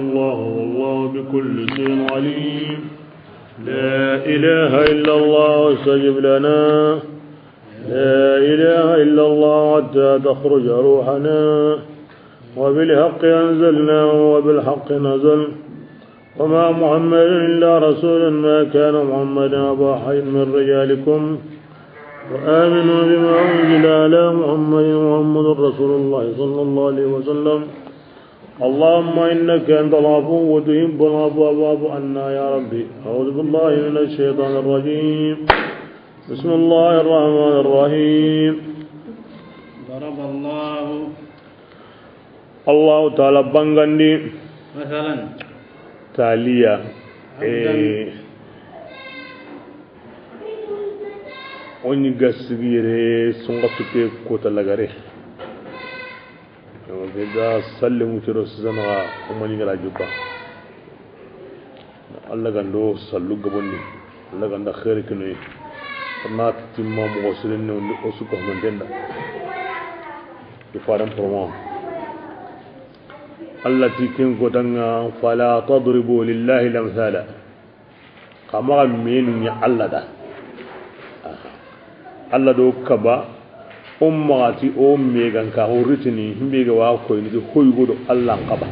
الله والله بكل شيء عليم. لا إله إلا الله واستجب لنا. لا إله إلا الله حتى تخرج روحنا. وبالحق أنزلنا وبالحق نزل. وما محمد إلا رسول ما كان محمد أبا أحد من رجالكم وآمنوا بما أنزل على محمد رسول الله صلى الله عليه وسلم. اللهم إنك أنت العفو وتحب العفو فاعف عنا يا ربي. أعوذ بالله من الشيطان الرجيم. بسم الله الرحمن الرحيم. ضرب الله تعالى بانغاندي مثلا تاليا oni gasgire sunga suke kota lagare da sallimu tiro zama umani ngala juba Allah gando sallu gabonni Allah ganda khair kinu na timma mo gosulin ne o su ko mandenda ifaran promo Allah tikin godanga fala tadribu lillahi lamthala kama min ya Allah da Allah do kaba ummati o megan ka horitini himbe ga wa ko ni hoygo do Allah kaba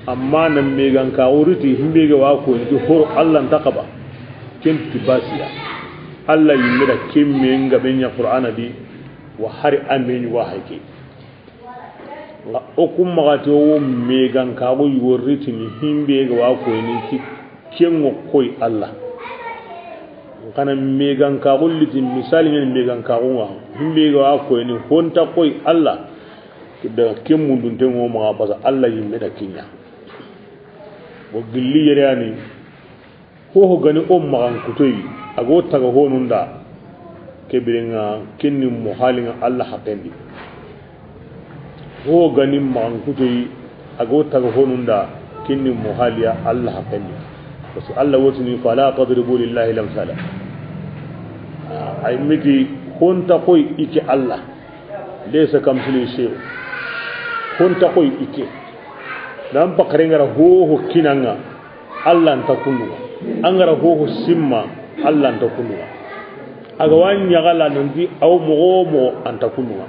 amma nan megan ka horiti himbe ga wa ko ni hor Allah takaba kin tibasiya Allah yimbe da kimme ngaben ya Qur'ana di wa hari amin wa hake la okum magati o megan ka go horitini himbe ga wa ko ni kengo koy Allah kana megan ka gulliti misali ne megan ka gonga himbe ga ko ni honta koy Allah da kemmu dun te ngo ma basa Allah yimme da kinya bo gilli yerani ho gani o magan kutoyi ago taga honunda kebirenga kinni muhalinga Allah hakendi ho gani magan kutoyi ago taga honunda kinni muhaliya Allah hakendi bas Allah wotini fala tadribu lillahi lamsala ay miti honta koy ike Allah lesa kam sini sey honta koy ike nam bakare ngara ho kinanga Allah anta kunu angara ho simma Allah anta kunu aga wanya gala nundi aw mo anta kunu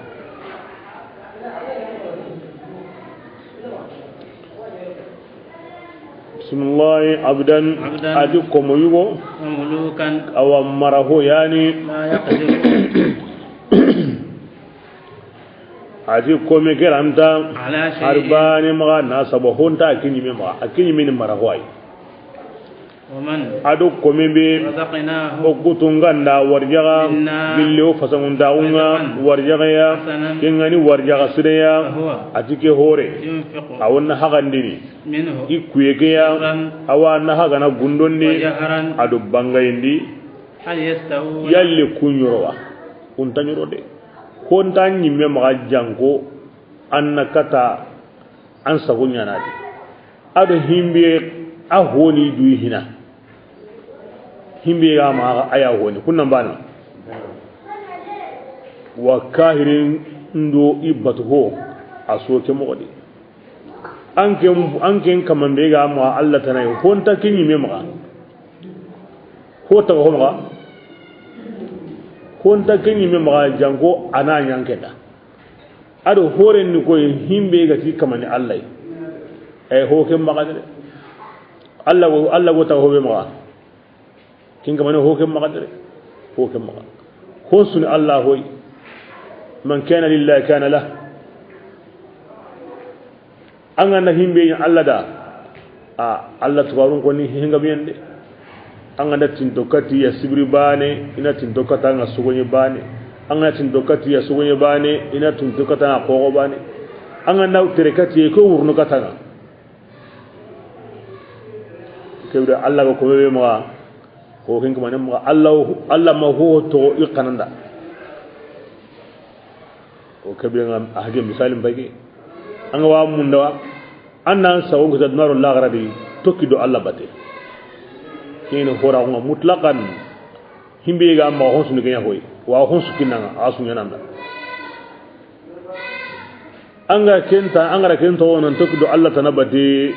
bismillahi abdan ajukum yugo مملوكا أو أمره يعني ما يقدر أجيكم كلام تا على شيء أربعين مرة ناسبهون تا أكيني من مرهواي ومن أدو كومي بي رزقناه أقطعنا ورجعا بالله فسمون داونا ورجعا يا كينغني ورجعا سريا أتيكي هوري أو نهاغندني منه إكويكيا أو نهاغنا غندوني أدو بانغايندي هل يستوون يالي كونيروا كنتانيرو دي كنتاني ميمغا جانكو أنكتا أنساغونيا نادي أدو هيمبي أهوني دوي هنا himbe ga ma aya honi kunnan bana wa kahirin ndo ibatu ho asoke modi anke kaman be ga ma Allah tanai honta kinyi me ma ho ta ho ma honta kinyi me ma jango ana yankeda ado horen ni ko himbe ga ti kaman Allah ho ke ma ga Allah go ta ho be ma kinga mane hokem magadre hokem magad khosuni Allah hoy man kana lillahi kana lah angana himbe Allah da Allah tubarun ko ni hinga miyande angana tindokati ya sibri bane ina tindokata nga sugonye bane angana tindokati ya sugonye bane ina tindokata nga kogo bane angana terekati ko wurnu katanga kewda Allah ko be ma ko kin kuma nan Allah ma ho to iqananda o kabiran ahge misalin bage an wa mun dawa annan sawu ga naru lagradi tokkido Allah bate kene hora ko mutlaqan himbe ga ma honsu ni ganya hoy wa honsu kinanga asu nyananda anga kenta wonan to Allah tanabade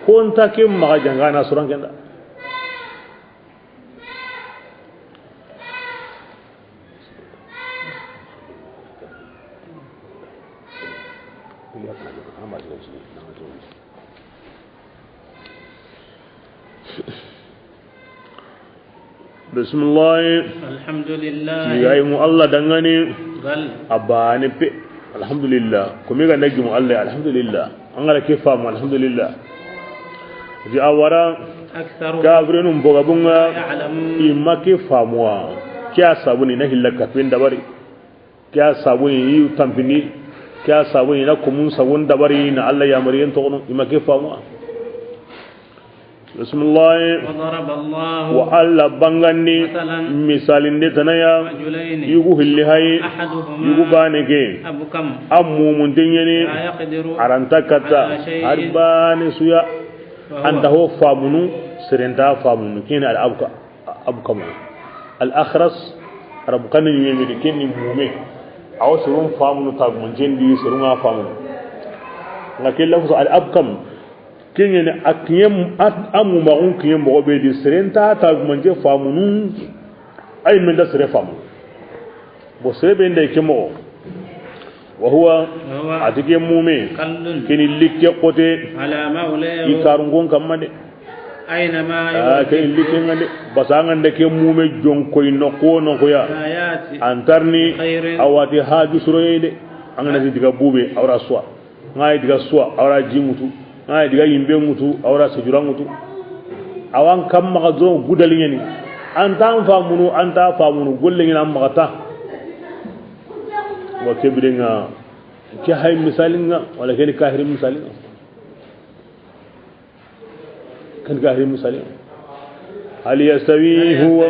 ko nta ke maga jangana suran kenda Bismillah. Alhamdulillah. Ya mu Allah dangane Bal. abane pe. Alhamdulillah. Kumi ga nagi mu Allah alhamdulillah. An ga ke famu alhamdulillah. Ji awara Aktharu. kabrinun bogabunga Ya'lamu. imma ke famuwa. Kya sabuni na hillaka fin dabari. Kya sabuni yi tampini. Kya sabuni na kumun sabun dabari na Allah ya mariyan to imma ke famuwa. Bismillah. وضرب الله Wa Allah bangani misalin de tanaya رجلين yugu hilli hay yugu أحدهما banege أبكم ammu muntengeni لا يقدر aranta kata harbani suya anda ho famunu serenta famunu kina al abkam al akhras rabkan yemi de kini mume aw surun famunu tag munjendi surunga famunu ngakilla al abkam kini akiyem amu magun kiyem bo be di serenta tag manje famunu ay men da sere famu bo sere be ndey kemo wa huwa atige mume كل kini likke kote على مولاه ikarungon kamade أينما kini likke ngade basanga ndeke mume jonkoy nokko ya آيات antarni خير awati haju suroyede angana diga bube awra swa ngai diga swa awra jimutu ngai diga yimbe mutu awra sujura mutu awan kam magazo gudalinyani anta famunu golle ngina magata wa kebirenga ki hay misalinga wala ken kahir misalinga kan kahir misalinga hal yastawi huwa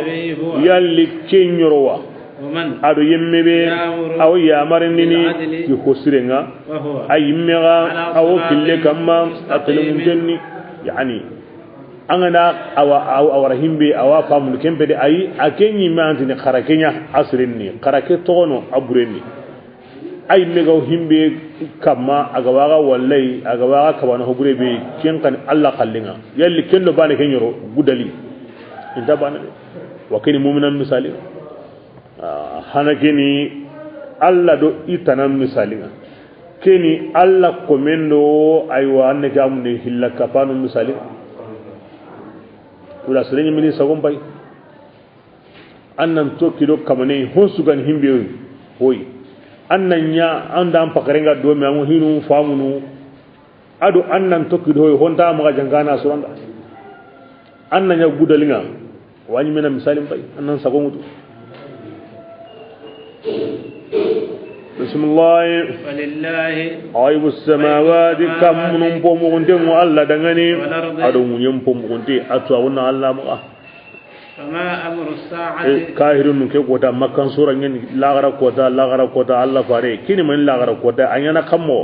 yalli kinyorwa ومن ado yemmebe aw yamarnini ki hosirenga وهو ay mega aw kille kamma atlemuntenni yani angana awa himbe awa famul kempede ay akenyi mantini kharakenya asrenni kharake tono aburenni ay mega himbe kamma agawaga wallai agawaga kabana hoburebe ken kan Allah kallinga yalli kendo bane kenyoro gudali inta bana wa kini mu'minan misali hana kini Allah do itanan misalinga kini Allah komendo aywa anne jamne hilla kapanu misalinga ula sere mini sagom bay annan to kilo kamane hosugan himbe hoy annan nya anda am pakarenga do mi amu hinu famunu adu annan to kido hoy honta ma jangana suranda annan nya gudalinga wani mena misalin bay annan sagom mutu bismillah ولله غيب السماوات كم من بومغنتي الله دغني ادو ميم بومغنتي اتوا ونا الله ما فما امر الساعه كاهرون كي كوتا مكان سوره نين لاغرا كوتا الله فاري كيني من لاغرا كوتا انينا كمو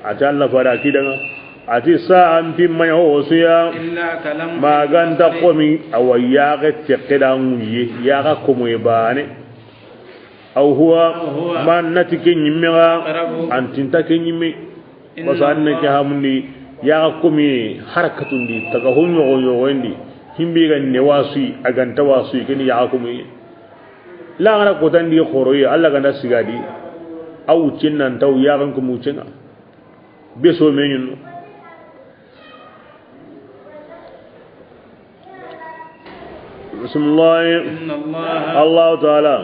اتا الله فاري كيدنا ati sa'an fi mai hosiya الا كلام ما ganta komi awayaga tekedan yi yaga komo ebane aw huwa man natike nyimega antinta ke nyimi basanne ke hamni ya komi harakatundi taga honyo yondi himbe ga newasi aganta wasu kini ya komi la ngara ko tandi khoroyi alla ga nasigadi aw cinnan taw ya gan ko mu cinga beso menyun bismillah Allah ta'ala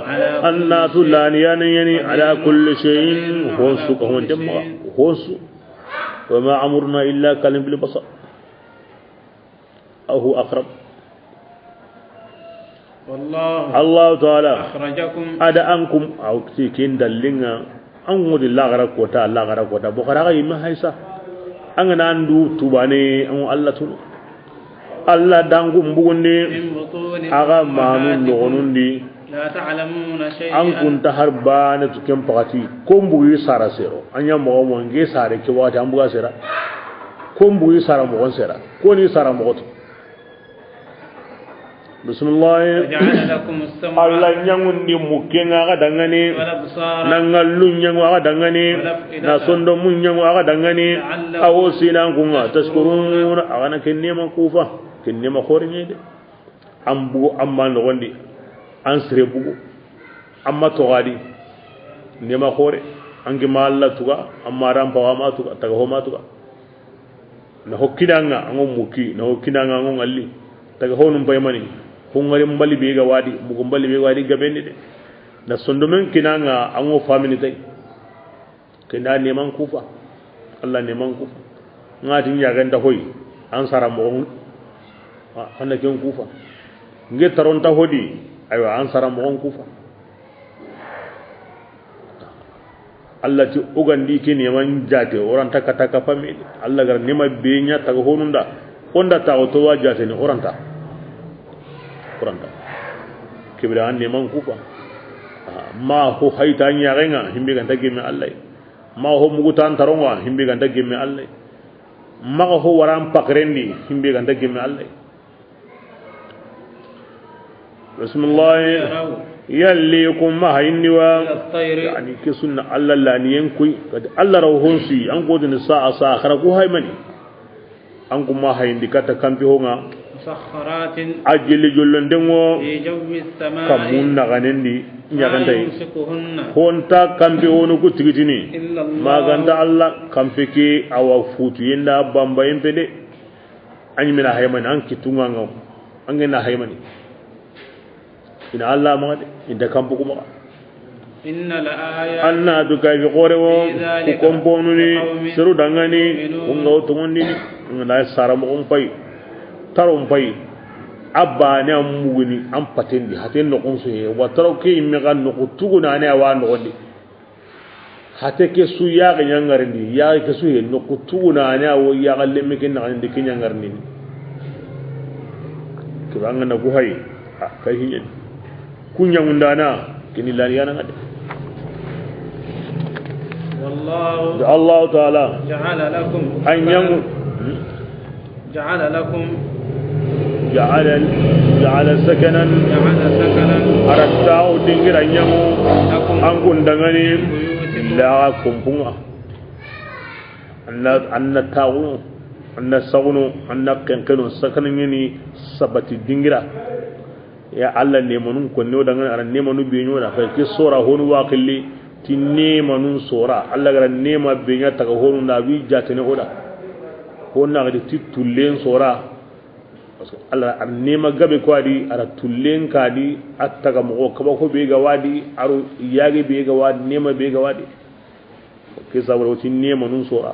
anna tulaniyan yani ala kulli shay'in husu kahun jamma husu wa ma amruna illa kalim bil basar aw huwa aqrab والله Allah ta'ala اخرجكم ada ankum aw tikin dallinga an wudi lagara kota bokara ga yimma haisa an nandu tubane an Allah tunu Allah dangu mbugunde من بطون aga manu nogonundi لا تعلمون شيئا an kunta harba na tuken pakati ko mbugi sara sero anya mo mo nge sare ke wata ambuga sera ko mbugi sara mo sera ko ni sara mo to bismillah وجعل لكم السمع Allah nyangundi mukenga aga dangane والأبصار nangallu nyangu aga dangane na sondo mun nyangu aga dangane awo sinan kunga tashkurun agana kennema kufa kennema khorinye de ambu amma nogondi an sire bugu amma togadi nema khore ange malla tuga amma ram pawa ma tuga taga ho ma tuga na hokkidanga ango muki na hokkidanga ango ngalli taga ho num paymani hungari mbali be ga wadi bugu mbali be wadi gabendi de na sondomen kinanga ango family tay kenda neman kufa Allah neman kufa ngati nya ganda hoy an sara mo handa ken kufa nge taronta hodi aywa an sara mo kufa Allah ti ugandi ke neman jate oranta kataka family Allah gar nema be nya taga honunda onda ta to wa jate ni oranta kibra an neman kufa ma ho haita nya renga himbe ganta gemme Allah ma ho mugutan taronwa himbe ganta gemme Allah ma ho waram pakrendi himbe ganta gemme Allah bismillah yallikum ma hayniwa yani ke sunna Allah la niyen kuy kad Allah rawhon si an godin sa'a sa khara ku haymani an kuma hayndi kata kampi honga مسخرات ajili jollondengo في جو السماء kamun naganendi ما nyagandai يمسكهن honta kampi hono ku tigitini إلا الله maganda Allah kampeke awa futu yenda bamba yempede anyi mina haymani an kitunga ngam an gena haymani ina Allah ma de inda kampu kuma إن الآيات anna duka bi qorewo ku komponuni seru dangani unga utumoni ngana saramu umpai taron pai abba ne muguni am patendi haten no konso he wa taro ke imme gan no kutuguna ne wa no gondi hate ke su ya ga nyangarni ya ke su he no kutuguna ne wo ya ga lemme ke na ndi ke nyangarni ke banga na ku hay kai hiye kunya undana kini lani yana ngade والله Allah ta'ala جعل لكم an yangu جعل لكم جعل سكنا أردتاو دينغر أنيامو أنكون دعاني لا كمبونا أن تاو أن سونو أن كنكنو سكنيني سبتي دينغرا يا الله نيمانو كنيو دعاني أنا نيمانو بينيو لا فكي سورة هونو واقلي تنيمانو سورة الله غير نيما بينيا تكهونو نبي جاتني هودا هونا غير تطلين سورة parce que Allah an nema gabe ko adi ara tullen kadi attaga mo kaba ko be ga wadi aro yage be ga wadi nema be ga wadi ke sabaro tin nema nun sora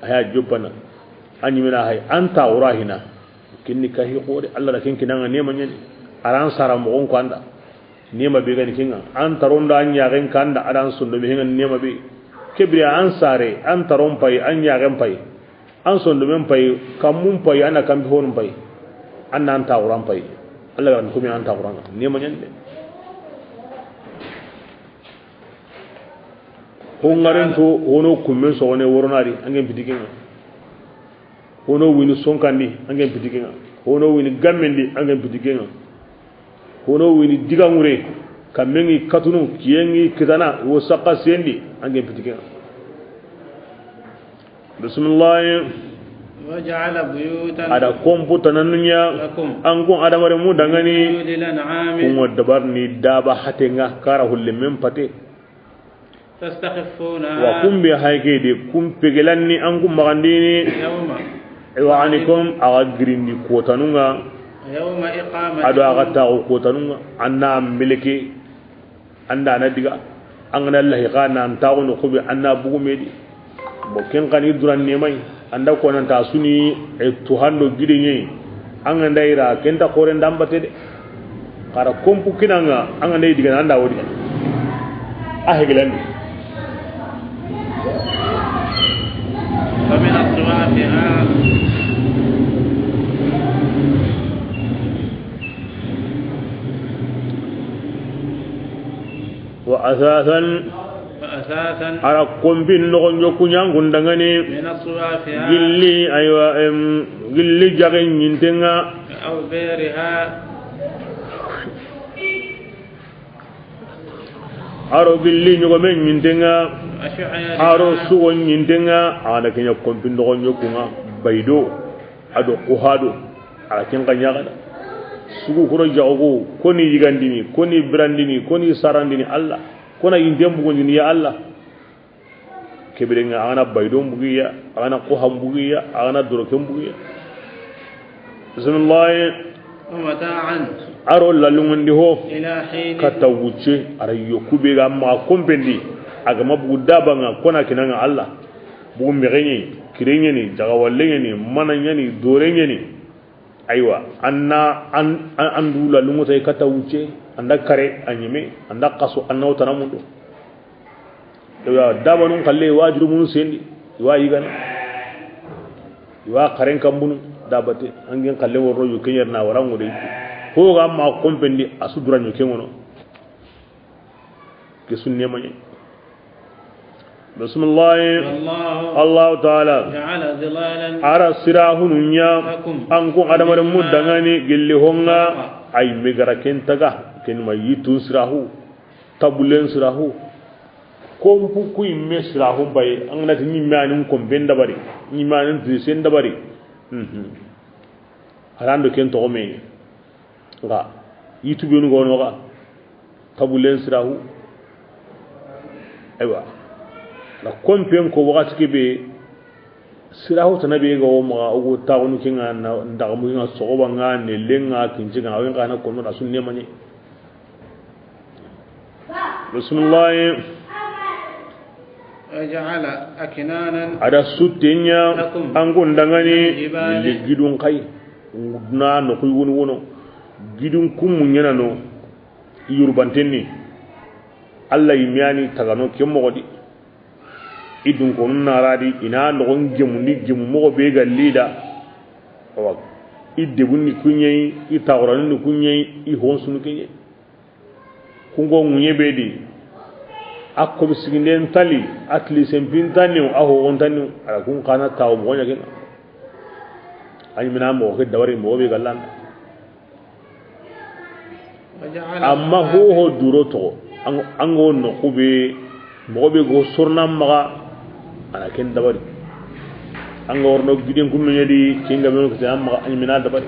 aya jobana anyi mina hay anta urahina kinni kahi ko Allah da kinki nan nema nyen aran sara mo on ko anda nema be ga kinga an taronda an yagen kanda aran sunno be hinga nema be kebriya an sare an taron pai an yagen pai an sondo men pay kamun pay ana kambi honum pay anna anta uran pay Allah ran kumi anta uran ne ma nyande hongaren to wono kumme so woni woronari angen bidiginga wono wini sonkandi angen bidiginga wono wini gammendi angen bidiginga wono wini digangure kamengi katunu kiyengi kitana wo sakka sendi angen bidiginga بسم الله وجعل بيوتا ada komputa nanunya angon ada mare mu dangani kuma dabar ni daba hatenga kara hulle men pate tastakhifuna wa kum bi hayge de kum pegelanni angum magandini yawma wa anikum aggrindi kotanunga yawma iqamati ado agata kotanunga anna miliki anda na diga angana Allah kana antawo no kubi anna bugu medi bo ken kan iduran ne mai anda ko nan ta suni e to hando gidinye an anda ira ken ta kore ndambate de kara kompu kinanga an anda diga anda wodi a hegelandi فمن أصواتها وأثاثا أثاثا ara kombin no nyoku nyangun dangane من أصوافها gilli aywa gilli jagin nyintenga أو بيرها aro gilli nyogo men nyintenga aro وشعيرها sugo nyintenga ana kenya kombin no nyoku nga baydo ado kuhado ala ken kanya sugu kuro jago koni yigandini koni brandini koni sarandini Allah kona yindem bugoni ya Allah kebirenga ana baydom bugiya ana kuham bugiya ana dorokem bugiya bismillah ومتاعا aro lalungondi ho إلى حين katawuche ara yokube ga ma kompendi aga mabugu dabanga kona kinanga Allah bugu merenye kirenye ni jagawalenye ni mananya ni dorenye ni aywa anna andu lalungo tay katawuche anda kare anyime anda qaso anna utanamundo ya dabanun kalle wajiru mun sendi wa yigana wa karen kambunu dabate angin kalle woro yu kenyer na warango de ko ga ma kompendi asudura nyu kengono ke sunne manye bismillah Allah ta'ala جعل ظلالا ara sirahununya anko adamare mudangani gilli honga ay megara kentaga ken mayitu sirahu tabulen sirahu kompu ku imme sirahu bay angna ni manin ko benda bari ni manin disen da bari arando ken to me nga yitu benu gono ga tabulen sirahu aywa la kompen ko wakati kebe sirahu tanabe ga o ma o ta wonu kinga na ndaga mu nga so ba nga ne lenga kinji ga wen ga na ko no rasul ne mani bismillah وجعل أكنانا ada sutenya angon dangani le gidun kai na no ko wonu wono gidun kum munyana no yurbantenni Allah yimiani tagano kemmo godi idun ko naradi ina no gemundi gemu mo be galida wa idde bunni kunyei itawran ni kunyei I honsunu kenye kungo munye bedi akko bisiginden tali atli sempin tani aho on tani ala kun kana taw mo nya ken ani mina mo ke dawari mo be galan amma ho duroto ango no kube mo be go sorna maga ana ken dabari anga orno giden kunno nyadi kinga be ko amma ani mina dabari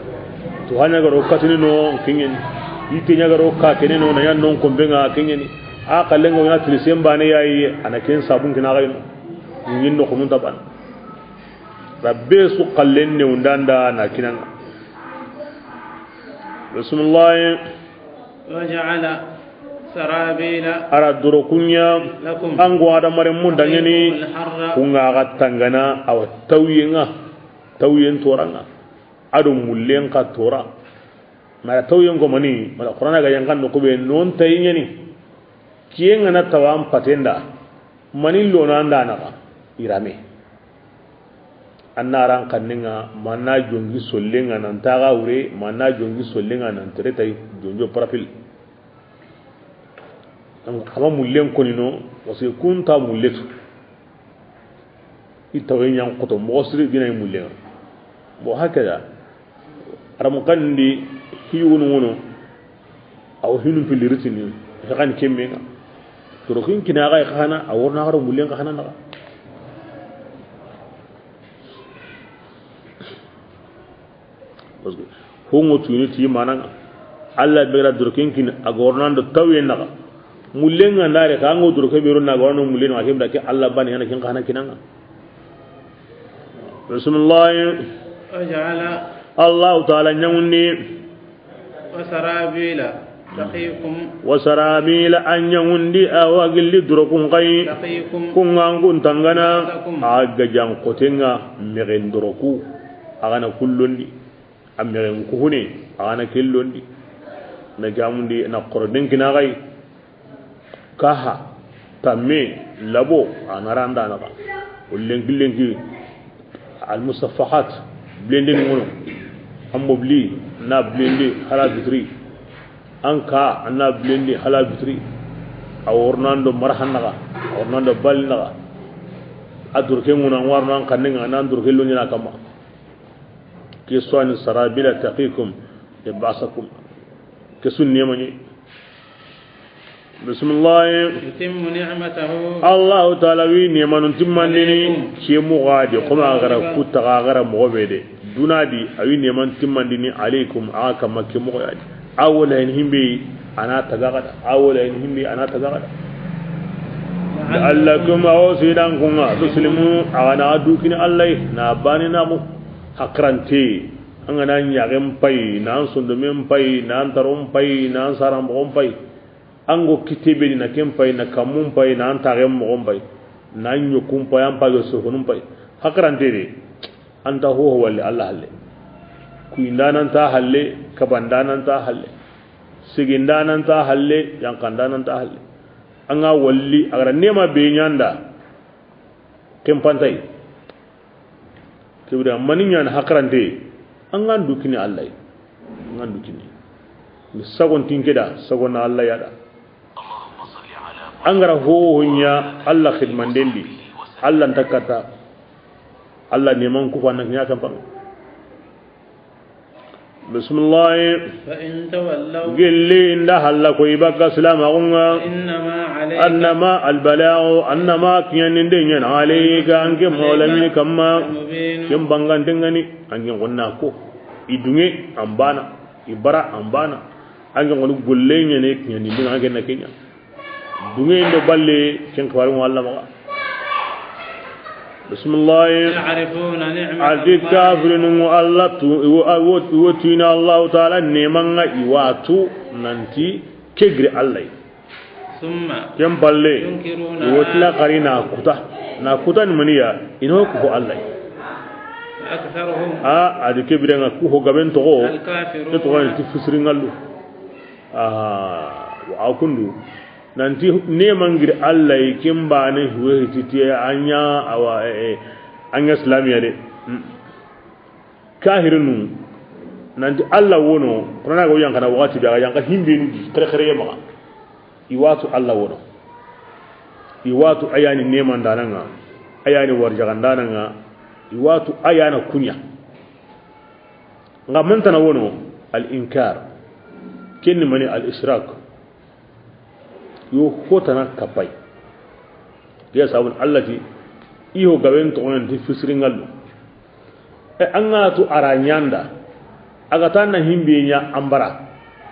to hanya garo katini no kingen yite nya garo ka keneno na yan non ko benga kingen a kallengo na trisemba ne yayi ana ken sabun kina gaino yin no kunun taban rabbe su kallen ne undanda na kinan bismillah وجعل سرابيل ara duro kunya لكم ango ada mare mun dangeni الحر kunga ga tangana aw tawyen toranga ado mullen ka tora mara tawyen go mani mara qur'ana ga yangan no ko be non tayyeni kiyenga na tawam patenda mani lona ndana ka irame annaran kanninga manna jongi sollenga nan taga ure manna jongi sollenga nan teretai jonjo profil ama mullen konino wase kunta mulletu itawen yang koto mosri dina mullen bo hakada aram kandi hiwunu wono aw hinu pilirtini kan kemmenga to rokin kina ga khana aworna garo mullen ka khana na bosgo hongo tuniti mananga alla bera durkin kin agornando tawen na mullenga ndare ka ngo durke biro na gorno mullen wa kebda ke alla bani hana kin khana kinanga bismillah وجعل Allah ta'ala nyawni وسرابيل تقيكم وسرابيل an nyawndi awagilli durokun kai تقيكم kungangun tangana aga jang kotenga megen duroku agana kullondi ameren kuhune agana kellondi na jamundi na qorden kina gai kaha tamme labo anaranda na ullengi al musaffahat blending ngono ammo bli na blendi hala bitri anka anna blendi hala bitri awornando marhannaga awornando balnaga adurke nguna warnan kanninga nan durke lunyana kama kiswan sarabila taqikum yabasakum kisun nemani bismillah yutimmu ni'matahu Allah ta'ala wi nemanun timmandini kemu gadi kuma gara kutaga gara mogobede dunadi awi neman timmandini alaikum aka makke mogadi awala himbe ana tagada awala himbe ana tagada la'allakum awsidan kunga tuslimu ana dukini Allah na bani namu hakrante an ga nan yaren pai nan sundumin pai nan taron pai nan saran bon pai an go kitibe na ken pai na kamun pai nan taren mon pai nan yukun pai an pago so hunun pai hakrante de an ta ho walli Allah halle ku indanan ta halle kabandanan ta halle sigindanan ta halle yan kandanan ta halle an ga walli agara nema be nyanda ken pantai kibra maninya na hakrante an ga dukini Allah an dukini mi sagon tinkeda sagon Allah yada an gara hohonya Allah khidman dendi Allah takata Allah neman ku fannan ya kan fan bismillah fa in tawallaw gilli inda halla ko ibaka salama gunga annama albala'u annama kiyanin den yana alayka anke mawlami kamma kin bangan dingani anke wonna ko idunge ambana ibara ambana anke wonu gollenya ne kiyanin den anke na kenya dunge ndo balle ken kwaru walla ma bismillah ya'rifuna ni'mata kafirun Allah tu wa tina Allah ta'ala neman iwatu nanti kegre Allah summa ken balle wotla qarina kuta ni maniya ino ko Allah aktharuhum adike birenga ku ho gaben to go al-kafirun to wani tifsringallu wa akundu nanti neman gir Allah kin ba ne huwe titi anya awa anya islamiya de kahirinu nanti Allah wono rana go yankana wakati da yanka himbe ni kare kare yama iwatu Allah wono iwatu ayani neman dananga ayani warjagan dananga iwatu ayana kunya ngamantana wono al inkar kin mani al ishrak yo hotana kapai ya sabun allati iho gaben to on ti fisringallo anga to aranyanda aga tanna himbe nya ambara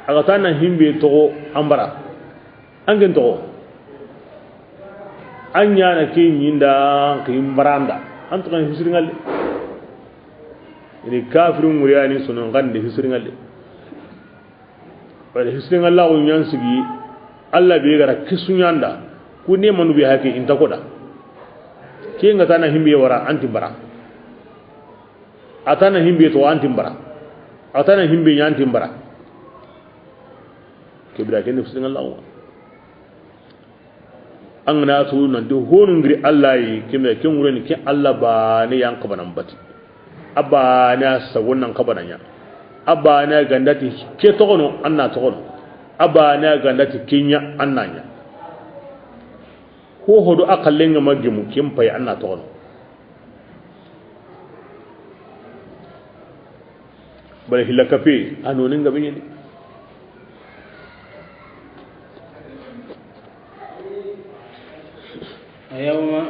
aga tanna himbe to ambara angen to anya na ke nyinda ke imbaranda anto kan fisringalle ni kafirun muriyani sunan gande fisringalle wala fisringalla on yansigi Allah be gara kisunyanda ku ne manu be hake inta koda ke ngata na himbe wara anti bara atana himbe to anti bara atana himbe nya anti bara ke bira ke ne fusin Allah an na to nan do honun gri Allah yi ke me ken wure ni ke Allah ba ne yan kabanan bati abba na sawunan kabananya abba na gandati ke to gono anna to gono aba na gandati kinya annanya ho hodo akallenga magimu kimpai anna tono bare hilakapi anoninga bini ayawma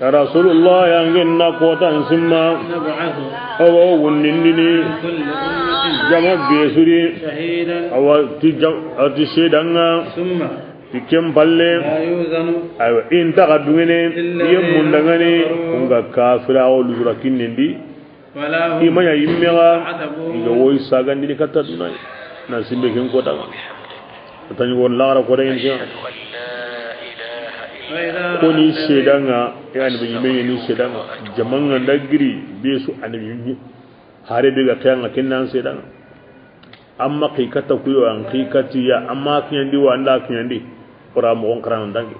rasulullah yangenna kotan simma nab'athu aw wonnini kulli ummatin jama besuri shahidan aw ti shedanga summa tikem balle la yuzanu ay in taqadungene yemundangane kunga kafira o lura kinnendi wala hum imanya yimmega iga woy sagandi ni katta dunay na simbe ken ko daga tani won lara ko dagen ci koni shedanga yani be yimme ni shedanga jamanga dagiri besu anabi hare be ga kayanga kennan shedanga amma kai kata kuyo an kai katiya amma kiyandi wa anda kiyandi ora mo on karan dangi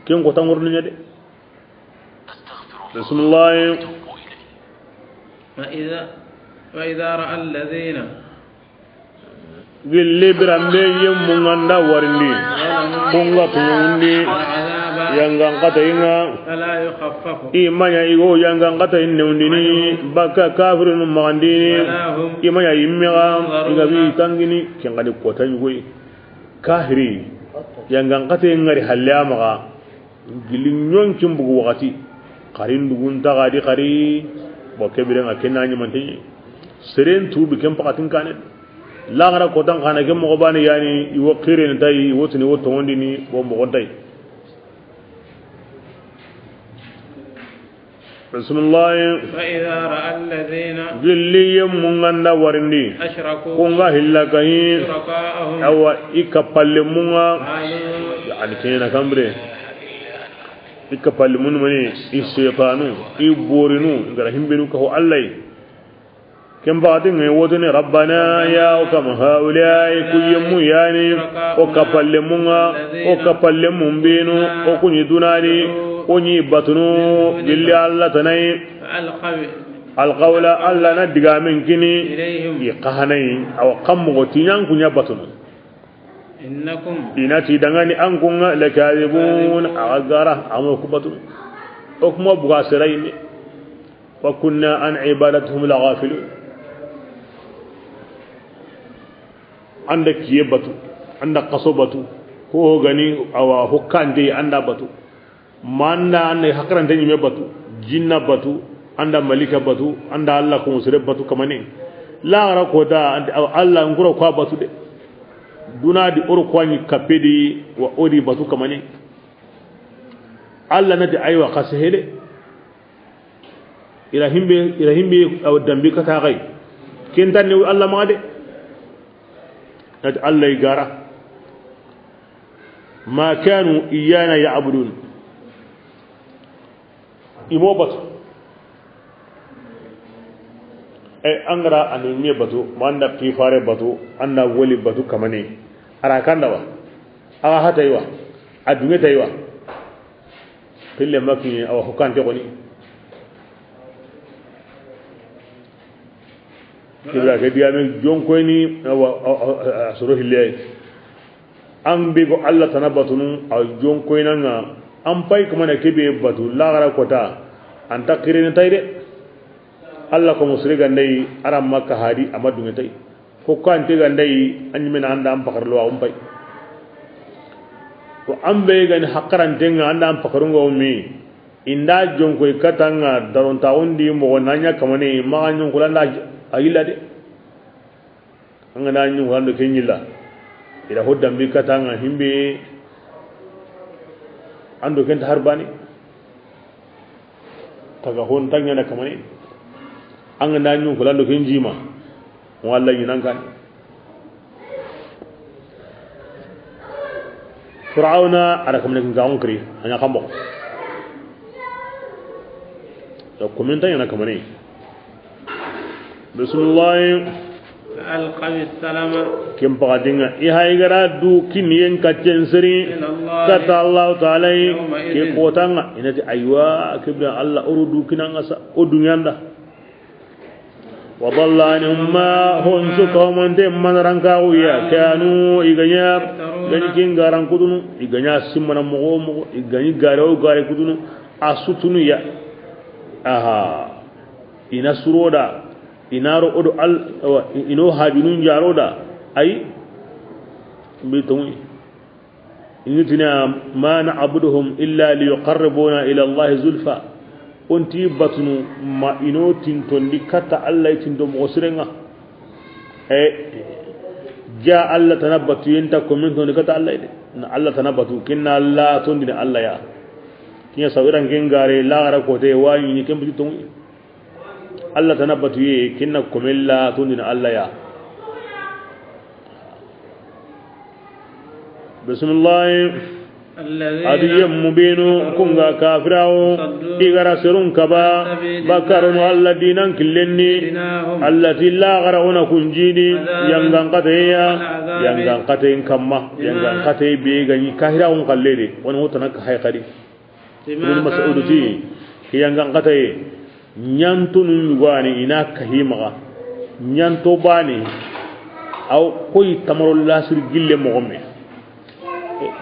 ken ko tangurni nyade bismillah وإذا رأى الذين gilli birambe yemmunganda warindi kunga tunyundi yangan kata inga فلا يخفف imanya igo yangan kata inneundini baka kafirun magandini imanya immiga igabi tangini kengani kota nyugoi kahiri yangan kata ngari halyamaga gilli nyonkin bugu wakati qarin dugun tagadi qari bo kebirenga kenani manti seren tubi kem pakatin kanet lagara ko tan kana gem mo bani yani iwo khiren tay wotini woto wondini bo mo gonday bismillah fa idha ra'a alladhina gilliyum munganda warindi ashraku kunga hillakahi shurakaahum awa ikapalle munga qalu yani kena kambre ikapalle mun mani ishaytanu iborinu ngara himbenu ko allai كم بعدين يودني ربنا يا وكم هؤلاء كيم يعني وكفلمونا وكفلمون بينو وكني دوناني وني بطنو بالله الله تناي القول الله ندقى من كني يقهني أو قم غتيان كني بطنو إنكم إنتي دعاني أنكم لكاذبون أغارة أمك بطنو أكم بغاسرين وكنا عن عبادتهم لغافلون anda kiye batu anda qaso batu ko gani awa hokkande anda batu manda anda hakrante nyime batu jinna batu anda malika batu anda allah ko musire batu kamane la ra ko da allah nguro ko batu de duna di oro ko ni kapedi wa odi batu kamane allah nati aywa qasehede ila himbe aw dambi kata gai kentan ni allah ma de نت الله يجارا ما كانوا إيانا يعبدون إموبت أي أنغرا أن يمي بتو ما عندك كيفارة بتو عندك ولي بتو كماني أراكان دوا أها تيوا أدمي تيوا كل ما كني أو هكان تقولي kibra ke diame jon ko ni wa suru hilay am bi ko allah tanabatunu aw jon ko nanga am pay ko mana kebe batu lagara kota anta kirene tayde allah ko musri gandai aram makka hadi amadu ngai ko kan te gandai anyi mena anda am pakarlo am pay ko am be gan hakaran tenga anda am pakarungo mi inda jon ko katanga daron tawundi mo nanya kamane ma nyon kulanda ayila de angana nyu hando kenyila ila hodda mbi katanga himbe ando kenta harbani taga hon tanya na kamane angana nyu kulando kenjima walla yinankan fir'auna ara kamne ngaonkri hanya kambo to komenta yana kamane bismillah alqawi salama kim pagadinga ihaigara du kinien kachen seri kata allah taala ke kotanga inati aywa kibra allah urudu kinanga sa odunyanda wadalla anhum ma hunsu qawman dem manaranga wiya kanu iganya gani kingaran kudunu iganya simmana mo igani garo gare kudunu asutunu ya aha ina suroda inaro odo al ino hajunun jaroda ay bitumi initina ma na'buduhum illa liqarribuna ila allah zulfa onti batnu ma ino tintondi kata allah tindo mo sirenga ja allah tanabatu yenta komento ni kata allah de na allah tanabatu kinna allah tondi allah ya kinya sawiran gengare la ko te wayi ni kembi tumi Allah tanabatu ye kinna kumilla tundina Allah ya bismillah adiyam mubinu kunga kafirao igara sirun kaba bakarun alladinan killenni allati la garauna kunjini yangan qateya yangan qatein kamma yangan qatei be gani kahiraun kallede woni hotana ka hayqadi ibn mas'ud ti yangan qatei nyanto nun wani ina kahima nyanto bani aw koy tamarol lasir gille mo gomme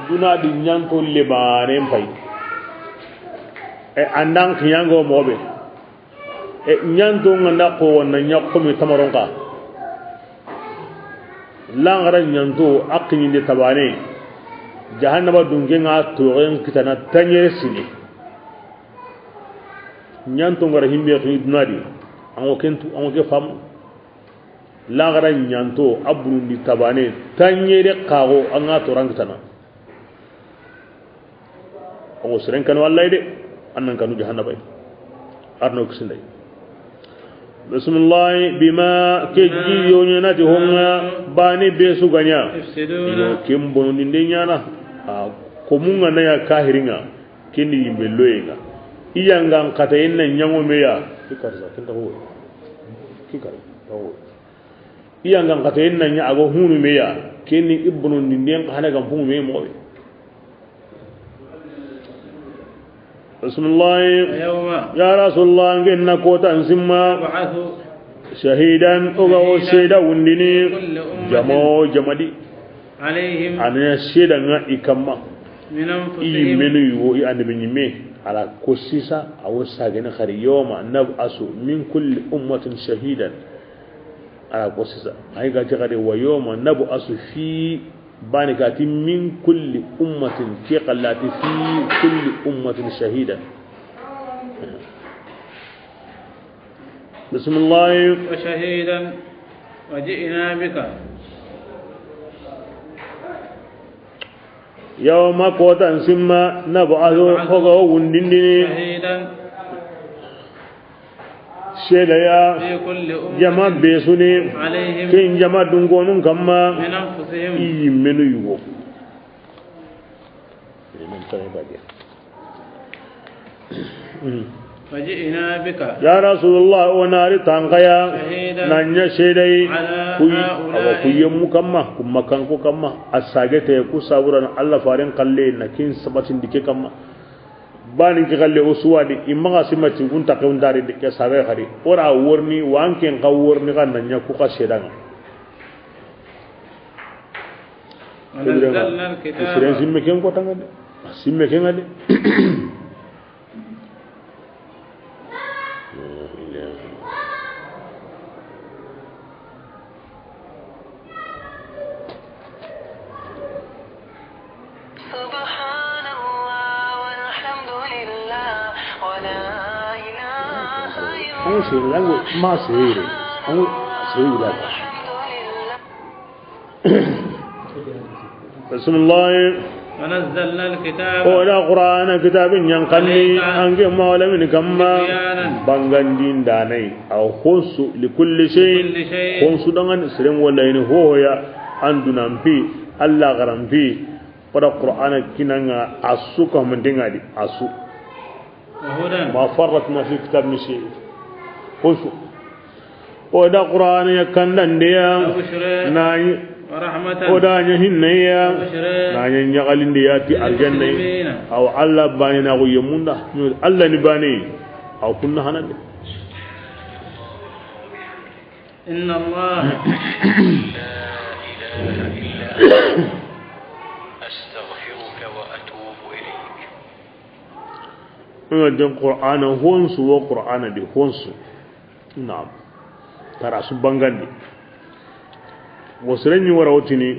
duna di nyanto le bare pay e andang nyango mobe e nyanto nganda ko wonna nyakko mi tamaron ka langara nyanto akini de tabane jahannaba dunge nga to ren kitana tanyere sini nyanto ngara himbe to dunadi ango kentu ango ke fam langara nyanto abrundi tabane tanyere kago anga to ran kitana ango seren kan wallahi de annan kanu jahannaba arno kisindai bismillah bima keji yonyana ti honga bani besu ganya yo kimbo ndinde nyana ko munga na ya kahiringa kini yimbeloyenga iyanga nkata yenna nyango meya kikarza kenda ho kikar ho iyanga nkata yenna nya ago hunu meya kini ibnu ndinde ngana gam fungu me mobe bismillah ya rasulullah ngenna kota nsimma shahidan oga sheda wundini jamo jamadi alaihim ana sheda nga ikamma min anfusihim imenu yo ande binyime ala kosisa awsa gena khari yoma nab asu min kulli ummatin shahidan ala kosisa ay ga jagade wa yoma nab asu fi بانكات من كل أمة كقلات في كل أمة شهيدا بسم الله وشهيدا وجئنا بك يوم قوتا سما نبعث خضو وندنني شهيدا شهيدا يا جماعة بيسوني عليهم كين جماعة دنقونون كما من أنفسهم يمنو يو وجئنا بك يا رسول الله وناري تانقيا نانيا شهيداي كوي أو كوي مكما كم كانكو كما الساجته كوساوران الله فارن قلي نكين سبتين ديكي كما bani ki galle uswadi imma simati gunta ka undari de ke sabe khari ora worni wanken ka worni kan nanya ku ka shedan ونزلنا الكتاب siren simme ken ko tangade simme ken ade ما سيري أو سيري لا بسم الله ونزلنا الكتاب ولا قرآن كتاب ينقلني أنك مولا من كما بانغاندين داني أو خنص لكل شيء خنص دانغان سرم ولا هو يا عندنا في الله غرام في pada Qur'an kinanga asu ko mendengadi asu ma farratna fi kitab min shay خذ ودا قرآن يكندن ديا ناي ودا نهين يا ناي نغالين ديا تي الجنة أو الله باني نغو يموندا الله نباني أو كنا هند إن الله أستغفرك وأتوب إليك هذا القرآن هونس وقرآن دي هونس نعم ترى سبانغاندي وسرني وراوتيني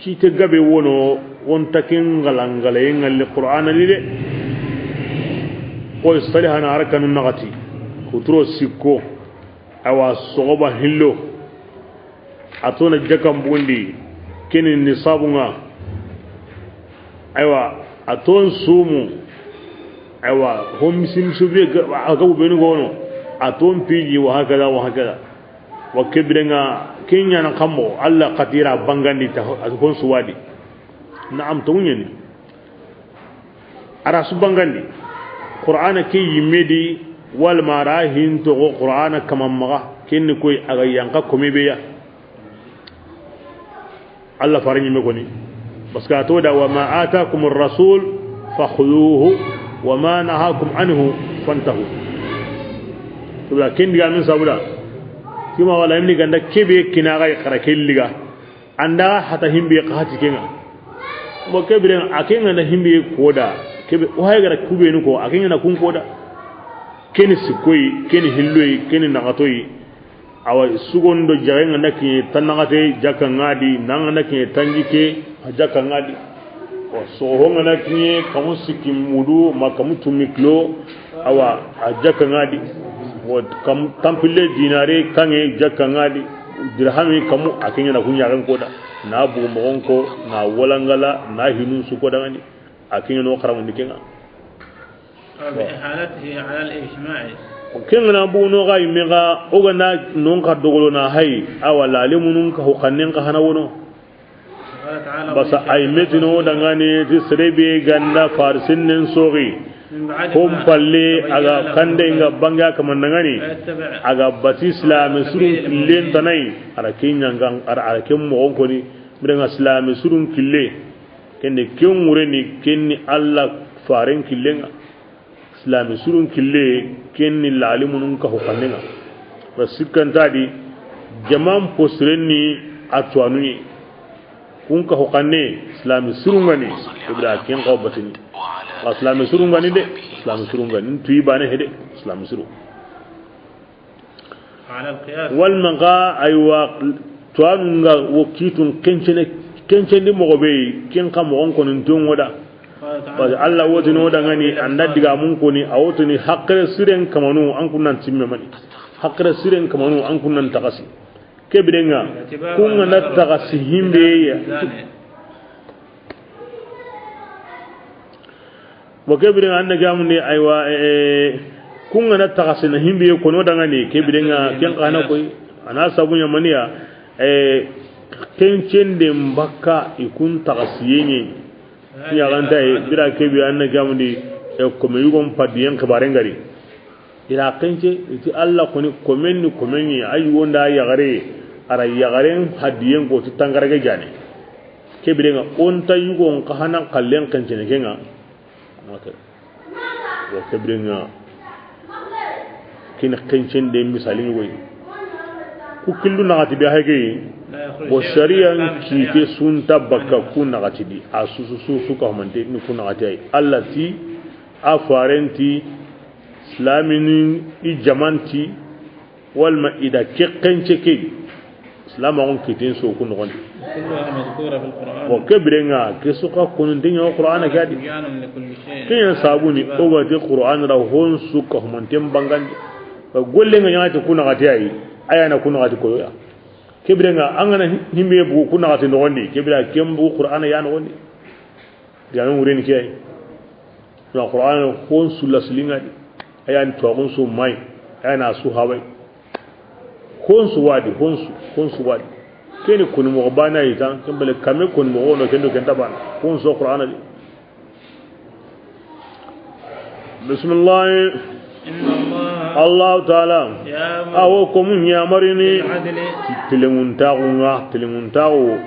كي تغابي ونو وونتاكين غلانغالي نغال القران لي دي كو يستري انا اركن النغتي كترو سيكو اوا صوبا هيلو اتونا جكام بوندي كين النصابنا ايوا اتون سومو ايوا هم سيمسوبي اغاو بينو غونو atom piji wa hakada wa kibrenga kenya na kammo alla qatira bangandi ta kon suwadi na'am to nyeni ara su bangandi qur'ana ke yimedi wal marahin to qur'ana kamam maga kenni koy aga yanka komi beya alla farini me koni baska to da wa ma ataakumur rasul fakhuduhu wa ma nahakum anhu fantahu to da kin diga min sabula kima wala imni ganda kebe kinaga khara kelliga anda hata himbe qati kenga mo kebe akenga na himbe koda kebe o hayga kube nu ko akenga na kun koda keni sikoi keni hilloi keni nagatoi awa sugondo jarenga naki tanagate jaka ngadi nanga naki tanjike jaka ngadi o sohonga naki kamu sikim mudu makamu tumiklo awa jaka ngadi o kam tampile dinare kange jaka ngadi dirhami kamu akenga na kunya ran koda na bu monko na walangala na hinu su koda ngani akenga no kharamu dikenga بإحالته على الإجماع كنا بونو غاي ميغا اوغنا نونكا دوغلونا هاي اولا لمنونكا حقننكا هناونو بس اي متنو دغاني تسريبي غندا فارسنن سوغي هم بالي اغا كاندينغا بانغا كمندغاني اغا باتي اسلام سورون كلين تناي ara kinyanga ara kem mo onkoni bidenga islam surun kille kende kemureni kenni alla faren killenga islami surun kille kenni lalimunun ka hokanenga basikan tadi jamam posrenni atwanu kun ka hokanne islami surun gani ibra ken ko batini islami surun gani de islami surun gani tuyi bane hede islami surun على القياس والمغا ايوا توانغا وكيتون kenceni mo be ken kam on ko nin woda ba Allah wodi no da ngani anda diga mun ko ni awtoni hakkare siren kamanu an kunnan timme mani hakkare siren kamanu an kunnan takasi kebidenga kunga na takasi himbe ya bo kebidenga anda gamunde aywa kunga na takasi na himbe ko no da ngani kebidenga ken kana koy ana sabunya maniya kencende mbaka ikun takasiyenye ya ganta bira kebi anna gamudi ko me yugon padiyen kabaren gari ila kence iti Allah koni komeni ayi wonda ya gare ara ya garen hadiyen ko titangarage jane kebi nga onta yugon kahana kallen kencene kenga maka wa kebi nga kin kencende misalin woy ku killu na ati bi hage bo sharia ki ke sunta bakka kunna gatidi asusu suka humante ni kunna gatai allati afarenti islamini i jamanti wal maida kekenche ke islama on kitin so kunno gon كلها مذكورة في القرآن bo kebrenga ke suka kunun dinya qur'ana kadi بيان لكل شيء ken sabuni o gati qur'an ra hon suka humante bangandi golle nga nyata kunna gatai ayana kunna gati koya kebrenga angana himbe bu kuna ati nondi kebra kembu qur'ana ya nondi ya nguren kiyai na qur'ana kon sulaslinga ayan to gon su mai ayana su hawai kon su wadi kon su wadi kene kun mo bana ita kembele kame kun mo ono kendo kenta ban kon su qur'ana di bismillah Allah ta'ala awo komun ya marini tilinguntagu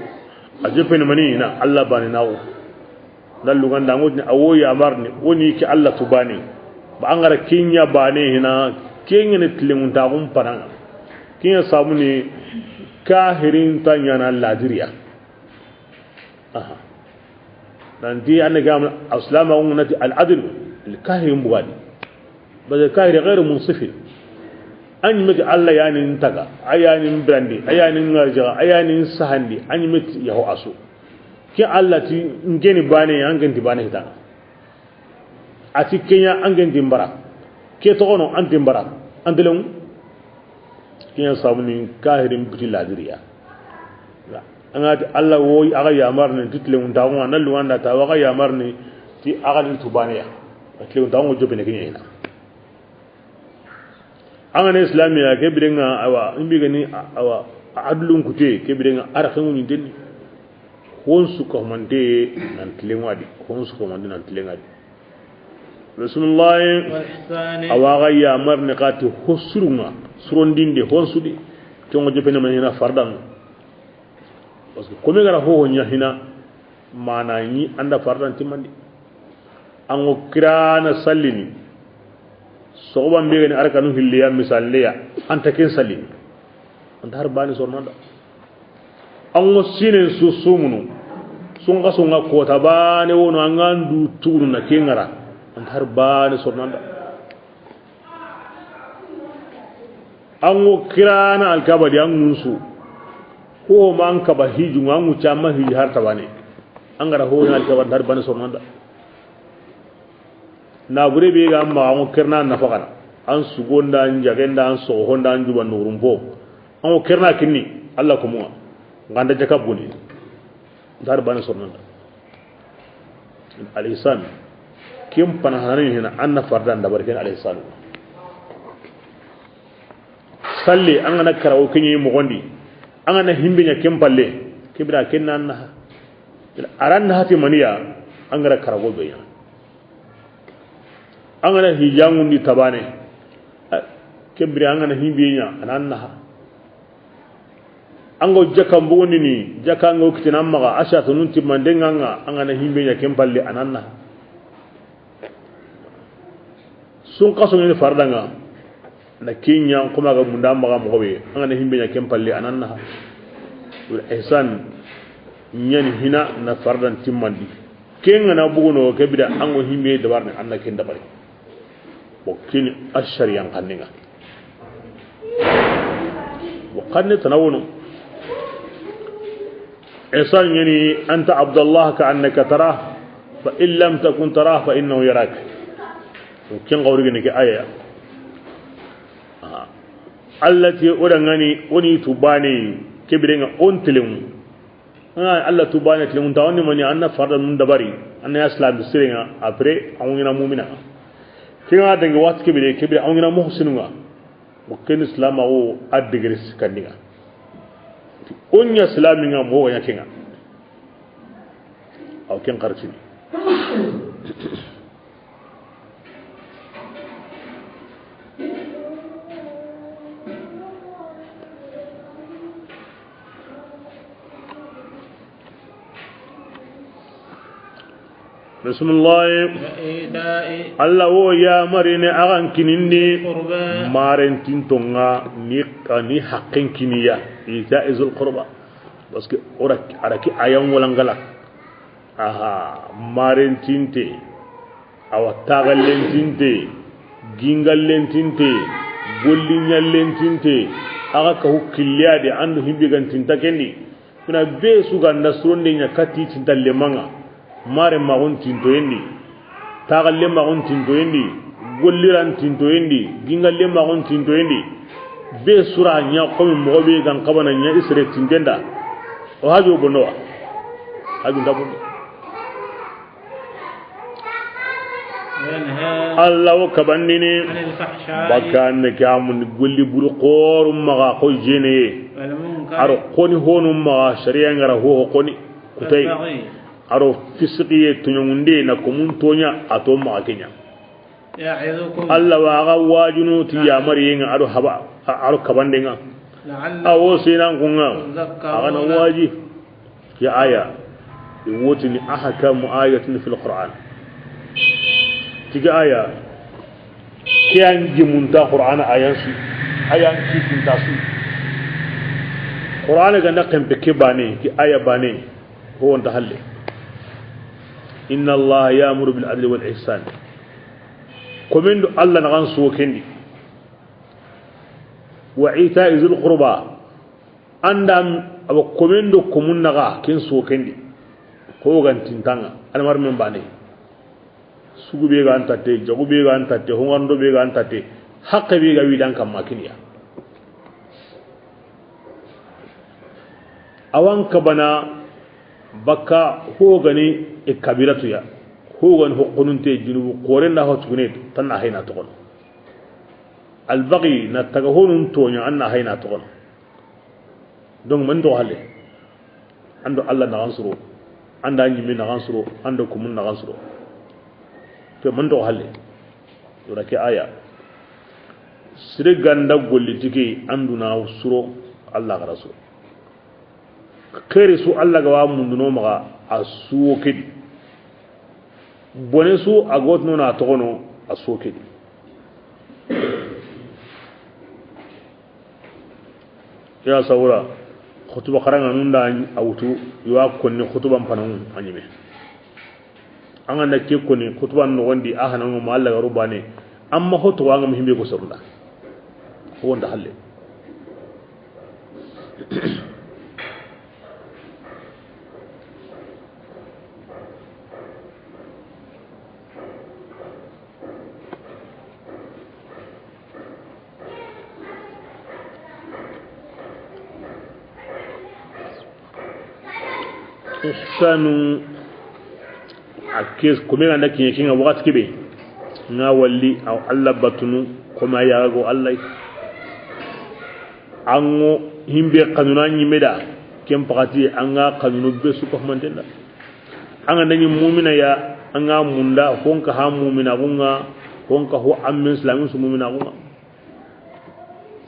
ajefeni mani na Allah bani nawo dallu ganda ngudni awo ya marni woni ki Allah tubani ba angara kinya bani hina kengene tilinguntagu paranga kinya sabuni kahirin tanyana ladiriya aha nanti annaga aslama ngunati al-adl al-kahirin bugadi بس كاير غير منصف أن يمت الله يعني نتجا أيان براندي أيان نرجع أيان سهندي أن يمت يهو أسو كي الله تي نجني باني أنجن تباني هذا أتي كيا أنجن تبارا كي تغنو أنت تبارا أنت لهم كي سامني كاهرين بتي لادريا أنا الله ووي أغا يامرني تتلون داوما نلوان دا تاوغا يامرني تي أغا نتبانيا تلون داوما جوبني كنينا angane islamiya ke birenga awa imbi gani awa adlun kute ke birenga arakhun ni den honsu ko mande nan tlengwadi honsu ko mande nan tlengadi rasulullah awa gaya marne qati hosurunga surondinde honsudi to ngo jepene manina fardan parce que comme gara ho nya hina mana ni anda fardan timandi ango kirana sallini soban be gani arkanu hilliya misalliya anta ken salli antar bani sornanda ango sinen susumunu sunga sunga kota bani wono angandu tunu na kengara antar bani sornanda ango kirana alkabadi angunsu ko man kaba hiju angu chama hiju harta bani angara ho na alkabadi antar bani sornanda na bure be ga ma ango kirna na fakana an sugonda an jagenda an so honda an juba nurumbo ango kirna kinni Allah ko mo nganda jaka buni dar bana sornanda al-ihsan kim panahanin hina anna fardan da barkin al-ihsan salli an ana karawo kinyi mo gondi an ana himbinya kim palle kibra kinna anna aran hati maniya an gara karawo be ya an ana hijangun di tabane kibra an ana himbinya ananna ango jaka mboni ni jaka ngo kitina maga asha tununti mandenganga angana himbe nya kempalle ananna sun kaso ni fardanga na kinya kuma ga munda maga mobe angana himbe nya kempalle ananna ul ihsan nyani hina na fardan timmandi kenga na bugono kebida ango himbe dabar ne anna ken dabari bokini ashari yang kaninga وقد تناولوا إحسان يعني أنت عبد الله كأنك تراه فإن لم تكن تراه فإنه يراك وكين قولي نك آية التي أرغني أني تباني كبرين أنتلم الله تباني تلم تاوني مني أنا فرد من دبري أنا أسلام بسرنا أبري أونينا مؤمنا كنا دعوة وقت كبير أونينا محسننا وكين إسلام أو أدغرس كنيا onya islaminga mo wanya kinga aw ken qartini بسم الله الله هو يا مريني أغان كنيني مارن تنتونغا نيقاني حقين كنيا إيتاء ذو القربى بس أورك أراكي أيام ولانغلا مارن تنتي أو تاغلين تنتي جينغالين تنتي بولين تنتي أغا كهو كليادي عنده هنبيغان تنتا كني كنا بيسوغا نسرون دي نكاتي تنتا لمانا mare magun tinto yendi tagalle magun tinto yendi golliran tinto yendi gingalle magun tinto yendi be sura nya ko mi mo be gan kabana nya isre tindenda o hajo bono hajo ndabo Allah wa kabannini bakan kamun golli buru qorum maga ko jene aro koni honum ma sharia ngara ho koni kutai aro fisqiye tununde na kumun tonya ato ma kenya Allah wa ga wajunu ti ya mariyin aro haba aro kabandenga awo sinan kunga agana waji ya aya yutini ahkam ayatin fil qur'an tiga aya kiyan jimunta qur'an ayan su ayan kitin tasu qur'an ga na kan beke bane ki aya bane ko wanda halle إن الله يأمر بالعدل والإحسان كمندو الله نغان سوكندي وإيتاء ذي القربى عندهم أو كمندو كمون نغا كين سوكندي هو غان تنتانا أنا مر من باني سوغو بيغا أنتاتي جاغو بيغا أنتاتي هونغاندو بيغا أنتاتي حق بيغا ويدان كم ماكينيا أوان كبنا بكا هو غني kabiratu ya hogan huqununte junubu qorenda hotgunet tan ahina togon albaghi na tagahonun tonya anna ahina togon donc man do halle ando Allah na gansuro anda nyimi na gansuro ando kumun na gansuro to man do halle to rake aya sire ganda golli tike anduna usuro Allah ga rasul kere su Allah ga wa munduno maga asukid bonesu agot nona togono asukid ya sawura khutuba qaranga nunda awtu yuwa konni khutuban panan anyime anga na ke konni khutuban no wandi ahana mo alla garubane amma hoto wanga muhimbe ko sorunda wonda halle ihsanu akes kumena na kinga wakati kibe nga walli aw alla batunu kuma ya go allah ango himbe kanuna nyimeda kem pakati anga kanunu be su ko mandenda anga nani mu'mina ya anga munda honka ha mu'mina gunga honka ho amin islamin su mu'mina gunga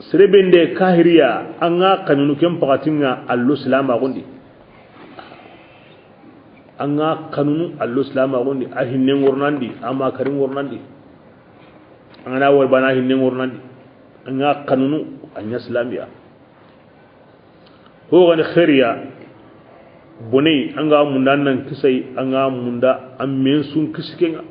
serebende kahiriya anga kanunu kem pakati nga allo salama gundi anga kanunu allo salama gundi a hinne ngornandi ama karim ngornandi anga wal bana hinne ngornandi anga kanunu anya islamiya ho gani khairiya bonai anga munda nan kisai anga munda amen sun kiskenga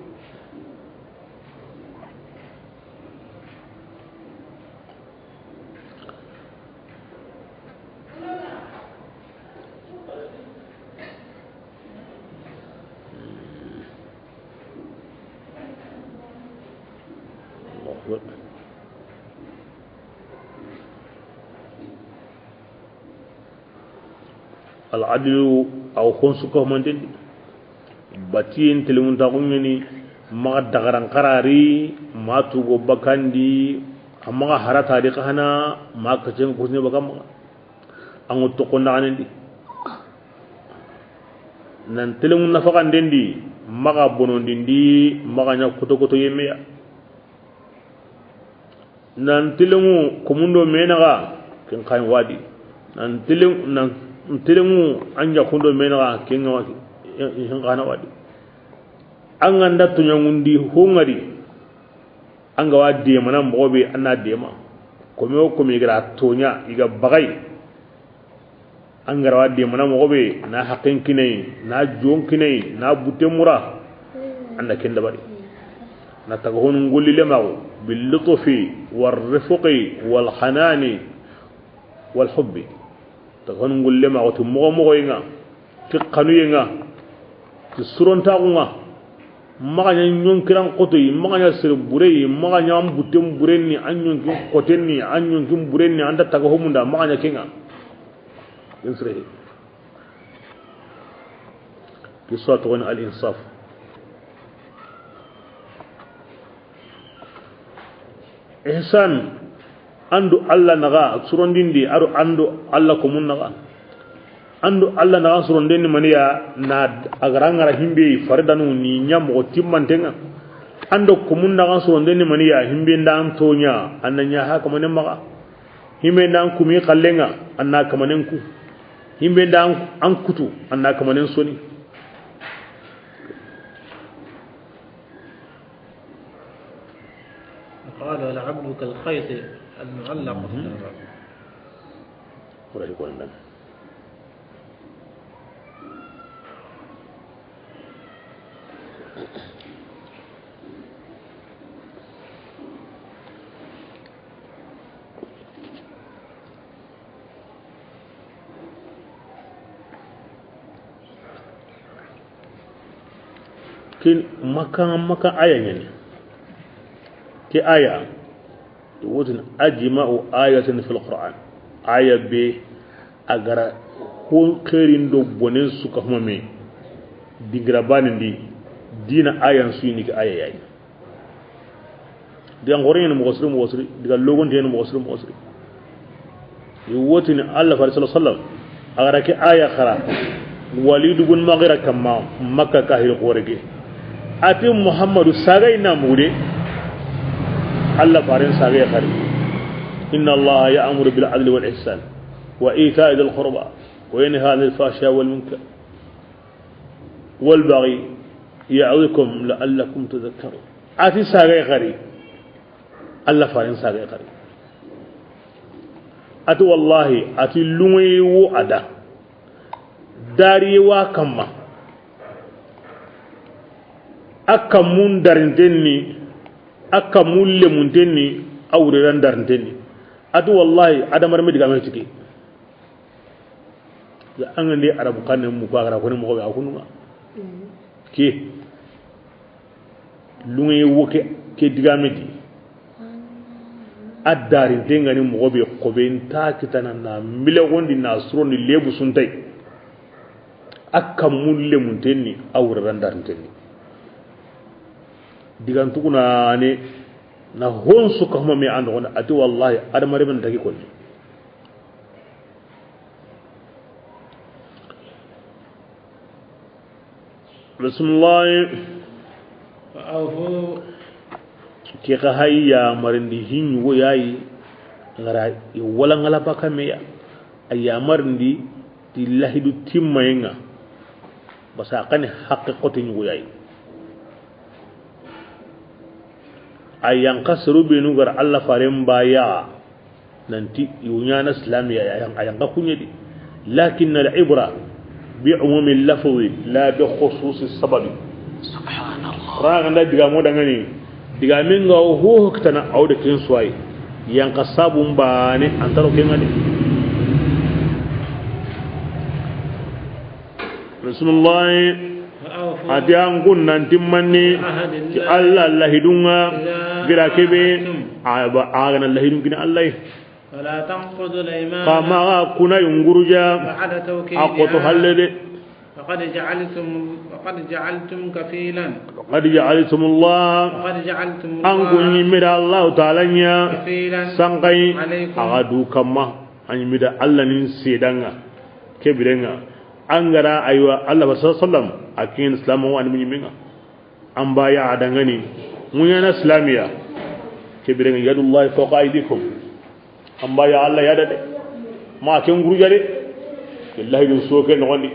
العدل أو خنسكه من دين باتين تلمون تقولني ما دغران قراري ما توجو بكاندي أما هرات هذه كهنا ما كتير كوزني بكام أنو تكون عندي نان تلمون نفقان دين دي ما كبرون دين دي ما كنا كتو كتو يميا نان تلمون كموندو مينغا كن كاين وادي نان تلمون نان ntelemu anja kundo menga kenga wati hangana wadi anga nda tunyangundi hongari anga wadi mana mobe anna dema ko mi gra tonya iga bagay anga wadi mana mobe na hakken kinai na jon kinai na butemura anda kenda bari na tagahon ngolli lemago bil lutfi war rifqi wal hanani wal hubbi تكون نقول لما قلت مغمغينا تقنينا تسرونتاغنا ما غني نيونكران قطي ما غني سر بوري ما غني ام بوتم بوريني ان نيونكم قوتني ان نيونكم بوريني عند تاغومندا ما غني كينا ينسري قصه تكون الانصاف إحسان andu alla naga surondindi aru andu alla ko mun naga andu alla naga surondindi maniya na agaranga himbe faridanu ni nyam o timmantenga ando ko mun naga surondindi maniya himbe ndan tonya annanya ha ko manen maga himbe ndan kumi kallenga anna ko manen ku himbe ndan an kutu anna ko manen soni قال العبد كالخيط المعلق في الرأس ولا يقول لنا كن مكان آية يعني كي آية وزن أجمع آية في القرآن آية ب أجر هون كيرين دو بنين سكهم مي ديغرابان دي دين آية سوينك آية يعني دي أنغورين مغسر دي لوغون دين مغسر يوتين الله صلى الله عليه وسلم أجر كي آية خرا وليد بن مغيرة كما مكة كاهل قورجي أتي محمد ساغينا مودي الله فارن ساغي خري إن الله يأمر بالعدل والإحسان وإيتاء ذي القربى وينهى عن الفحشاء والمنكر والبغي يعظكم لعلكم تذكرون آتي ساغي خري الله فارن ساغي خري ati wallahi ati lungoyi wo ada dari wa kamma akka mun darintenni akka mulle muntenni awreran darintenni ati wallahi adamar mi diga metiki ya angande arabu kanne mu ko agara ko ni mo ko akunuma ke lungoyi wo ke diga meti adari dengani mo be ko be nta kitana na mile wondi na suro ni lebu suntai akka mulle muntenni awraran darintenni digan tukuna ne na honsu ko mo mi ando on ati wallahi adamare ben tagi ko bismillah fa'afu ki ka hayya marindi hinyu wo yayi ngara wala ngala baka meya ayya marindi billahi du timmayenga basa kane haqiqati nyu yayi ayyan kasru benu gar Allah faren baya nanti yunya na islamiya ayyan ka kunyedi lakin al ibra bi umum al lafz la bi khusus al sabab subhanallah raga diga mo dangani diga min ga ho kitana awde kin suwai yan kasabun ba ne an taro kin ade rasulullah adiyan gunnan timmanni ki Allah lahidunga gira kebe aba agana lahidun kin Allah wala tanqudu al-iman kama kuna yunguruja ba'da tawkid aqoto halede faqad ja'altum kafilan qad ja'altum Allah an kunni mira Allah ta'ala nya sangai agadu kama an mira Allah nin sedanga kebirenga angara aywa Allah sallallahu akin islamu wa anmi minga an baya adangani munyana islamiya kebirenga yadullahi fawqa aydikum an baya Allah yadade ma ken gurujade billahi dun soke no gondi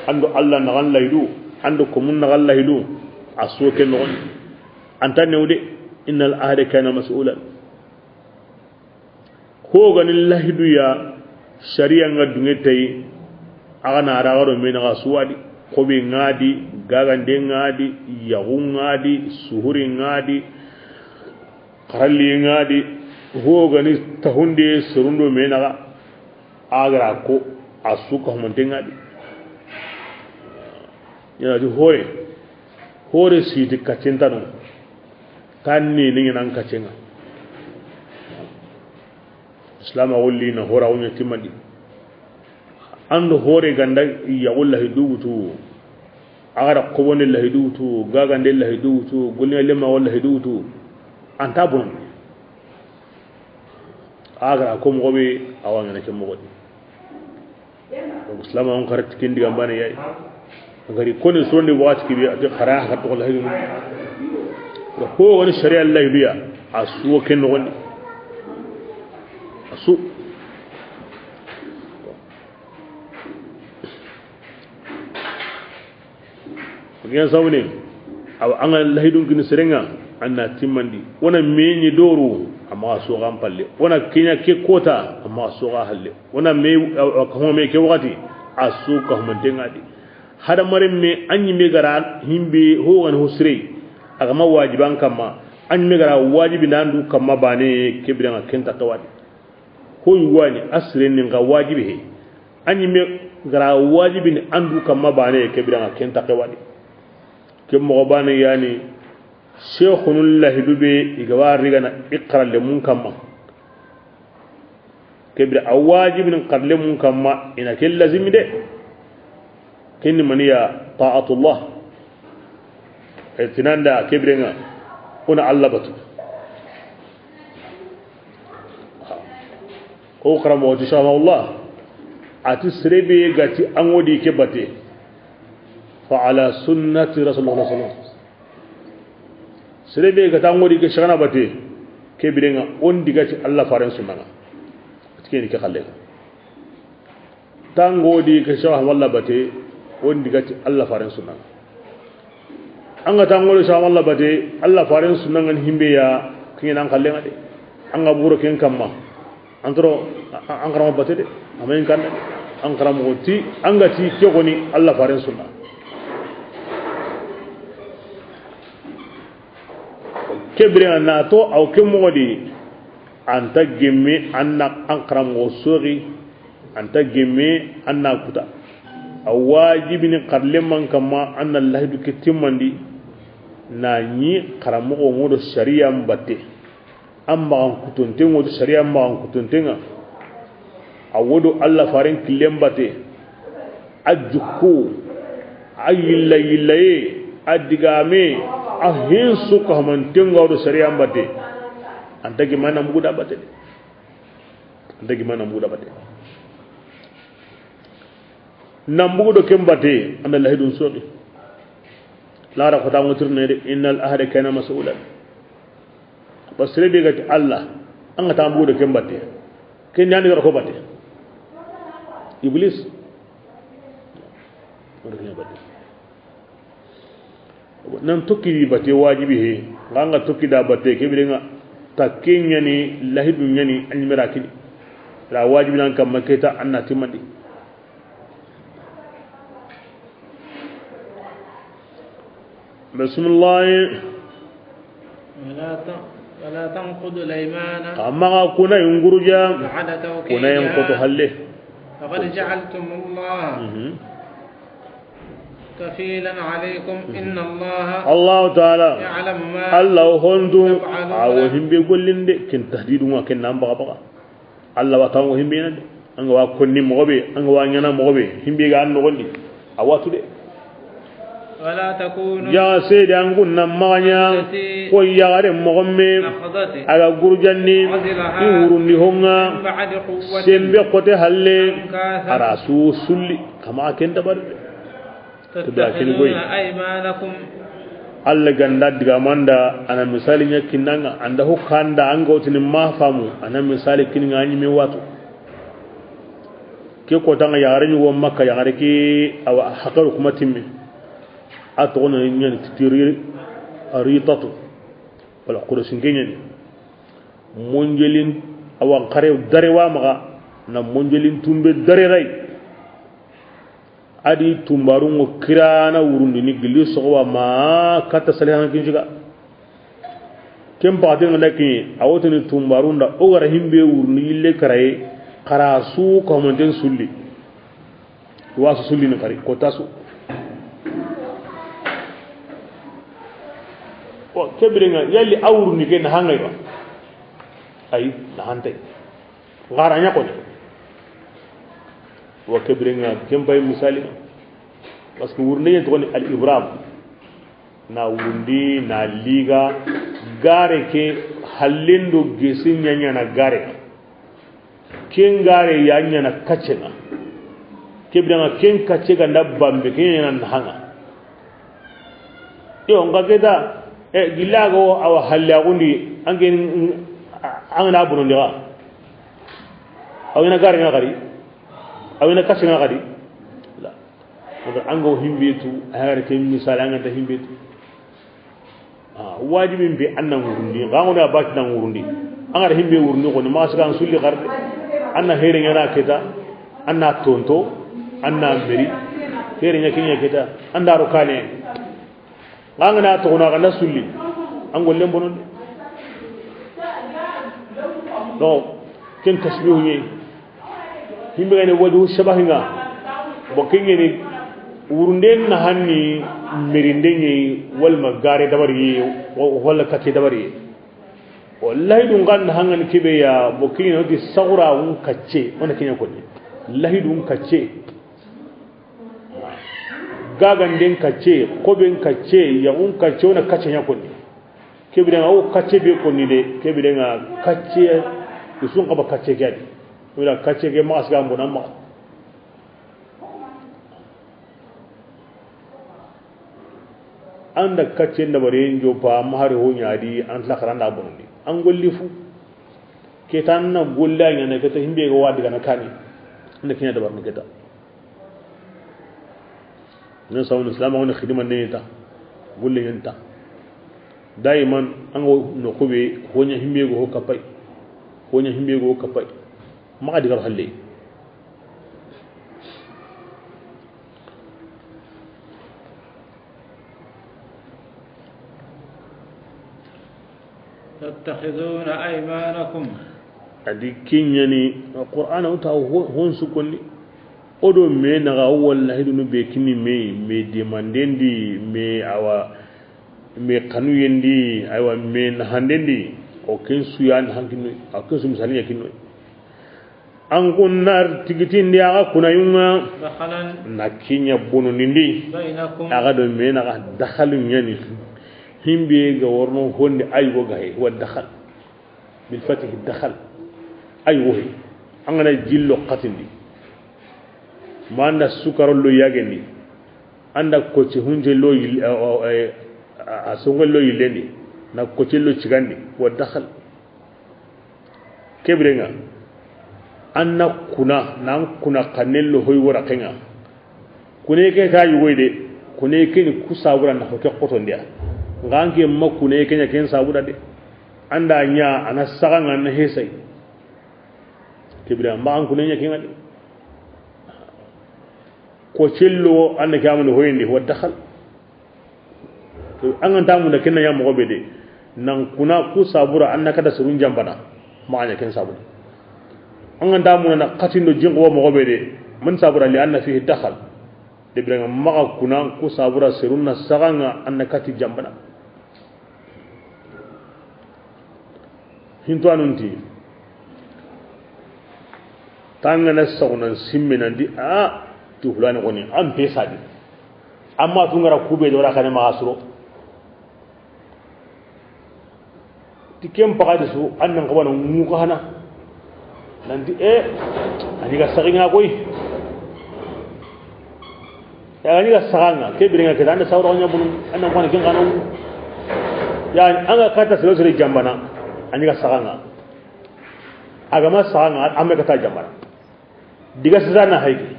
ando Allah na Allah hidu ando ko mun na Allah hidu asoke no gondi antane wude innal ahda kana mas'ulan ko ganin lahidu ya sharia ngadunge tay agana ragaro mena suwadi ko be ngadi gagande ngadi yagu ngadi suhuri ngadi qaralli ngadi ho gani tahunde surundo mena agara ko asuka humonte ngadi ya di hore siti kacentano kanni ningi nan kacenga islam awli na hora wonya timandi ando hore ganda ya wallahi dubutu agara ko woni lahi dubutu gagande lahi dubutu golni lema wallahi dubutu anta bon agara ko mo be awanga na ke mo godi islam on karat kindi gambane yayi ngari kone sonde wati kibi ati khara ha to lahi ko woni sharia Allah biya asu ken woni asu ngen sawne aw anga lahidun kin serenga anna timmandi wona meñi doru amma so gam palle wona kinya ke kota amma so ga halle wona me ko me ke wakati asu ko man dengadi hada marin me anyi me gara himbe ho wan husre aga ma wajiban kamma anyi me gara wajibi nandu kamma bane kebiranga kenta tawadi ko yuwani asren ni ga wajibi he anyi me gara wajibi ni andu kamma bane kebiranga kenta tawadi كم غبان يعني شيخ الله دبي إجوار رجنا إقرأ لمن كما كبر أواجب نقرأ لمن كما إن كل لازم ده كن منيا طاعة الله اثنان ده كبرنا هنا الله بتو أقرأ موجي شاء الله أتسربي قتي أمودي كبتي فعلى سنة رسول الله صلى الله عليه وسلم سربي كتاموري كشغنا بتي كبرنا أندي كتي الله فارن سنة تكيني كخليك تانغودي كشغنا والله بتي أندي كتي الله فارن سنة أنغا تانغودي شغنا والله بتي الله فارن سنة عن همبيا كيني نخلينا دي أنغا بورو كين كما antro angaram batede amen kan angaram oti angati kegoni Allah faren sunna kebre na to aw kemodi anta gemme anna ankaram osori anta gemme anna kuta awajibini qarleman kama anna Allah du kitimandi na ni karamo ngodo sharia mbatte amma an kutunte ngodo sharia amma an kutuntenga awodo Allah faren kilembate ajukku ayilla yillaye adigame ahin su ko mantenga ngodo sharia mbatte antagi mana muguda batte antagi mana muguda batte nambugo kembate anda lahidun sobi la ra khata mutirne de innal ahada kana mas'ulan basre be gati Allah an ga tambugo kembate ken nyani gar ko batte iblis warne batte nan tokki batte wajibi he nganga tokki da batte kebirenga takkinya ni lahidun nyani an mirakini la wajibi nan kam maketa annati mandi بسم الله ولا تنقض الايمان اما كنا ينغرجا كنا ينقض حله فقد جعلتم الله كفيلا عليكم ان الله تعالى يعلم ما الله هندو او هم بيقولند كن تهديد ما كن نام بقى الله وتام هم بيند ان وا كوني موبي ان وا نانا موبي هم بيغا نوندي اواتو ولا تكونوا يا سيدي أنكم نمانيا ويا مغمم على جرجاني يوروني هونا سيمبي قطع هالله أراسو سولي كما كنت بارد تتخذون أيمانكم Allah ganda diga manda ana misali nya kinanga anda hukanda anga otini mafamu ana misali kininga anyi watu ke ko tanga yare ni wo makka yare ki awa hakaru kuma timmi atona nyani titiri aritatu wala qurasin kenyen monjelin awan kare darewa maga na monjelin tumbe dare rai adi tumbarungo kirana wurundi ni gili sowa ma kata salihan kinjiga kempa de ngaki awotini tumbarunda o gara himbe wurundi ille karaye karasu ko monten sulli wasu sulli ni kari ko tasu o kebirenga yalli awru ni ken hangay ba ay na hante garanya ko wa kebirenga kembay misali parce que wurne yent woni al ibram na wurundi na liga gare ke hallindo gesin nyanya na gare ken gare yanya na kacena kebirenga ken kacega ndabambe ken na hanga yo ngageda gilago aw halagundi angen angana burundi ga awina gari na gari awina kashi na gari la wanda ango himbetu ayar ke misal anga ta himbetu wajibin bi annan wurundi gango na baki nan wurundi anga himbe wurundi ko ni masaka sulli garde anna here ngana keta anna tonto anna meri here nyakinya keta anda ro kane ngana to na kana sulli angol lembono do ken tasbihu ni himbe ngene wadu shabahinga bokinge ni wurunden na hanni merinde ni wal magare dabari wala kake dabari wallahi dun gan hangan kibe ya bokinge no di sawra un kacce ona kinya ko ni lahi dun kacce gagan den kacce ko ben kacce ya un kacce ona kacce nya ko ni kebiden aw kacce be ko ni de kebiden kacce usun ka ba kacce gadi wala kacce ge mas ga mbona ma anda kacce nda bare njo pa mahari ho nyaadi an la karanda bondi an gollifu ke tan na golla nya ne kata himbe go wadi kana kani anda kinya da barni keta ne sawun islam wona khidman ne ta golle yenta daiman an go no ko be honya himbe go kapai honya himbe go kapai ma digar halle تتخذون أيمانكم adi kinyani qur'ana uta hon sukonni odo me naga wallahi dunu be kinni me demandendi me awa me kanu yendi aywa me nahandendi o ken suyan hankino akin sum sali yakinno an kunnar tigitindi aga kunayunga dakhalan na kinya bono nindi bainakum aga do me naga dakhalun yani himbe ga worno honde aygo gahe wa dakhal bil fatih dakhal aygo he angana jillo qatindi manda sukarollo yagendi anda ko ci hunje lo a songol lo yilendi na ko ci lo cigandi wa dakhal kebrenga anna kuna kanello hoy wora kenga kune ke ta yugoyde kune ke ni kusabura na hoke qotondia ngange makune kenya ken sabura de anda nya ana saganga na hesay kebrenga ma an kune nya kenga de ko cello anna kamun hoyndi wa dakhal an anta mun da kenna ya mo bede nan kuna ku sabura anna kada surun jambana ma anya ken sabura an anta mun na qatindo jingo mo bede man sabura li anna fihi dakhal de brenga ma kuna ku sabura surunna saganga anna kati jambana hinto anunti tangana sawnan simmenandi a tu fulani koni am pesa di amma tungara kube do ra kana maasuro tikem pakade su annan ko bana mu ko hana nanti ani ga saginga koy ya ani ga saganga ke biringa ke danda sawro nya bunu annan ko ne kin kana ya anga kata selo sere jambana ani ga saganga agama saganga amme kata jambana diga sana hayki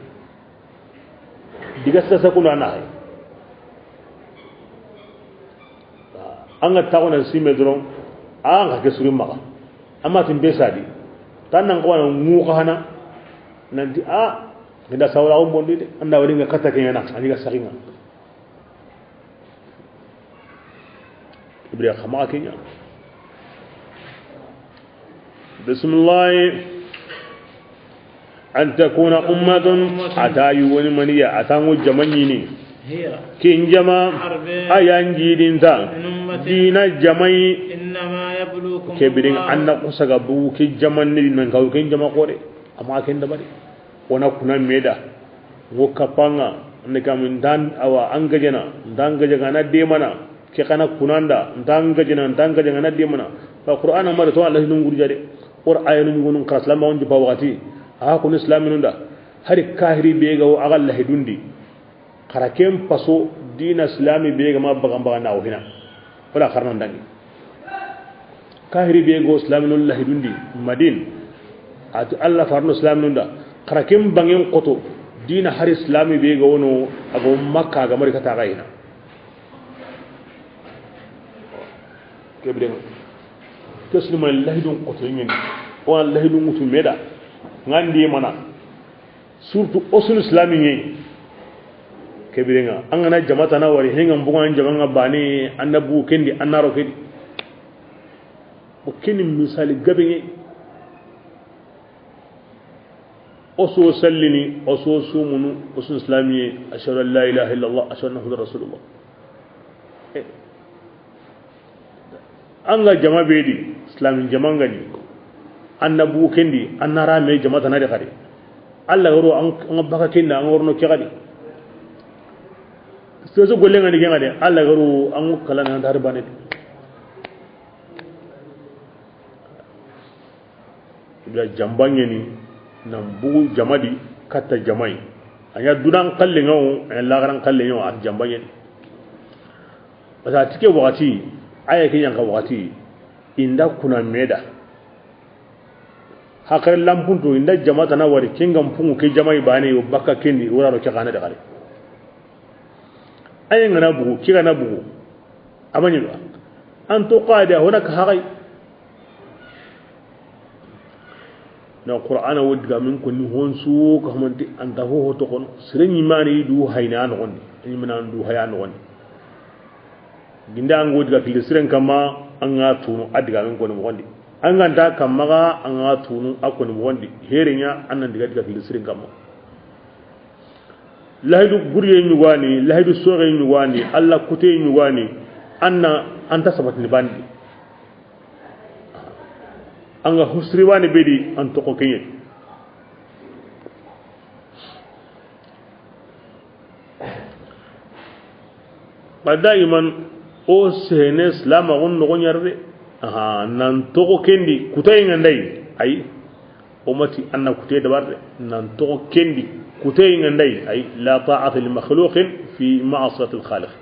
diga sasa kuna na hay anga tawona simme dron anga ke suri maka amma tin be sadi tan nan ko mu ko hana nan di nda sawra on bondi de anda wari nga kata ke yana ani ga sakinga ibriya khama kenya bismillah an takuna ummatun atayu wani maniya atangu jamanyi ne kin jama ayan jidinta dina jamai innama yabluukum kebirin anna kusaga bu ki jamanni nan kaw kin jama kore amma kin da bari wana kuna meda wo kapanga ne kam dan awa an gajena dan gajaga na de mana ke kana kunanda dan gajena na de mana fa qur'ana mara to Allah nun gurjade qur'ayanu ngunun kaslama on di bawati kun islamin da hari kahiri be ga agal lahidundi karakem paso dina islami be ga ma bagamba na wahina wala karnan dangi kahiri be go islamin lahidundi madin atu Allah farno islamin da karakem bangen qoto dina hari islami be ga wono ago makka ga mari kata gaina kebren keslima lahidun qoto yin wala lahidun mutu meda ngandi mana surtout osul islamiye kebirenga angana jamata na wari henga mbunga jamanga bani annabu kendi annaro kedi o keni misali gabenge oso sallini oso sumunu osul islamiye ashhadu an la ilaha illa allah ashhadu anna muhammadar rasulullah anga jama bedi islamin jamanga ni annabu kendi annara me jamata na de khari alla garo an baka kenda an worno ke gadi so golle ngani ngade alla garo an kala na dar bane ila jambanye ni nan bu jamadi katta jamai anya dunan kalle ngaw en la garan kalle ngaw at jambanye basa tike wakati aya kinyan ka wakati inda kuna meda hakar lampunto inda jamata na wari kingam pungu ke jamai bane yo bakka kendi wuraro ke kana da gare ayen na bugu kira na bugu amani ba an to qada hunaka hagai na qur'ana wodiga min ko ni honsu ko manti anta ho to kon sereni mani du hayna no on ni minan du hayana on ginda ngodiga kili siren kama anga tunu adiga min ko no gondi anga nda kamaga anga tunu akoni gondi herenya annan diga diga kili siren kama lahaydu guriye nyugani lahaydu sore nyugani alla kute nyugani anna anta sabatni bandi anga husriwani bedi antoko kenye badaiman o senes lama gonno gonyarde nan toko kendi kutay ngandai ay o mati anna kutay dabarde nan toko kendi kutay ngandai ay la ta'ata li makhluqin fi ma'asiyati al-khaliq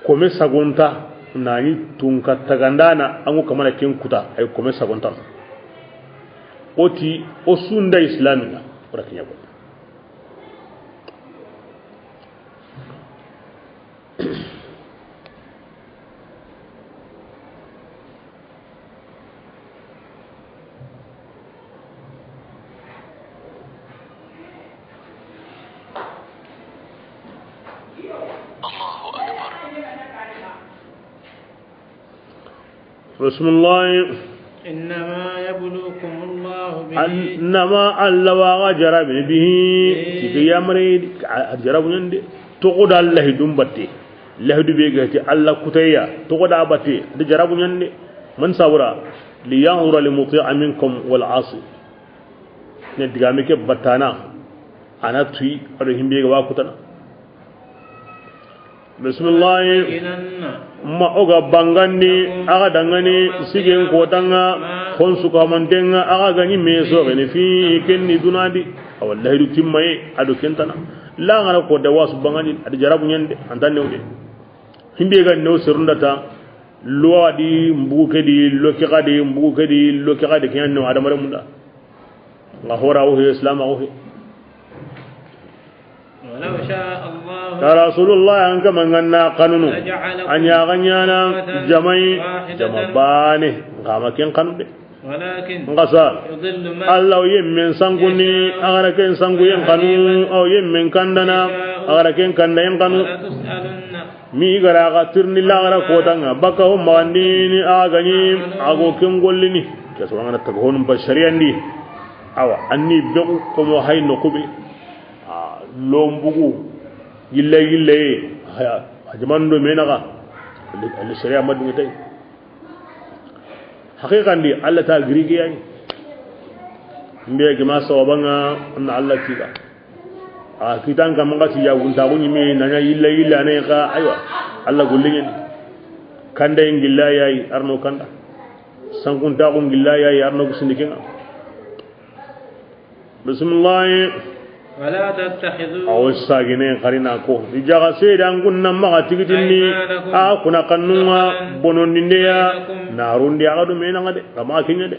kome sagonta nani tunka tagandana angu kamana ken kuta ay kome sagonta oti o sunda islamina rakinya ko بسم الله إنما يبلوكم الله به إنما الله وجرب به تيجي يمريد جرب يندي تقول الله دمبتي الله دبيجتي الله كتيا تقول أبتي جرب يندي من صورة لينظر لمطيع منكم والعاصي ندعمك بتانا أنا توي أرهم بيجوا كتنا بسم الله ma oga bangandi aga dangani sigen ko tanga konsu ko mantenga aga gani meso gani fi kenni dunadi wallahi du timmay adu kentana la ngara ko de wasu bangani adu jarabu nyande antane wode himbe ga no serundata lo di mbuke di lo kadi mbuke di lo kadi kenno adamare munda nga hora o islam o ولو شاء الله رسول الله أنك من غنى قانون أن يغنينا جمعي جمباني غاما كين قانون ولكن غصار يضل من الله يمن سانغوني أغركين سانغوين قانون أو يمن كندنا أغركين كندين قانون ولا تسألن mi gara ga tirni la gara ko tanga baka ho mandini agani ago ken gollini ke so ngana tago honum bashariyandi awa anni be ko mo hayno kubi lombugu gille gille haya ajmando menaga al sharia madu tay haqiqan di Allah ta grigi yayi mbe ma sawabanga anna Allah tiga kitan kam ngati ya gunta gunyi me nanya illa illa ne ka aywa Allah gullingen kanda ngilla yayi arno kanda sankunta gun ngilla yayi arno gusindiken bismillah ولا تتخذوا أو الساجنين قرينا كو إجا سيدا كنا ما تيجتني كنا قنوا بنونيا نارون دي أقدر مينا غدي كما كيني دي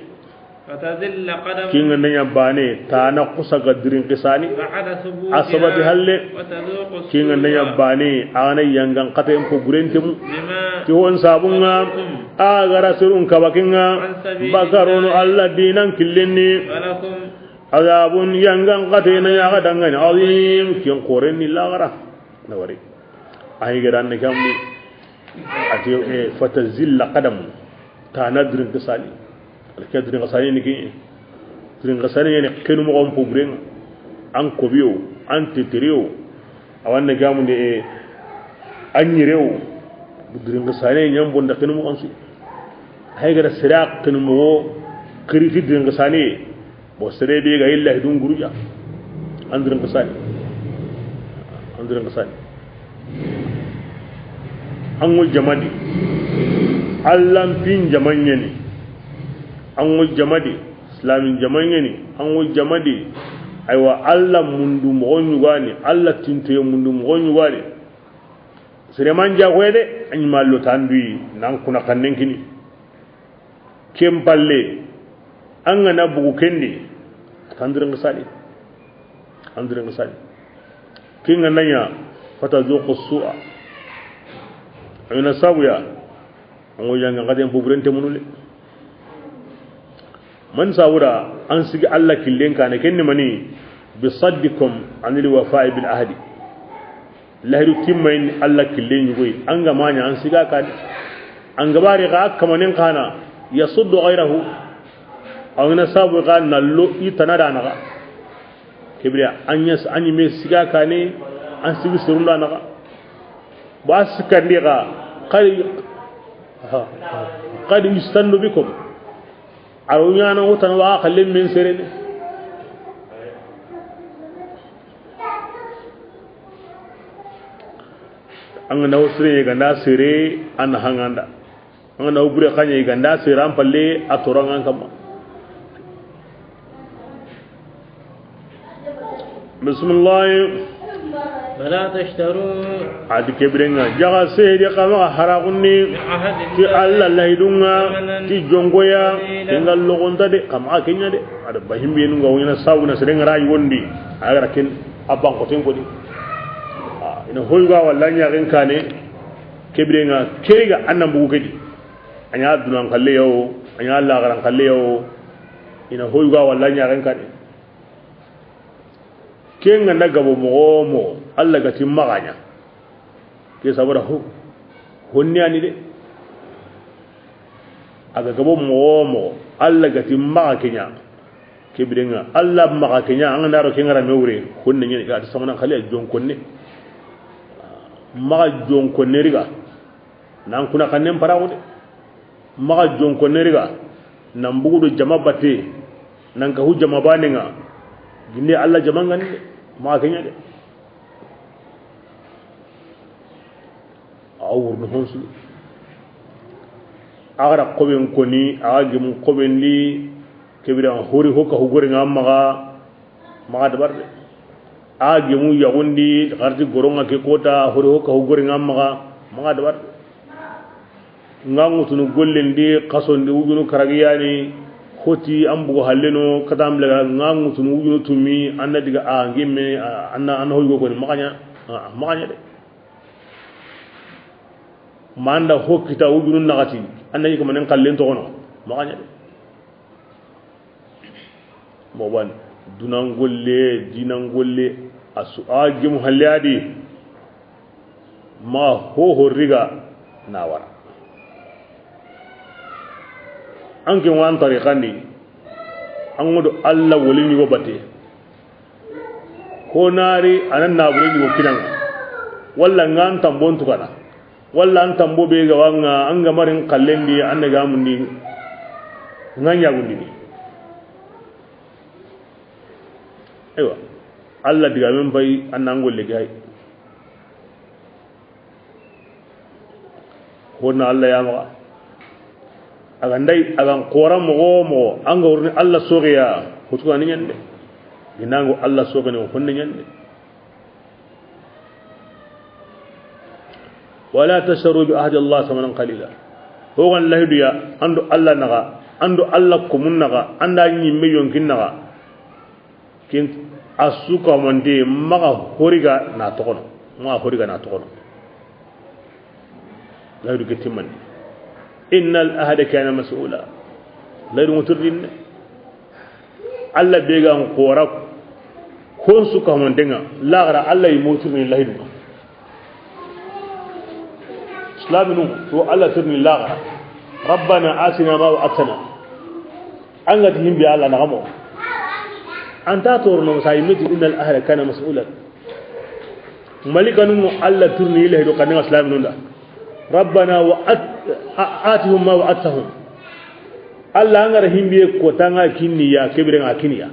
فتذل قدم كيني نيا باني تانا قصة قدرين قصاني بعد ثبوتها أصبت هلا وتذوق كيني نيا باني أنا يانغان قتيم كبرين تمو بما تيون سابونا أغرسرون كباكينا بكرون الله دينا كلني ولكم عذاب ينغن قتينا يا غدنغن عظيم كين قرن لا غرا نوري اي غدان نكامي اتي فتزل قدم تنادر قسالي الكدر قسالي نكي درين قسالي يعني كنو مو ام بوبرين ان كوبيو ان تتريو اwan نغامو دي اني ريو درين قسالي نيام بوندا كنو مو انسي hay gada sirak kenu mo kriti درين قسالي bosere be ga illa hidun guruja andiran kasani angul jamadi allam pin jamanyeni angul jamadi islamin jamanyeni angul jamadi aywa allah mundu mo nyugani allah tinte mundu mo nyugani sere manja wede any mallo tandui nan kuna kannenkini kempalle angana bugu kendi andiran kasani kinga nanya fata zuqu su'a ayna sabuya ngo yanga ngaden buburente munule man sawura an sigi Allah killen kana kenni mani bisaddikum anil wafa'i bil ahdi lahidu timmain Allah killen yugoy an ga manya an siga ka an gabari ga kamanin kana yasuddu ghayrahu aw na sabu ga nallo itana da naga kibriya an yas an yi me siga ka ne an sigi surunda naga ba su kandi ga qad yustannu bikum arunya na hutan wa kallin min sirrin an na usre ga nasire an hanganda an na ubure kanye ga nasire an palle a toran an kama bismillah فلا تشتروا عاد كبرنا جاء سيدي قام حرقني في الله يدونا في جونغويا تنقل لغون تدي قام أكيني دي هذا بهم بينو غوينا ساونا سرين راي وندي أغير كن أبان قتين كودي إنه هو والله نيارين كاني كبرنا كيريغا أنا بوكدي أنا أدنى نقليه أنا الله غير نقليه إنه هو والله نيارين كاني kenga nagabo mo Allah gati maganya ke sabara honni ani de aga gabo mo Allah gati magakenya ke bidenga Allah magakenya an ndaro ke ngara mewre honni nyani ga samana khali jon konne maga jon konne riga nan kuna kanem parawo de maga jon konne riga nan bugudo jama batte nan ka hu jama baninga ginde Allah jamangan ma kenya de awur no honsu agara qoben koni agim qoben li kebira hori hokka hugore ngamaga maga dabar de agimu yagundi gardi goronga ke kota hori hokka hugore ngamaga maga dabar ngangu tunu gollendi qasondi wujunu karagiyani hoti ambugo halleno kadam laga ngangu tunu wujunu tumi anna diga a ngimme anna hoygo ko maganya de manda hokita wujunu nagati anna yiko manen kallen to gono maganya de mo ban dunan golle dinan golle asu agim halladi ma ho riga nawara anke wan tariqani angodo alla wolini go batte ko nari anan nabure ni go kidanga walla ngan tambon tukana walla an tambo be ga wanga an ga marin kallendi an ga mundi nganya gundi ni ewa alla diga men bay an nangolle gay ko na alla ya ma agandai agan qoram mo anga urni Allah sogeya hutuga ni nyande ginango Allah sogane honne nyande wala tasharu bi ahdi Allah samanan qalila ho gan lahidiya ando Allah naga ando Allah kumun naga anda nyimme yonkin naga kin asuka monde maga horiga na tokono ma horiga na tokono lahidu ketimani إن الأهل كان مسؤولا لا يمترين الله بيجان قورك كون سكه من دينا لا غير الله يمترين لا يدنا إسلام نو هو الله ترني لا غير ربنا آتنا ما وعدتنا أنت هم بيا الله نعمه أنت تورنا مسايمتي إن الأهل كان مسؤولا ملك نو الله ترني له يدو كان إسلام نو ربنا آتهم ما وعدتهم الله أنغر هنبيه كوتانا كينيا كبيرنا كينيا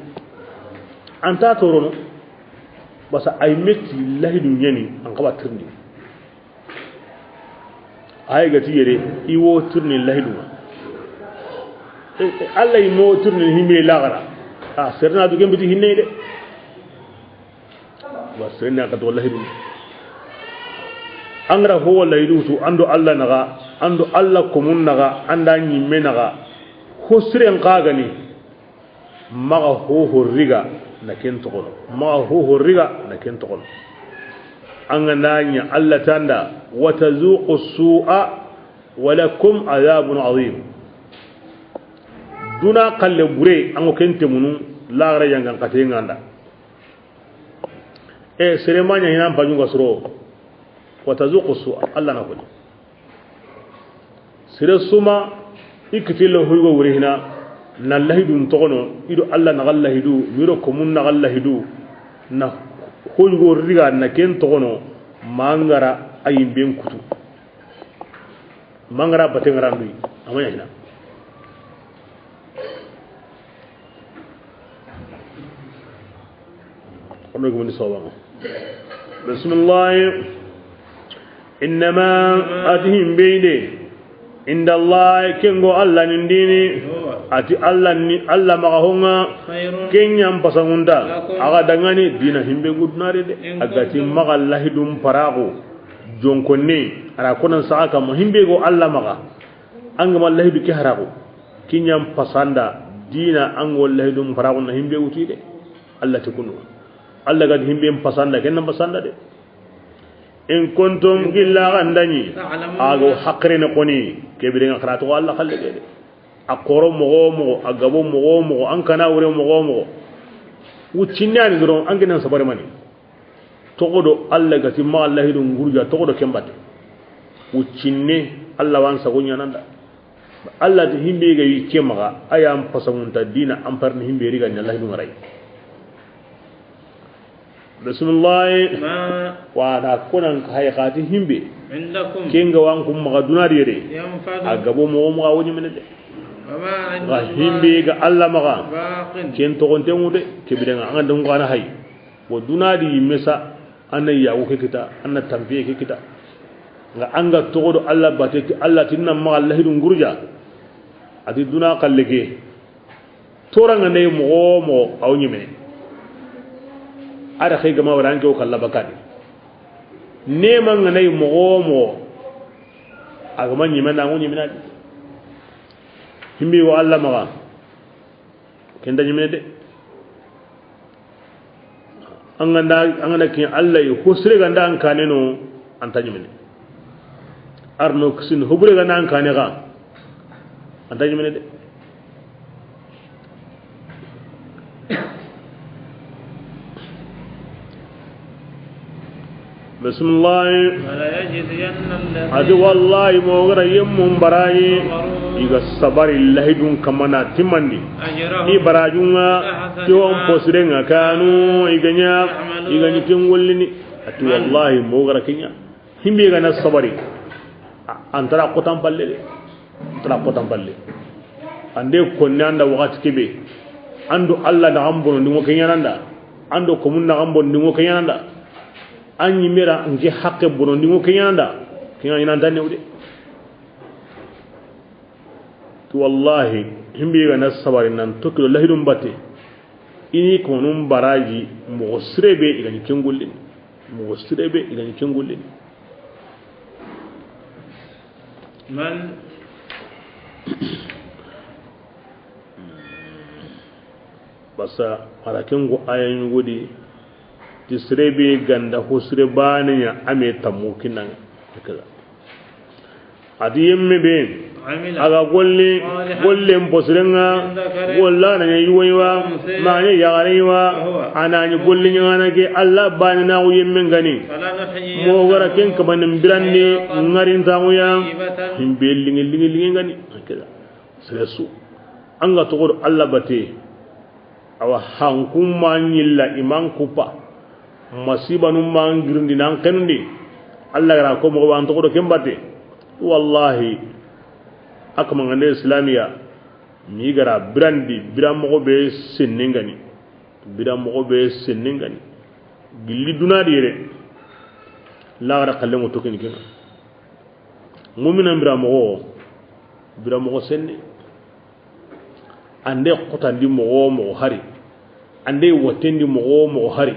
أنت تورنا بس أيمتي الله دنياني أنقبا ترني أي قتي يري إيوه ترني الله دنيا الله يمو ترني هنبيه لاغرا سرنا دوكين بتي هنيه دي بس سرنا قد والله دنيا angra ho wala yidutu ando Allah naga ando Allah kumun naga anda nyimme naga ho siren kagani maga ho riga na kento kono maga ho riga na kento kono anga nanya Allah tanda wa tazuqu su'a wa lakum adhabun adhim duna kalle bure ango kente munu la gara yangan kate nganda e seremanya hinan pajunga suro watazuqu su Allah na kuli sire suma ikitilo huygo wure hina na lahidun togono ido Allah na gallahidu miro komun na gallahidu na huygo riga na ken togono mangara ayimben kutu mangara batengara ndui amanya hina ono ko ni sawaba bismillah innama atihim bayde inda Allah kengo Allah nindini ati Allah ni Allah magahonga kenyam pasangunda aga dangani dina himbe gudnare de agati magallahi dum parago jonkonni ara konan saaka mo himbe go Allah maga anga mallahi du ke harago kinyam pasanda dina ang wallahi dum parago na himbe utide Allah tikunu Allah gad himbe pasanda kenam pasanda de in kuntum illa gandani ago hakrina qoni kebiringa kharatu Allah khalle de akoro mogo agabo mogo an kana wure mogo wucinnani dron an ginan sabare mani togodo Allah gati ma Allah hidun gurja togodo kembate wucinne Allah wan sagonya nanda Allah ti himbe ga yi kemaga ayam pasamunta dina am parni himbe riga ni Allah hidun rai bismillah wa da kunan hayqati himbe indakum kenga wan kum maga dunari re agabo mogo woni menede ga himbe ga Allah maga ken to gonte mude kebirenga anga dum gana hay wo dunadi mesa anay yawo ke kita anna tambiye ke kita nga anga to godo Allah bateti Allah tinna ma Allah hidun gurja adi duna kallege toranga ne mo awni me ada khay gama waranke ko kalla bakani neman ne mo agama nyima na ngoni mina himbi wa Allah maga kenda nyimene de anganda kin Allah yi hosre ganda an kane no anta nyimene arno ksin hubure ganda an kane ga anta nyimene de bismillah wala yajidanna adi wallahi mo gara yemmum barayi iga sabari lahidun kamana timandi ni barajunga tiwon posrenga kanu iganya tingolini ati wallahi mo gara kinya himbe ga na sabari antara kotam palle ande konnanda wakati kebe ando Allah da ambono ndimo kenyananda ando komun na ambono ndimo kenyananda anyi mera nge hakke bono ndimo kenyananda kenyananda tane ude wallahi himbe ga nasabari nan to kilo lahidum batte ini konum baraji mo srebe igani kengullin man basa ara kengo ayan godi ti srebe ganda ho srebani ya ame tamukinan kaza adi yemme be aga golle mbosrenga golla na yiwa ma ne yagariwa anani golle nyana ke Allah bani na yemme ngani mo gara ken kabanin birande ngarin tamuya himbe lingi ngani kaza seresu anga to god Allah bate awa hankum manyilla iman kupa masibanum mangirndi nan kendi Allah gara ko mo wan to god kembate wallahi akama ngande islamiya mi gara brandi biram mo be senengani gilli dunadi yere la gara kalle mo tokeni kena mumina biram mo senne ande qotandi mo hari ande wotendi mo hari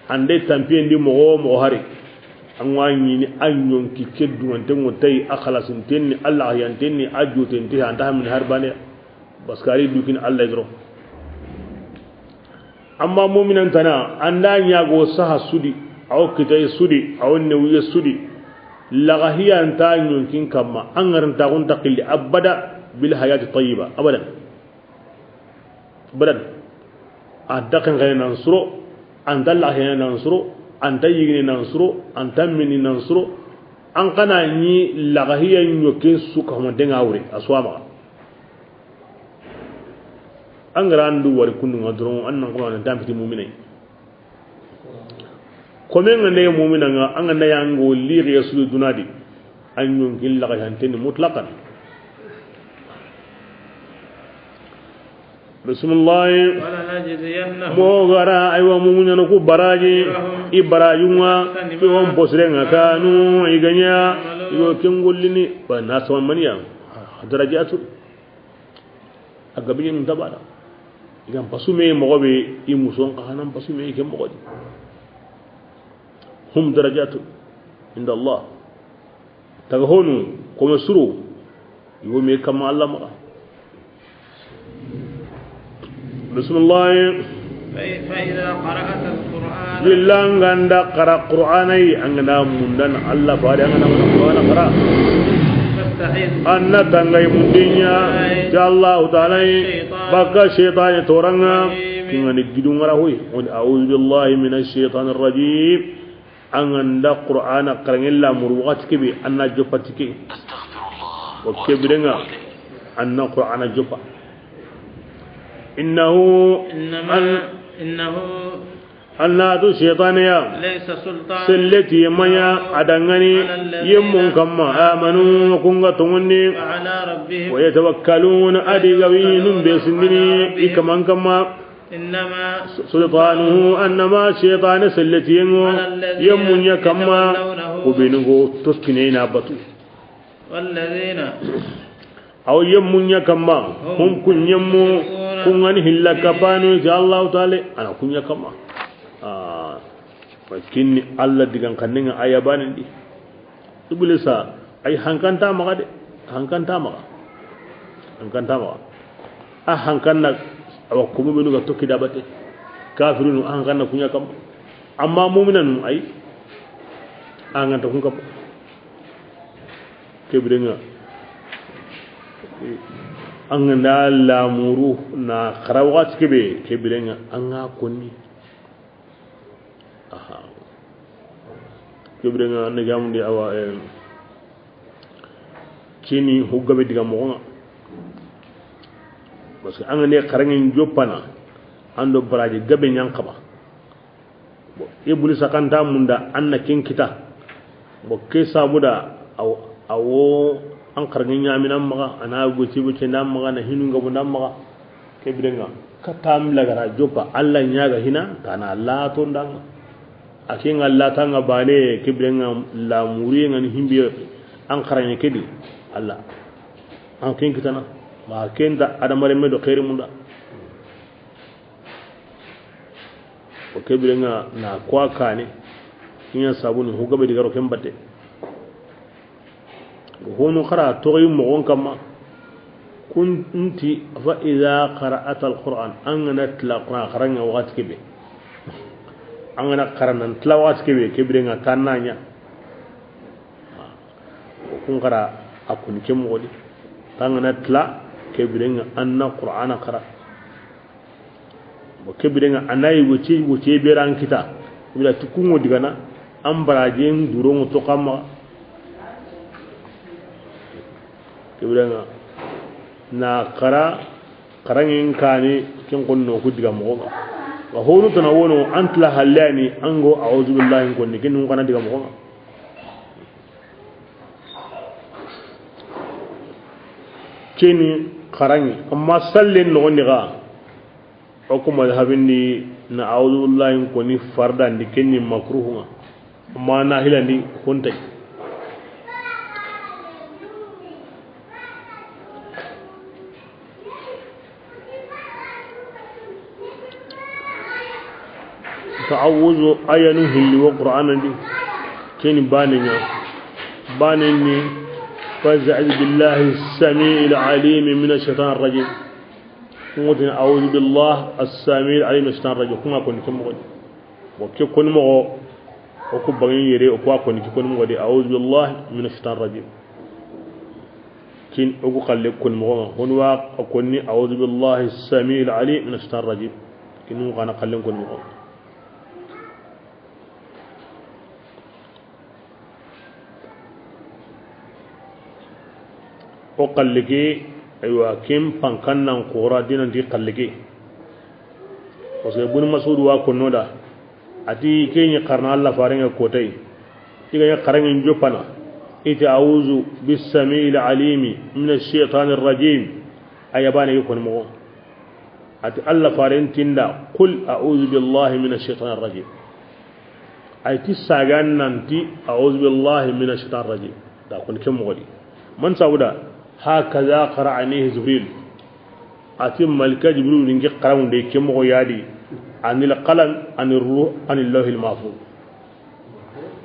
ande tampiendi mo hari angwani ni anyon ki keddu ante ngotay akhlasin tenni Allah yantenni ajuten ti anta min harbane baskari dukin Allah gro amma mu'minan tana anda nyago saha sudi aw kitay sudi aw newiye sudi la hiya anta nyon kin kamma angaran ta gon taqili abada bil hayati tayyiba abadan badan adakan ga nansuro andalla ga nansuro antayigini nansuro antamini nansuro an kana ni lagahiya nyoke suka mo denga wure aswama an garandu wari kunu ngadron annan ko an tampiti mu'minai komen ngane mu'mina nga an ngana yango liri yasulu dunadi an yonkin lagahan tin mutlaqan bismillah wala najziyannahum mo gara aywa mu'mina no ku baraji ibrayuma fi won posrenga kanu iganya yo kengolini ba naswan maniya darajatu agabin tabada igam pasume mogobe imuson kahanan pasume ke mogodi hum darajatu inda Allah tagahonu kuma suru yo me kama Allah ma bismillah فإذا قرأت القرآن لله عند قرأ قرآني عندنا مندن الله فاري عندنا القرآن قرأ فاستعذ أن تنغي مندنيا جاء الله تعالى بقى شيطان تورنا كنا نجدون راهوي أعوذ بالله من الشيطان الرجيم عند قرآن قرأ الله مروقات كبي أن جفتك وكبرنا أن قرآن جفا إنه annatu shaytaniya laysa sultan sallati maya adangani yemmun kamma amanu kunga tunni ala rabbihim wa yatawakkaluna adigawinum besindini ikaman kamma innama sultanuhu annama shaytanu sallati yemmun ya kamma kubinugo toskinena batu walladhina aw yemmun ya kamma hum kunyammu kungani hilla kapanu ja Allah taala ana kunya kama kinni Allah digan kanninga ayabani di iblisa ay hankanta maga de hankanta maga hankanna awa kumu binu ga tokki dabate kafirun hankanna kunya kama amma mu'minan ay anganta kun kama kebirenga anganda lamuru na kharawat kebe kebirenga anga konni aha kebirenga ne gamundi awa kini huggabe diga mo parce que angane kharangin joppana ando baraji gabe nyankaba bo ibuli sakanta munda anna kinkita bo ke sabuda awo an karngin yamin amma ana goci buce nan maga na hinu gabu nan maga ke bidenga katam lagara jopa Allah nyaga hina kana Allah to ndang akin Allah tanga bane ke bidenga la muri ngani himbi an karanye kedi Allah an kin kitana ma kenda adamare medo khairi munda o ke bidenga na kwa kane kinya sabuni hugabe digaro kembate هون قرأ تغي مغون كما كنت فإذا قرأت القرآن أننا تلا قرآن قرآن وقت كبير أننا قرآن تلا وقت كبير كبيرنا تانانيا وكون قرأ أكون كم ولي أننا تلا كبيرنا أننا قرآن قرأ وكبيرنا أنا يوتي بيران كتا بلا تكون ودينا أم براجين دورون تقام ibranga na karangin kane kin kunno kudiga mo ga honu tana wono antla halani ango a'udhu billahi konni kin kana diga mo kini karangi amma sallin no niga o kuma habindi na a'udhu billahi konni farda ndi kenni makruhuma amma na hilandi kuntai تعوذ أينه اللي وقرآن دي كين بانيا بانيني فاستعذ بالله السميع العليم من الشيطان الرجيم كنت أعوذ بالله السميع العليم من الشيطان الرجيم كما كنت مغد وكي كن مغو وكو بغين يري وكوا كنت كن مغد أعوذ بالله من الشيطان الرجيم كين أقو قال لكم مغنى هنوا أكوني أعوذ بالله السميع العليم من الشيطان الرجيم كين مغنى قال لكم مغنى وقال لك أيوة كم فانكنا قرا دينا دي قال لك وسيبون مسعود واكونو دا أتي كين يقرنا الله فارنغ كوتاي إذا يقرن جوبنا إذا أعوذ بالسميع العليم من الشيطان الرجيم أيبان يكون مغو أتي الله فارن تندا قل أعوذ بالله من الشيطان الرجيم أي تساغان ننتي أعوذ بالله من الشيطان الرجيم دا كون كم مغدي من سودا هكذا قرأنيه جبريل أتي ملك جبريل نجي قرأون دي كم مغو يادي عن القلم عن الروح عن الله المحفوظ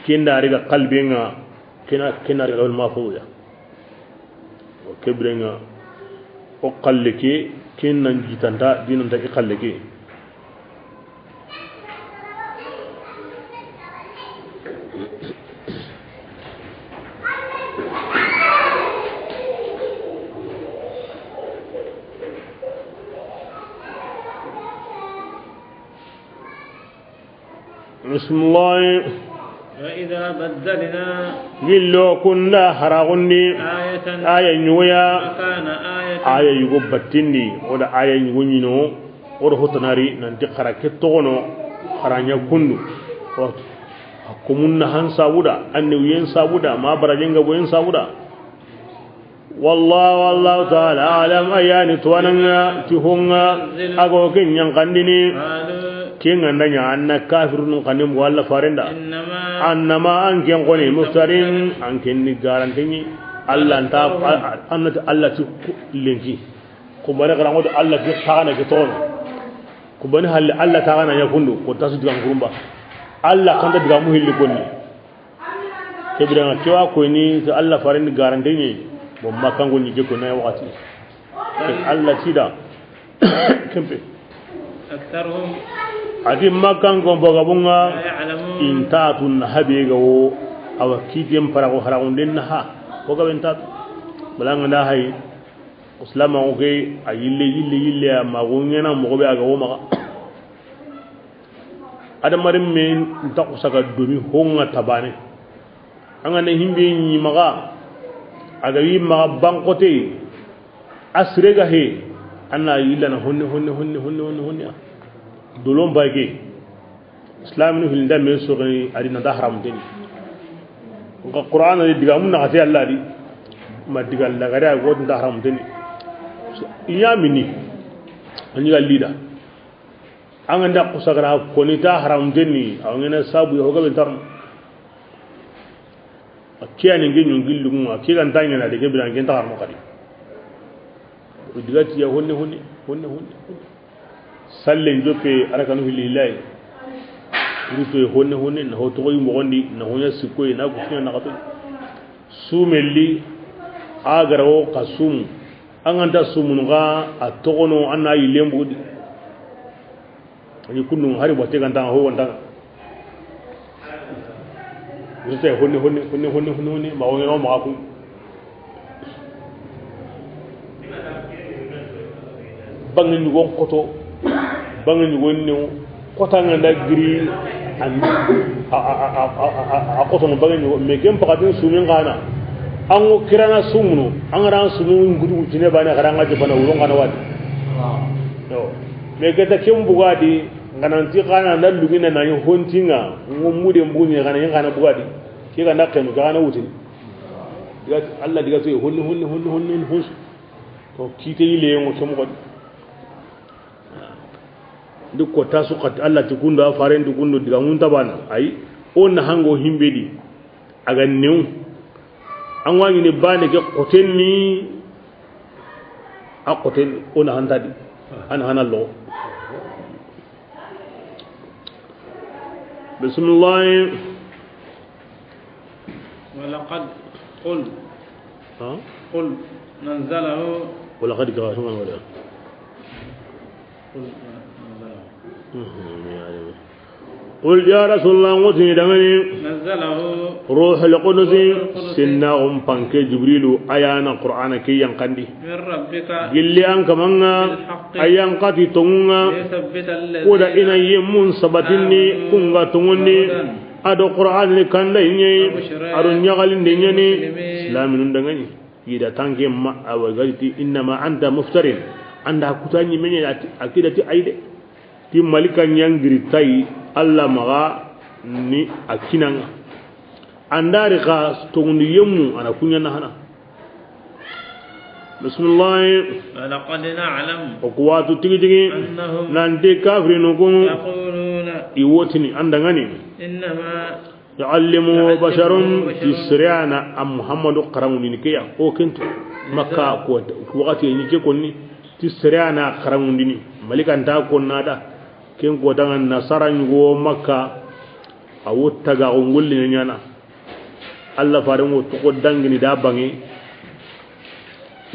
كنا رجع قلبنا كنا رجع المحفوظ وكبرنا وقلك كنا جيتنا دينا تكي قلك بسم الله وإذا بدلنا قلوا كنا هراغني آية نويا مكان آية يقبتني ولا آية يغنينو ولا هتناري ننتي خراكتونو خرانيا كندو كمنا هن سابودا أنوين سابودا ما برجنغ بوين سابودا والله تعالى أعلم أيان توانا تهونا أقوكين ينقندني كين عندنا أن كافرون قنيم ولا فارندا أنما أنك ينقني مفترين أنك نجارن تني الله أنت الله تلينكي كبرنا كلامه الله تكانا كتون كبرنا هل الله تكانا يكونو كتاسو تكان كرومبا الله كنت تكامو هيل كوني كبرنا كوا كوني الله فارن نجارن تني بما كان كوني جكونا يوقاتي الله تيدا كمبي أكثرهم ati makan ko bagabunga intatun habigawo awakitem parago haragunden ha ko gabentat balanga da hay islama o ke ayille ma gonyana mo go be aga wo maka adam marim men ta kusaka domi honga tabane anga ne himbe ni maka aga wi ma bankote asrega he anna yilla na honne dolon bage islam ni hilda me so gani adina da haram den ko qur'an ni diga mun na ati allah di ma diga la gara go da haram den iya mini ani ga lida an anda ko sagara ko ni ta haram den ni an ngena sabu yo ga bentar akiya ni ngi ngillu mu akiya kan tanya na de ke biran gen ta haram kadi diga ti ya honne sallen jope arakanu lillahi ruto honne na hoto yi mo gondi na honya sikoy na ku fina na kato sumelli agarawo kasum an anta sumun ga atogono anna yi lembudi ani kunnu hari bote kan tan ho wanda ruto honne ma woni no ma ku bangin ni gon koto bangani wonni kotanga da giri an a koto no bangani me gem pakatin sumin gana an go kirana sumunu an ran sumin gudu jine bana garanga je bana wuron gana wadi yo me gata kem bugadi ngananti kana na lugina na yo hontinga ngumude mbuni kana ngana bugadi ke ga nakenu gana wutin diga Allah diga to honne hus to kite yile ngo kem godi duk ko tasu kat Allah tukundo afaren tukundo diga mun tabana ay on hango himbedi aga new an wani ne bane ke qotenni a qoten on handadi an hanallo bismillah ولقد قل نزله ولقد قال ولا قل يا رسول الله وتني دمني نزله روح القدس سنة بانك جبريل أيانا قرآن كي ينقندي من ربك قل لي أنك منا أيان قاتي تونغا ليثبت الذين ودا إنا يمون سبتني كونغا تونغني أدو قرآن كان ليني أدو نيغال ليني سلام نندغني إذا تانكي ما أوغالتي إنما أنت مفترين عندها كتاني مني أكيدتي أيدي ti malika nyangiri tai alla maga ni akinanga andari ka tongundi yemu ana kunya na hana bismillah ولقد نعلم okwatu tigi أنهم nante kafirinu kunu يقولون iwotini andangani إنما يعلمه بشر تسرعنا أم محمد قرموني نكيا أو كنت مكة وقت ينيكي كوني تسرعنا قرموني ملك أنت كنا دا كن قدام النصارى نجوا مكة أو تجاوم قول لنا الله فارمو تقدم جني دابعي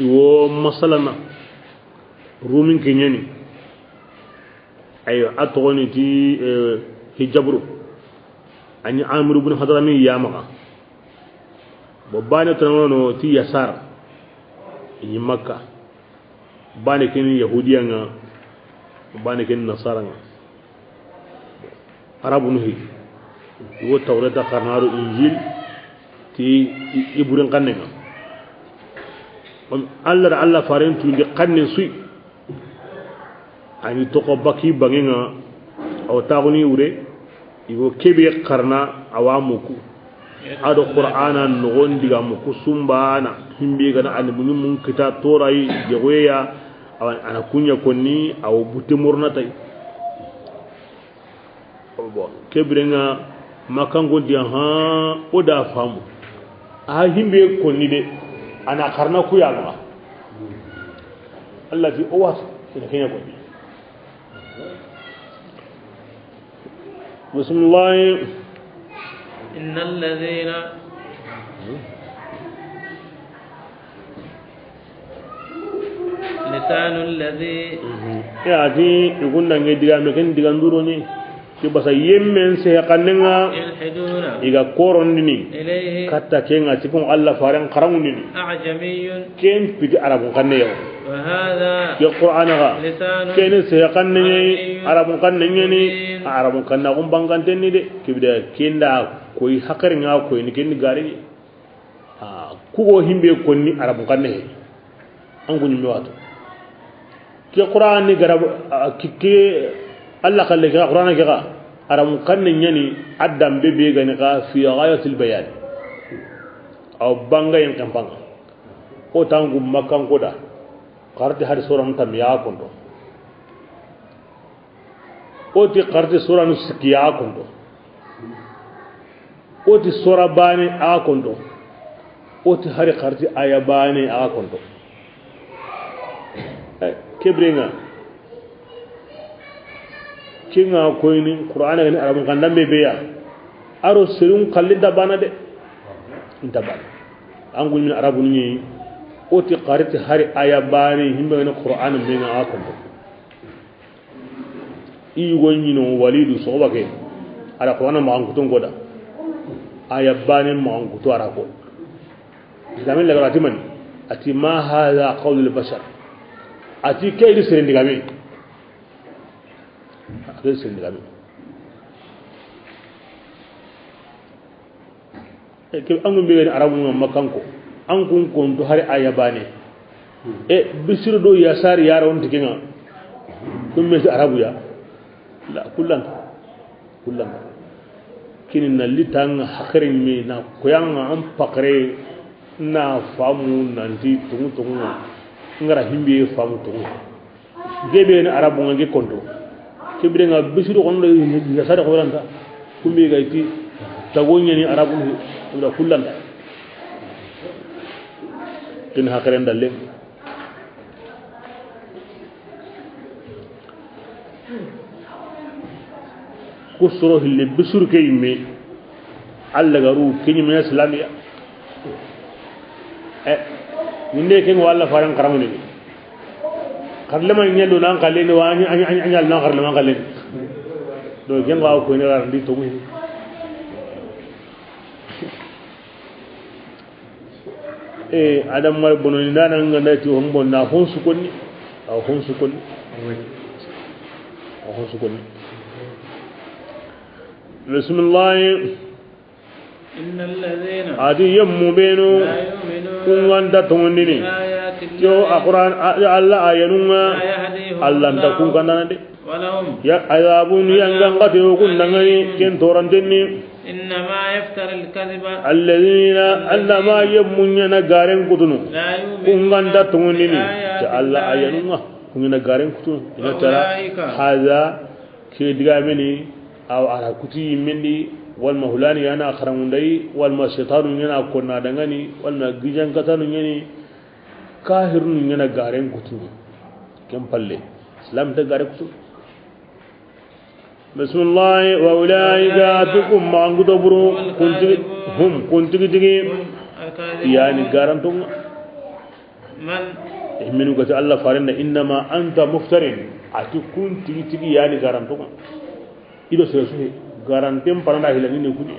يو مثلاً رومين كنياني أيوة أتوني تي هجبرو أني عامر بن حضرمي يامعه ببانة تنانو تي يسار إني مكة بانة كني يهوديانا بانة كني نصارى عرب نهي هو التوراة قرنارو إنجيل تي يبورن قننا الله فارن توني قنن سوي أني تقبكي بعينا أو تاغني وري igo kebe karna awamuku ado qur'ana nogon diga muku sumbana himbe gana anibuni mun kita torai jegoya ana kunya konni aw butte murna tay bo kebrenga makango dia ha oda famu a himbe konni de ana karna ku ya ma Allah fi owas ina kenya konni بسم الله إن الذين لسان الذي يعني يقول لنا ديغام كن ديغاندوروني كي بس يمن سيقننا يلحدون إذا كورندني إليه كتا كينغا تكون الله فارن قرامني أعجمي كين بيدي عرب قنيو وهذا كي قرآنها لسان كين سيقنني عرب قنني عرب قننا قم بانغانتني دي كي بدا كيندا كوي حقرنga كوي نكين غاري كوغو هيمبي كوني عرب قنني anguni mi wato ke qur'an ni garab ke Allah kalle ga qur'an ga aram kan nyani adam bebe ga ni ga fi ghayatil bayan aw banga yen kampang o tangu makan koda qarti har suram tam ya kondo o ti qarti suran sikiya kondo o ti sura bani a kondo o ti hari qarti aya bani a kondo kebrenga kinga koyni qur'ana ni arabun kan dambe beya aro serun kalli dabana de dabana angul min arabun ni oti qariti hari aya bani himbe ni qur'ana be nga akondo i wonni no walidu so bake ara qur'ana ma an kuton goda aya bani ma an kuto ara ko zaman la garati man ati ma hadha qawl al bashar ati kay di sere ndigami ati sere ndigami ke angu be arabu ngam makanko an kun kon to hari ayabane e bisir do yasar yara on tikinga kum me arabu ya la kullan kinin na litang hakrin mi na koyanga am pakre na famu nanti tungu ngara himbe famu to gebe na arabu ngi konto kibire nga bisiru kondo ya sada ko ranta kumbe gaiti tagonya ni arabu ula kullan tin hakaren dalle kusuro hille bisur kayme alla garu kinyi men islamiya ninde ken wala faran karamuni karlama nyelo nan kaleni wani anyal nan karlama kaleni do gen wa ko ni rar ndi to mu adam mar bononi nana nganda ti hombo na honsu konni aw honsu konni aw honsu konni bismillah innal ladhina adi yammu benu kunganda tongondini yo alquran alla ayanunga alla ndakun kanana de walahum ya azabun yangangati kundangani ken torantenni إنما يفتر الكذب الذين أنما يمنون غارن كتنو كونغان داتونيني الله أيانوما كونغان غارن كتنو إن ترى هذا كيدغا مني أو على كتي مني والمهلاني أنا أخرمندي والمشيطان ينا كنا دغني والمغيجان كتانو يني كاهر ينا غارن كتنو كم بالله اسلام تغارن كتنو بسم الله وأولئك بكم ما أنقذوا هم كنت تجي يعني قارنتم من قلت الله فارنا إنما أنت مفترين أتكون تجي يعني قارنتم إذا سيسوي قارنتم فرنا هلاني نقولي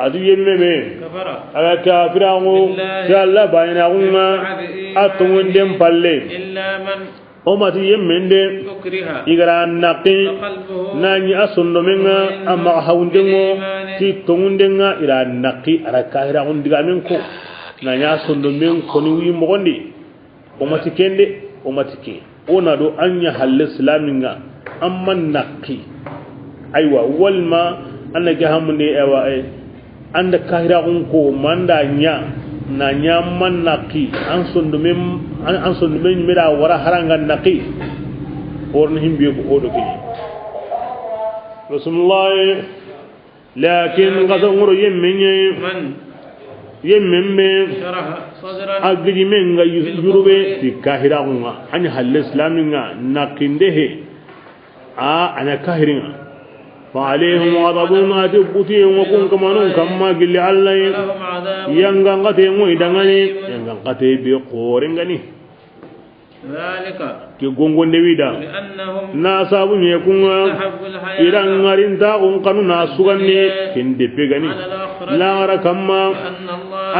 أدو يممي أغا كافرانو شاء بينهم أتون دم بالله إلا من omati yemmende igara naqi nani asondo menga amma hawndengo ti tongundenga ira naqi ara kahira ondiga men ko nani asondo men ko ni wi mogondi omati kende omati ke ona do anya halle islaminga amma naqi aywa walma anna gahamne ewa anda kahira on ko manda nya na nyamman naqi an sondo men mira wara haranga naqi orn himbe ko odo kini rasulullah lakin qadamur yemme agri men ga yurube ti kahira unga an hal islaminga naqinde he ana kahiringa فعليهم غضبون أتبتي وكن كمانون كما قل الله ينغنغتي مويدغني ينغنغتي بقورنغني ذلك كي غونغون ديويدا ناسابون يكون إيران غارينتا غونقانو ناسوغني كن ديبغني لا ركما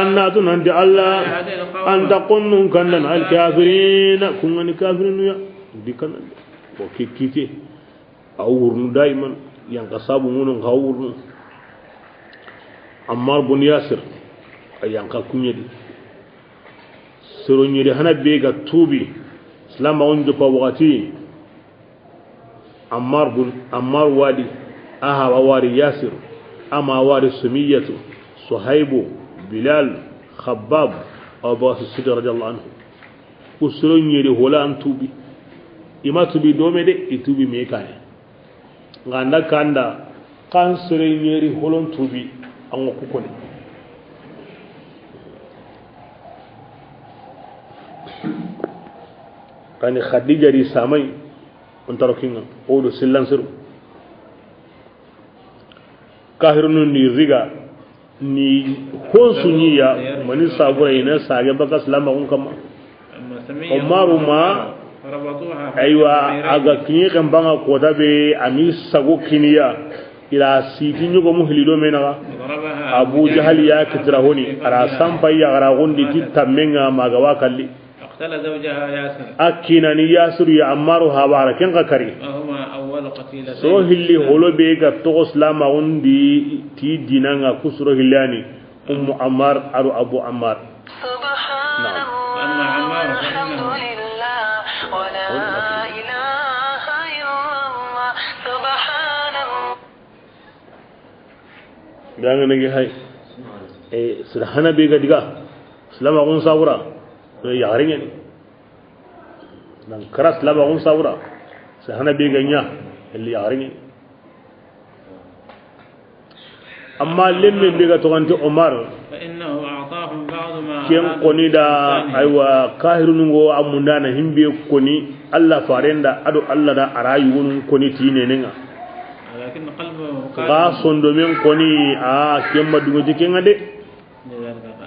أن تنند الله أن تقنون كنن الكافرين كنن كافرين يا دي كنن وكيكيتي أورن دائما yang kasabu ngunung kawur Ammar bun Yasir yang kakunya di serunya di hana bega tubi selama unjuk wakati Ammar wadi aha wari Yasir ama wari Sumiyatu Suhaibu Bilal Khabbab Abu Siddiq radhiyallahu anhu usurunya di holan tubi ima tubi dome de itubi mekane nganda kanda kan sere nyeri holon tubi an ko koni kani khadija ri samai on tarokinga odo silansiru kahirun ni riga ni honsu niya mani sabura ina sage baka salama on kama umaru ma aywa aga kinye kan banga kota be ami sago kiniya ila siti nyugo muhlido mena Abu Jahal ya kitra honi ara sampa ya ara gondi titamenga magawa kalli aqtala zawjaha Yasir akina ni Yasir ya Ammaru habara ken qakari ahuma awwal qatila so hilli holo be ga to islam undi ti dinanga kusro hillani Ammar aru Abu Ammar subhanallah anna Ammar danga ngi hay sirhana be ga diga salama gon sawura ya haringen dan karas salama gon sawura sirhana be ga nya li ya haringen amma lemme be ga to ganti Umar fa innahu a'tahum ba'd ma ken qonida aywa kahirun go amundana himbe koni Allah farenda ado Allah da arayu gon koni tinenenga lakin qalbu ga sondo men koni kemma dugo jikenga de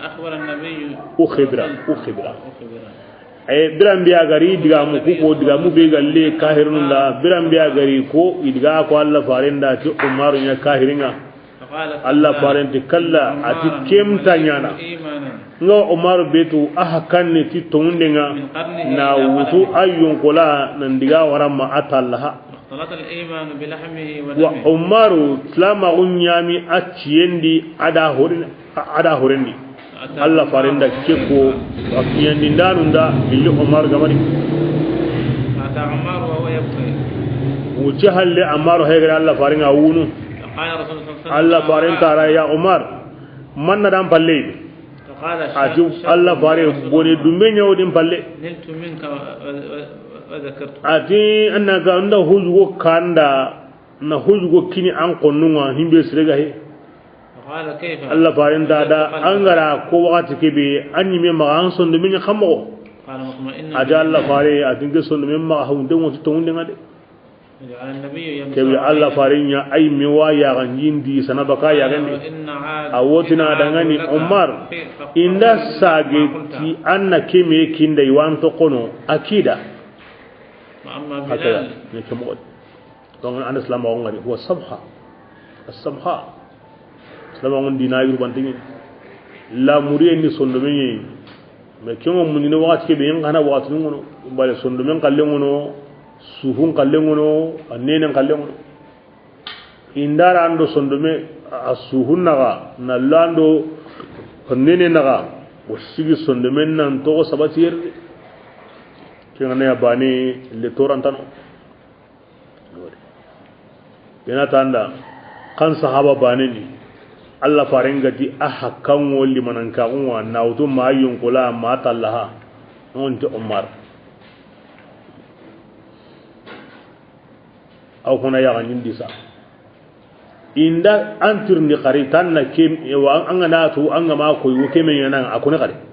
akhbara an-nabiy ukhibra biram biya gari diga mu ko diga mu be galle kahirun da biram biya gari ko idiga ko Allah farinda ti Umar nya kahiringa Allah farenti kalla ati kemtanyana ngo Umar betu ahkanni ti tondenga na wutu ayyun kula nan diga waramma atallaha wa Umaru slama unyami atiendi ada horendi Allah farinda keko akiyandi ndanunda billi Umar gamari ata Umar wa huwa yabki wuce halle Umar haygar Allah faringa wunu Allah farinta ra ya Umar manna dan palle aju Allah fare bone dumbe nyawdin palle niltu minka wa dhakartu ati annaka anda hujugo kanda na hujugo kini an konnuma himbe sirega he qala kayfa Allah farinta da angara ko wakati kebe anyi me ma an son dume khamo qala mutma'inna aja Allah fare atinge son dume ma hawde mo to wonde ngade ala nabiyyu kebe Allah farinya ay mi wa ya ganjindi sanabaka ya gandi awotina dangani Umar inda sage ti anna keme kinda iwanto kono akida amma Bilal ne kemo don an islam wa ngari huwa sabha as-sabha islam wa dina yuru bantingi la muriye ni sondo men me kemo munino wakati kebe ngana wakati ngono bale sondo men kalle ngono suhun kalle ngono annene kalle ngono indara ando sondo me asuhun naga na lando annene naga wasigi sondo men nan to sabatir kengane abani le torantano yana tanda kan sahaba baneni Allah farenga di ahakkan woli mananka unwa nautu mayun kula mata Allah on to Umar aw kuna ya ganin disa inda antir ni qaritan na kem wa an ngana to an ma ko yo kemen yana akuna qari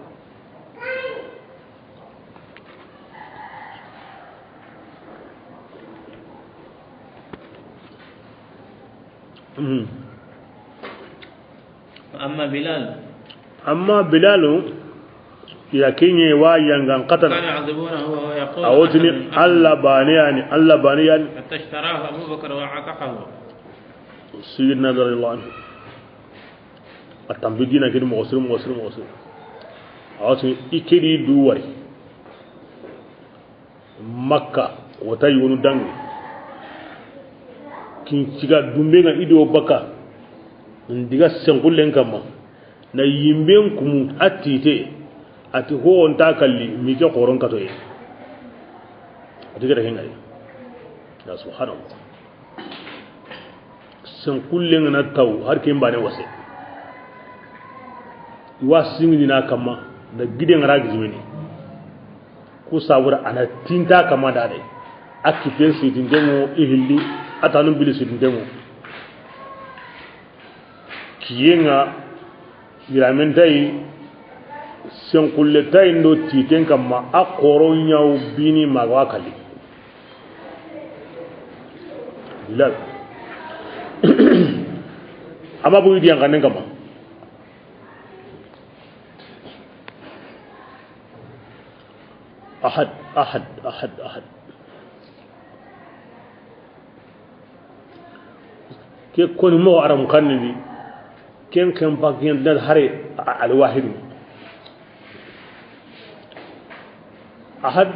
amma Bilal ya kinye wa yangan qatan awtini Allah bani yani tashtarahu Abu Bakr wa ataqahu sayyidina radiyallahu anhu atambidina kidi muslim awtini ikidi duwari Makka wata yonu dangi kin ciga dumbe nga ido baka ndiga sengulen kama na yimben kumu atite ati ho on takalli mi ke qoron kato e ati gada hinga ya subhanallah sengulen na taw har kin bane wase wasingi na kama da giden ragi zumeni ku sabura ana tinta kama da dai akipen sitin demo ihilli atanum bili sitin demo kiyenga biramentai senkuletai ndo titen kama akoro nyaw bini magwakali Bilal ama bu idi yanganen kama ahad ke koni mo aram kanni ken bagien dal hare al wahid ahad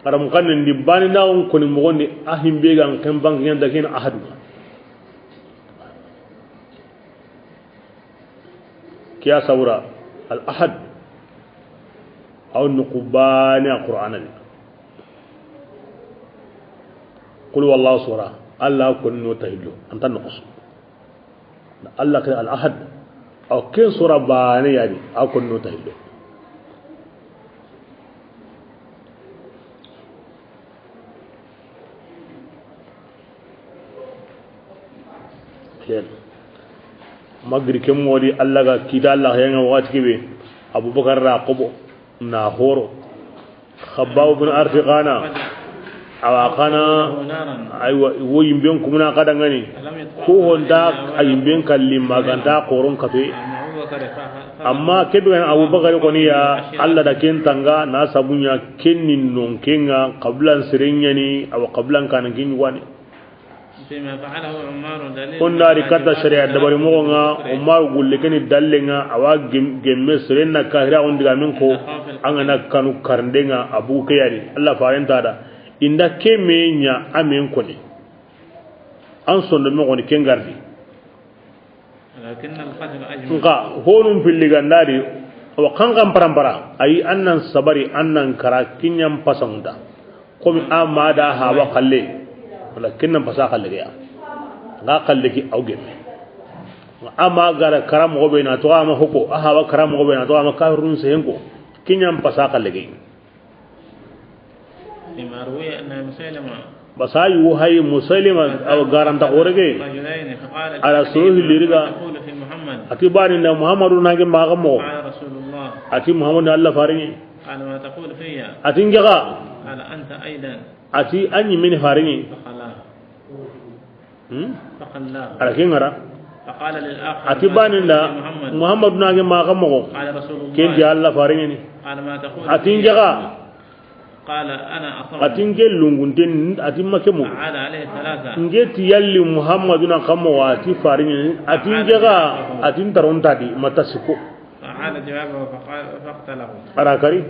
aram kanni di bani nawon koni mo gondi ahimbe gan ken bagien da ken ahad kiya sawra al ahad aw nuqbani alquran qul wallahu sura Allah kun no tahillu anta nuqus Allah ka al ahad aw kin sura bani yani akun no tahillu ken magri kem modi Allah ga kida Allah yanga wati kibe Abubakar raqubo na horo khabbab bin arfiqana awaqana aywa woyimben kumuna kadangani ko honda ayimben kalli maganda qoron katoy amma kebe abubakar ko ni ya Allah da ken tanga na sabunya kennin non kenga qablan sirinyani aw qablan kan kin wani فيما فعله عمار دليل kondari kata syariat dabari mo nga Umar gulle keni dallenga awa gemme sirenna kahira on diga min ko angana kanu karndenga abu kayari Allah farenta da inda kemenya amen ko ni an sondo me woni kengardi لكن القتل أجمل nga honum pilligandari wa kangam parambara ay annan sabari annan kara kinyam pasangda komi amada hawa khalle wala kinnam pasa khalle ya nga khalle ki awgeme ama gara karam gobe na to ama hoko hawa karam gobe na to ama kahirun sehenko kinyam pasa khalle gi فيما روي أن مسيلمة basayu hay muslima aw garanta orege رجلين فقال على سوره لرغا تقول في محمد atibani na muhammadu nage magamo قال رسول الله ati muhammadu Allah faringi قال ما تقول فيا ati ngaga قال أنت أيضا ati anyi min faringi فقلاه فقلاه ala kengara فقال للآخر atibani na muhammadu nage magamo قال رسول الله kendi Allah faringi ni قال ما تقول ati فيا ngaga قال أنا أصوم ati ngel lungunten ati makemo فعاد عليه ثلاثة ngeti yalli muhammadu na kamo ati faringi ati ngaga ati tarontadi matasiko فعاد جوابه فاقتله arakari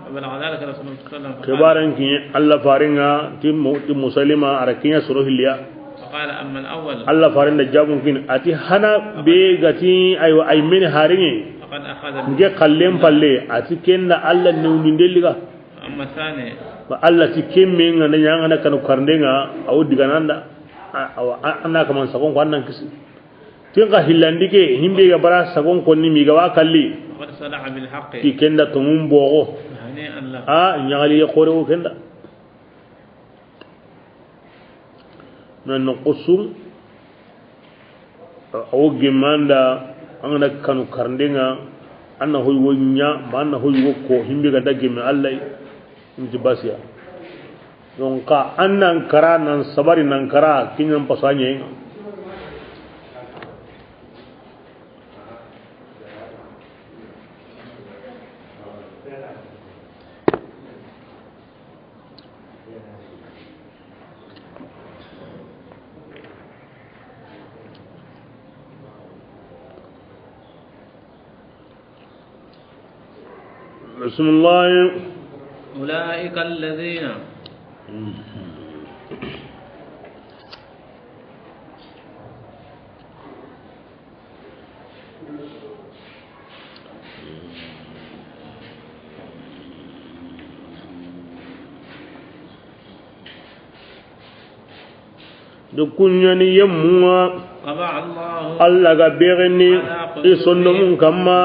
وبلغ ذلك رسول الله صلى الله عليه وسلم kebaran ki Allah faringa tim muslima arakinya suruh liya فقال أما الأول Allah farinda jabun kin ati hana be gati ayo ay men haringe فقد أخذ nge kallem palle ati kenda Allah newndeliga أما الثاني ba Allah ti kemme ngana nyanga na kanu karndenga awu digananda anna kaman sakon ko annan kisi tinga hillandike himbe ga bara sakon ko ni mi ga wakalli وقد صدع بالحق ti kenda to mum bogo هنيئا له nyagali khore o kenda nan qusum awu gemanda angana kanu karndenga anna hoy wonya manna hoy wokko himbe ga dagge mi Allah njibasiya donc ka annan kara nan sabari nan kara kinyan pasanye bismillah أولئك الذين dukunyani yemwa طبع الله Allah ga begeni isondomun kamma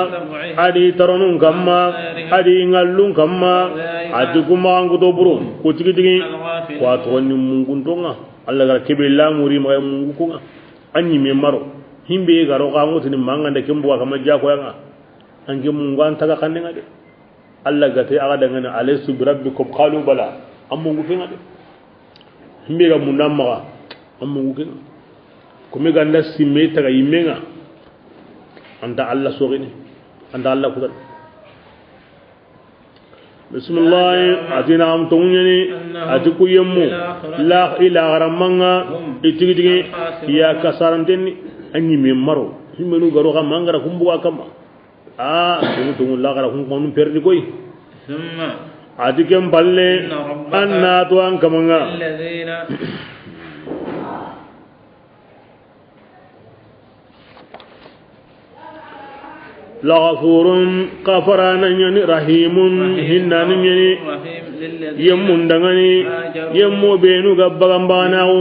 adi taronun kamma adi ngallun kamma adi kuma ngudo buru ko tigitigi wa to ni munguntonga Allah ga kebe lamuri ma mungukunga anyi me maro himbe ga ro ga ngutini mangande kembo kama jako yanga ange mungan taga kandenga de Allah ga tay aga dangana alaysu bi rabbikum qalu bala amungu fenga de himbe ga munamma amungu kenga kumi ganda simme taga yimenga anta Allah sogini anta Allah kudan bismillah atina am tonyani atiku yemmu la ilaha ramanga itigidigi ya kasarantenni anyi me maro himenu garo ga mangara kumbuga kama tungu la gara kun konu perdi koy ثم atikem balle anna to an kamanga الذين لغفور غفران يعني رحيم هنان يعني رحيم للذين يمون دغني يمو بينو غبغان باناو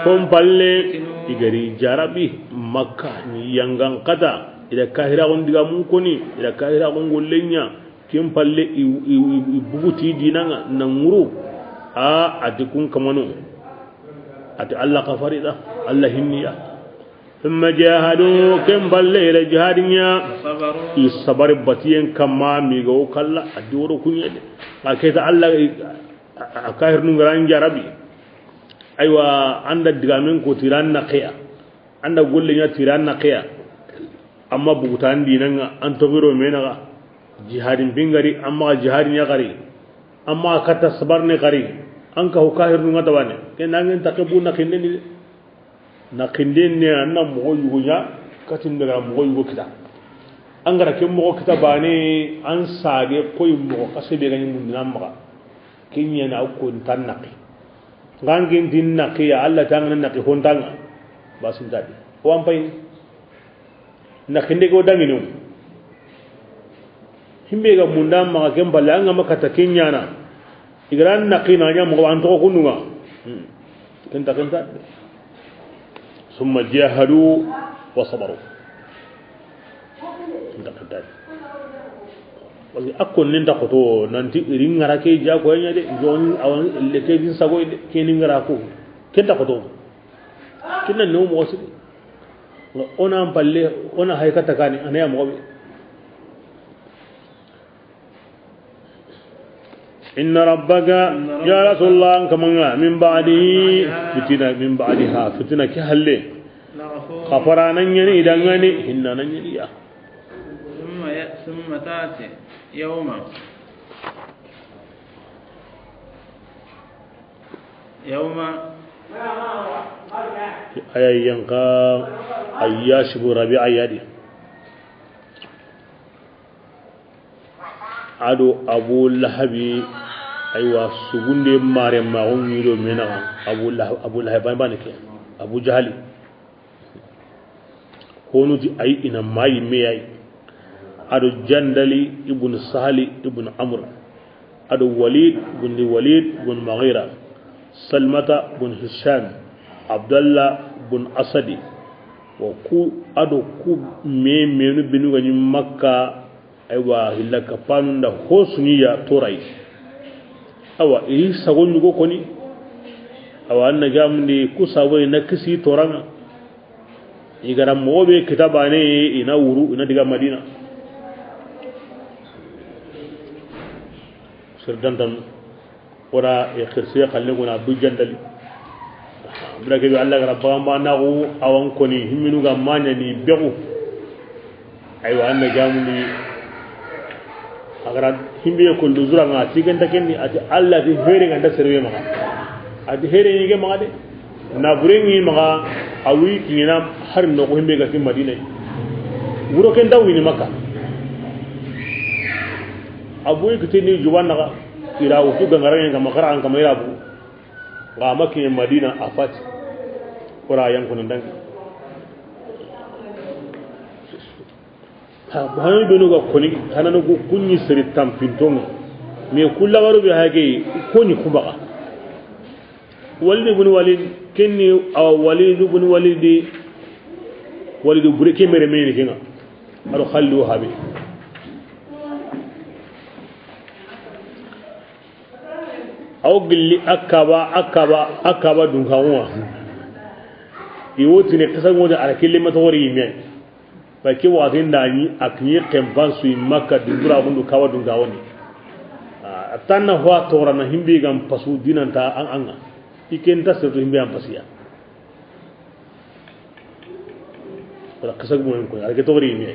فم بالله igari jarabi makka ni yangan kata ida kahira on diga mun koni ida kahira on gollenya kim palle buguti dinanga nanguru adikun kamano ati Allah kafarida Allah hinniya ثم جاهدوا كم بالله الى جهادنا الصبر باتين كما ميغو كلا ادورو كنيا اكيد الله اكاهر نغران جربي ايوا عند دغامن كو تيران نقيا عند غولنيا تيران نقيا amma bugutan dinanga an togiro menaga jihadin bingari amma jihadin ya gari amma kata sabarne gari an ka hukahir nunga tawane kenangin takebu na kindin ne annan mo yugunya katin daga mo yugo kita an gara kin mo kita bane an sage koy mo kasebe ganin mun nan maka kinya na ko tan naqi ngangin din naqi ya Allah tan nan naqi hon tan basin tadi o am pay na kinde go dangino himbe ga mun nan maka ken balanga maka ta kinya na igran naqi na nya mo an to kununga kenta ثم جاهدوا وصبروا wali akon ninta koto nanti irin ngara ke ja ko nya de jon awan le ke din sago de ke ni ngara ko kenta koto kinna no mo wasi ona palle ona haykata kani anaya mo be inna rabbaka ya rasulullah kamanga min ba'di fitina min ba'diha fitina ki halle khafaranan yani idan ngani inna nan yani ya ثم تاتي يوما أي ينقى أياش بربيع يدي عدو أبو اللهب أيوة سجون مارم ما هم يلو منا أبو اللهب بانك أبو جهل هونو دي أي إن ماي مي ado jandali ibn sahli ibn amr ado walid ibn maghira salmata ibn hisham abdullah ibn asadi wa ku ado ku menu binu gani makka aywa hilaka panunda hosuniya torai awa sagonyu go koni awa anna gamni ku sawai na kisi toranga igara mobe kitabane ina wuru ina diga madina sirdantan ora khirsiya khalluguna bujandali brake bi Allah rabba ma nahu awan koni himinu ga manya ni begu aywa anna jamuni agara himbe ko luzura nga tiganta kenni ati Allah di here nganda serwe maka ati here ni ge maka de na burengi maka awi kinina har no ko himbe ga fi madina wuro ken dawi ni maka abu yikini juwana ga ira wutu gangaran ga makara an kamar abu ga makin madina afat ora yan kunan dan ha bayan benu ga koni hanan go kunni siri tampinton me kullagaru bi hage koni kubaga walid ibn walid kenni aw walid ibn walid bureke mere mere kinga aro khallu habi aw gilli akaba dun kanwa iwoti ne kasan wajen arkille mata wari yime ba ke watin da ni akni kemban su makka dindura bundu kawa dun gawani tanna huwa tora na himbe gam pasu dinanta an anga iken ta se to himbe am pasiya wala kasan mo en ko arke to wari yime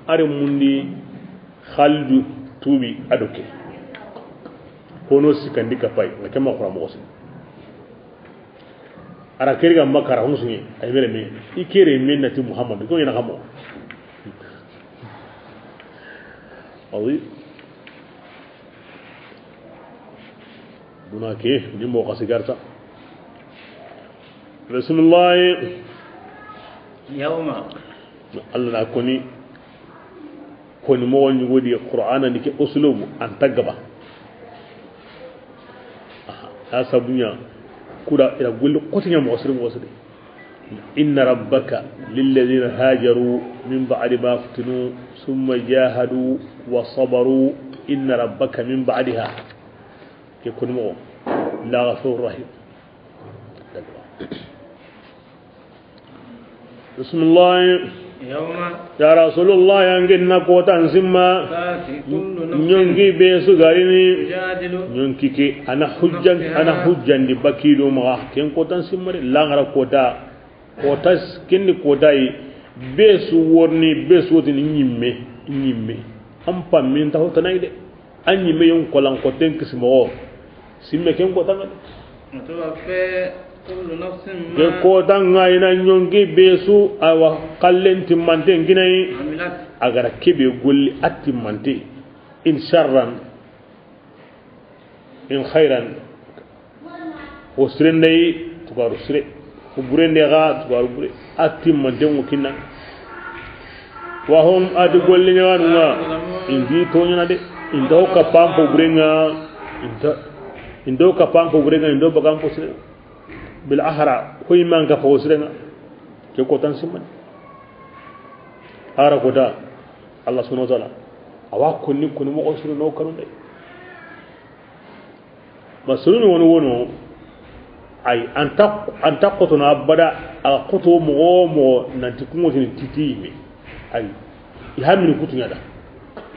are mundi khaldu tubi adoke kono sikandi kapai ngakema kwa mosi ara keriga makara hunsunye ay mere me ikere men nati muhammad ko ina kamo awi bunake nimbo kasigarta rasulullah yawma allah koni mo woni wodi qur'ana ndike uslubu an tagaba asabunya kuda ila gullu qotinya mo wasri inna rabbaka lil ladina hajaru min ba'di ma futinu thumma jahadu wa sabaru inna rabbaka min ba'daha ke kun mo la ghafurur rahim bismillah ya rasulullah yanginna ko tan simma nyongi be su garini nyonki ke ana hujjan di bakido ma ken ko tan simma la ngara ko ta kinni ko dai besu worni besu tin nyimme am pam min taw tanay de anyi me yon kolan ko ten kismo simme ken ko tanga to fe kullu nafsin de ko danga ina nyongi besu awa kallenti mante nginay agara kebe golli atti mante in sharran in khairan o sirendai tugaru sire o burende ga tugaru bure atti mante ngokinna wa hum adu golli nyawanunga indi tonyana de indo ka pampo burenga indo ka pampo burenga indo bagam ko sire bil ahra koy manga fo sirenga ke ko tan simman ara ko da Allah subhanahu wa ta'ala awa kunni kunu mo osuru no kanu de masulun wono ay anta ko to na bada a ko to mo nanti kungo tin titi mi ay ihamini kutunya da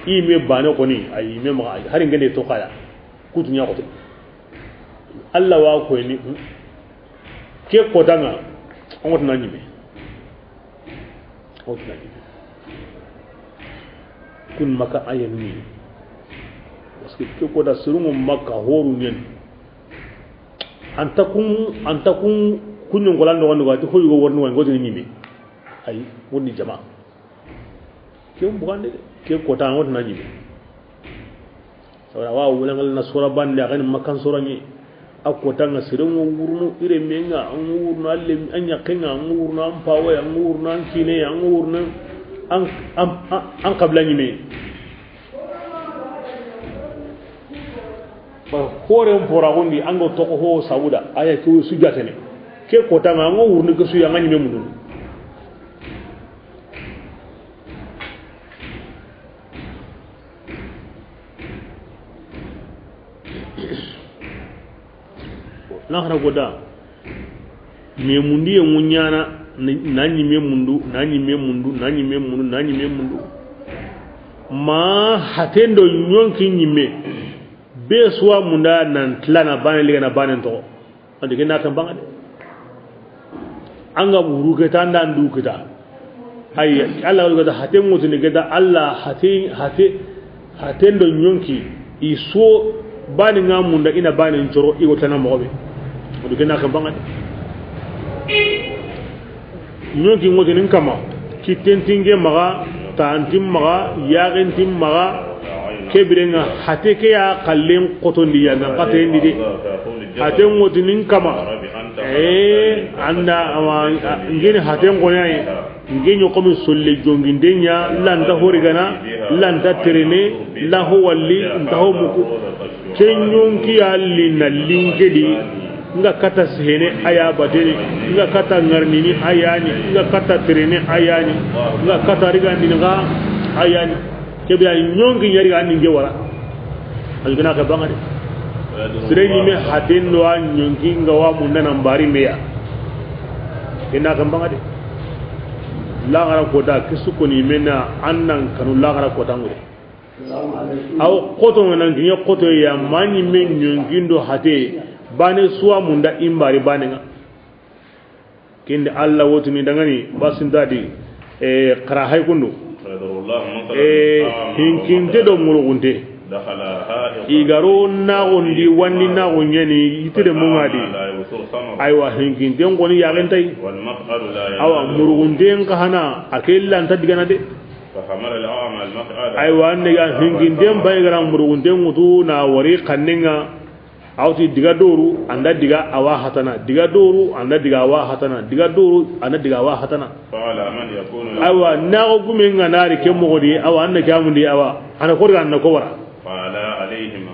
ime bane ko ni ay me ma ay har ngene to kaya kutunya ko to Allah wa ko ni ke ko danga on wona nyime o tuna kun maka ayen ni parce que ke ko da surungu makka horu nyen anta kun kunyon golando wando ga to hoyo worno wan godini nyime ay woni jama ke bugande ke ko ta on wona nyime sawra wa wulangal na sura bande ga makan sura ni akota nga sirengo wurno ire menga angurno alle anya kenga angurno ampawe angurno ankine angurno an kabla nyime ba hore mpora gondi ango toko ho sauda aya ko sugatene ke kota nga ngo wurno ko suya nganyime mundu lahara goda me mundi e munyana nanyi me mundu ma hatendo nyonki nyime be suwa munda nan tlana bane liga na bane to ande gena kan bangade anga buru ke tanda ndu kita ay Allah goda haten mutune geda Allah hatendo nyonki iso bani ngamunda ina bani njoro igo tana mobe odu gena kan bangade nyonki ngoti nin kama ki tentinge maga tantim maga yagentim maga kebirenga hateke ya kallen qotondi ya nan qatendi de haten ngoti nin kama anda ngene haten gonay ngenyo komi solle jongindenya landa horigana landa terene la ho walli ndaho muku kenyonki ya linna lingedi nga kata sehene aya badere nga kata ngarnini ayani nga kata terene ayani nga kata rigandi nga ayani kebya nyongi nyari gandi ngewara algana ka bangade sireni me haden no nyongi nga wa munana mbari meya ina ka bangade lagara kota kisuko ni mena annan kanu lagara kota ngure aw koto nan ginya koto ya mani men nyongindo hate bane suwa munda imbari bane nga kinde Allah wotu ni dangani basindadi qara hay kundu hinkinde do murugunde igaro na gondi wandi na gonyeni itire mungadi aywa hinkinde ngoni yagentai awa murugunde ngahana akella anta digana de aywa ne ga hinkinde mbay gara murugunde ngutu na wari kannenga awti diga doru anda diga awa hatana diga doru anda diga awa hatana diga doru anda diga awa hatana awa nago gumenga nari kemogodi awa anda kamundi awa ana korga na ko wara qala alayhim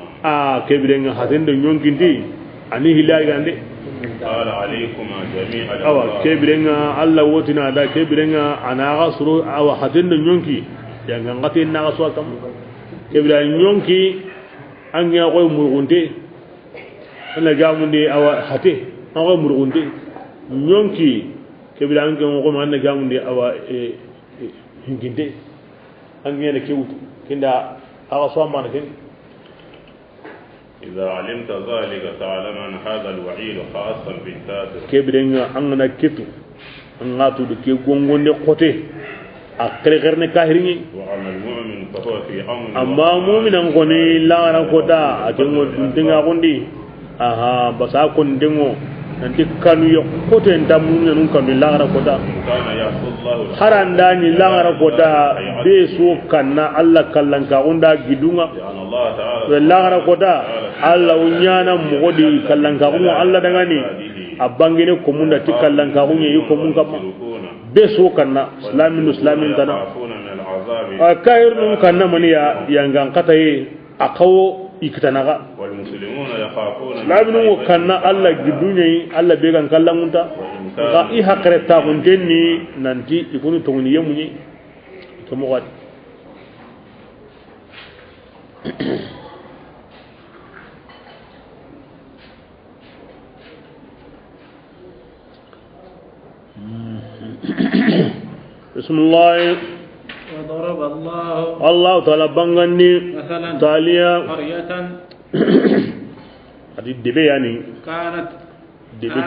kebirenga hatende nyonkinti ani hilal gande qala alaykum jami'an awa kebirenga Allah wotina da kebirenga ana gasru awa hatende nyonki yanga ngati na gaswa kam kebira nyonki anga koy murugunte ana gamunde awa hate awa murugunte nyonki kebira anga ko man na gamunde awa hinginde anga ne kewutu kinda awa so man ken إذا علمت ذلك تعلم أن هذا الوعيد خاصا بالكافر كبرنا أننا كتو أننا تدك يقومون قتة akere kahirini وأما المؤمن فهو في أمن amma mu'minan koni lagara kota atengo dinga gondi aha basa kon dengo nanti kanu yo kote nda mu'minun kanu lagara kota كان يحفظ الله haranda ni lagara kota be so kanna Allah kallan ka onda gidunga لأن الله تعالى lagara kota Allah unyana mugodi kallan ka kuma Allah dangani abangine ko munda ti kallan ka kunye yi ko mun kama be so kanna islamin tana يخافون من العذاب akair nun kanna maniya yangan kataye akawo ikitanaga والمسلمون يخافون من islamin kanna Allah gidunye Allah be gan kallan munta ga i hakre ta gundenni nanti ikunu tongni yemunyi to mo wadi بسم الله وضرب الله تعالى بانغني مثلا تاليا قرية adi debe yani كانت debe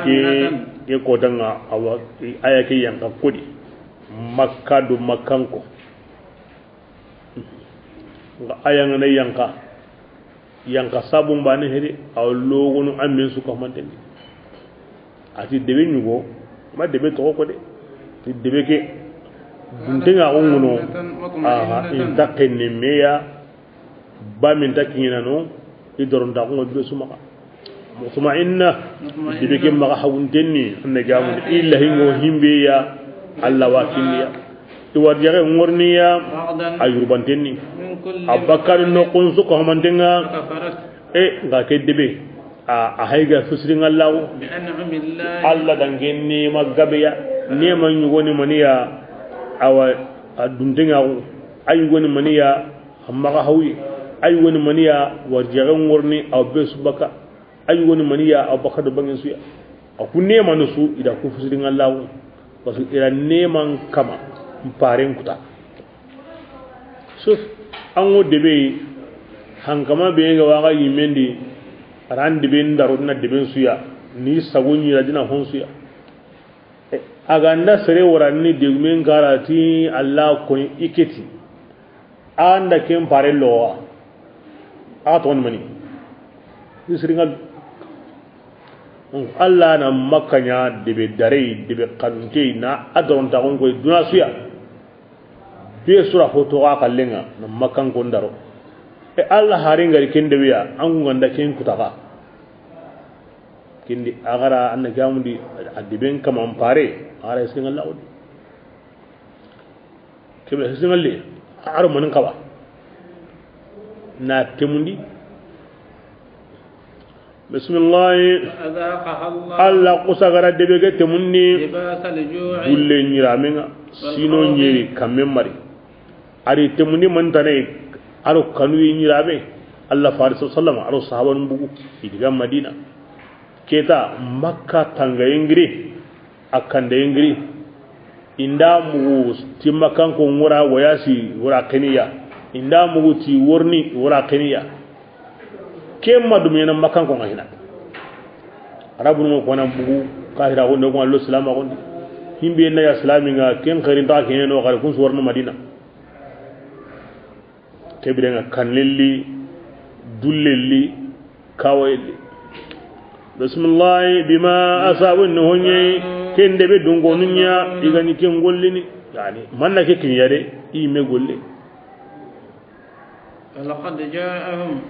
ke ko danga awa ayake yanka kodi makka do makanko nga ayanga ne yanka sabun bane hede aw logonu amen su ko manten ati debe nyugo ma debe to ko de ti debe ke duntenga onguno aha in takene meya ba min takina no idoron da ko be suma mutma'inna debe ke ma hawuntenni ne gamu illa hingo himbe ya alla wakiniya to warjare ngorniya ayurbantenni abakar no kunsu ko mantenga nga ke debe a haiga fusrin Allah Allah dangenni magabeya neman yugoni maniya awa adundinga ay woni maniya amma hawi ay woni maniya warjaran wurni aw besubaka ay woni maniya abaka do bangin suya aku neman su ida ku fusrin Allah parce que ira neman kama mparen kuta so ango debe hankama be ga waga yimendi ran debe ndaro na debe suya ni sagunyi radina hon suya aganda sere waranni degmen garati Allah ko iketi anda kem pare lowa aton mani isringal Allah na makanya debe dare debe kanunte na adon ta ko duna suya be sura hoto ka kallenga na makan ko ndaro e Allah harin gari kende wiya an ganda ken kutaka kindi agara an gamundi adiben kam ampare ara singal lawdi kebe singal li aro manin kaba na temundi bismillah Allah kusagara debe ge temundi bulle nyiramenga sino nyeri kamen mari ari temundi man tane aro kanu nyirabe Allah faris sallallahu aro sahaban bugu idiga madina keta makka tanga ingri akanda ingri inda mu timakan ko ngura wayasi wura kaniya inda mu ti worni wura kaniya kemma dum yana makan ko ngahina arabu mo ko nan bugu kahira ko ndo ko Allah salama ko himbe na ya islami nga ken kharin ta ken no gar kun suwarno madina kebirenga kanlilli dullelli kawayli bismillah bima asawun honye kende be dungo nunya igani ken gollini yani manna ke kin yare ime golle laqad ja'ahum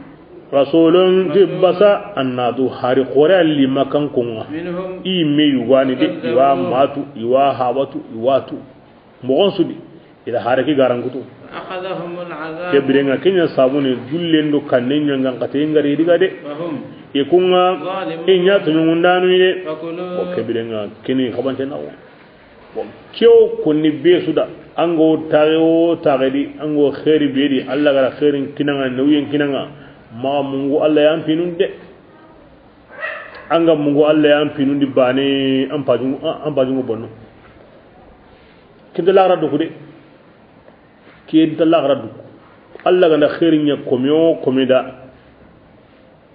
rasulun tibasa annadu hari qora li makan kunga ime yugani de iwa matu iwa habatu iwatu mogon sudi ila haraki garangutu akhadhahum al'azab kebirenga kenya sabune dullendo kannenya ngangate ngari diga de ikunga inya tunyundanu ile ko kebirenga kini khabante nawo bo kyo konni be suda ango tayo tagedi ango khairi bedi alla gara khairin kinanga nawyen kinanga ma mungu alla yam pinunde anga mungu alla yam pinundi bane ampaju bonno kinde la radu kude kinde la radu alla ganda khairin ya komyo komida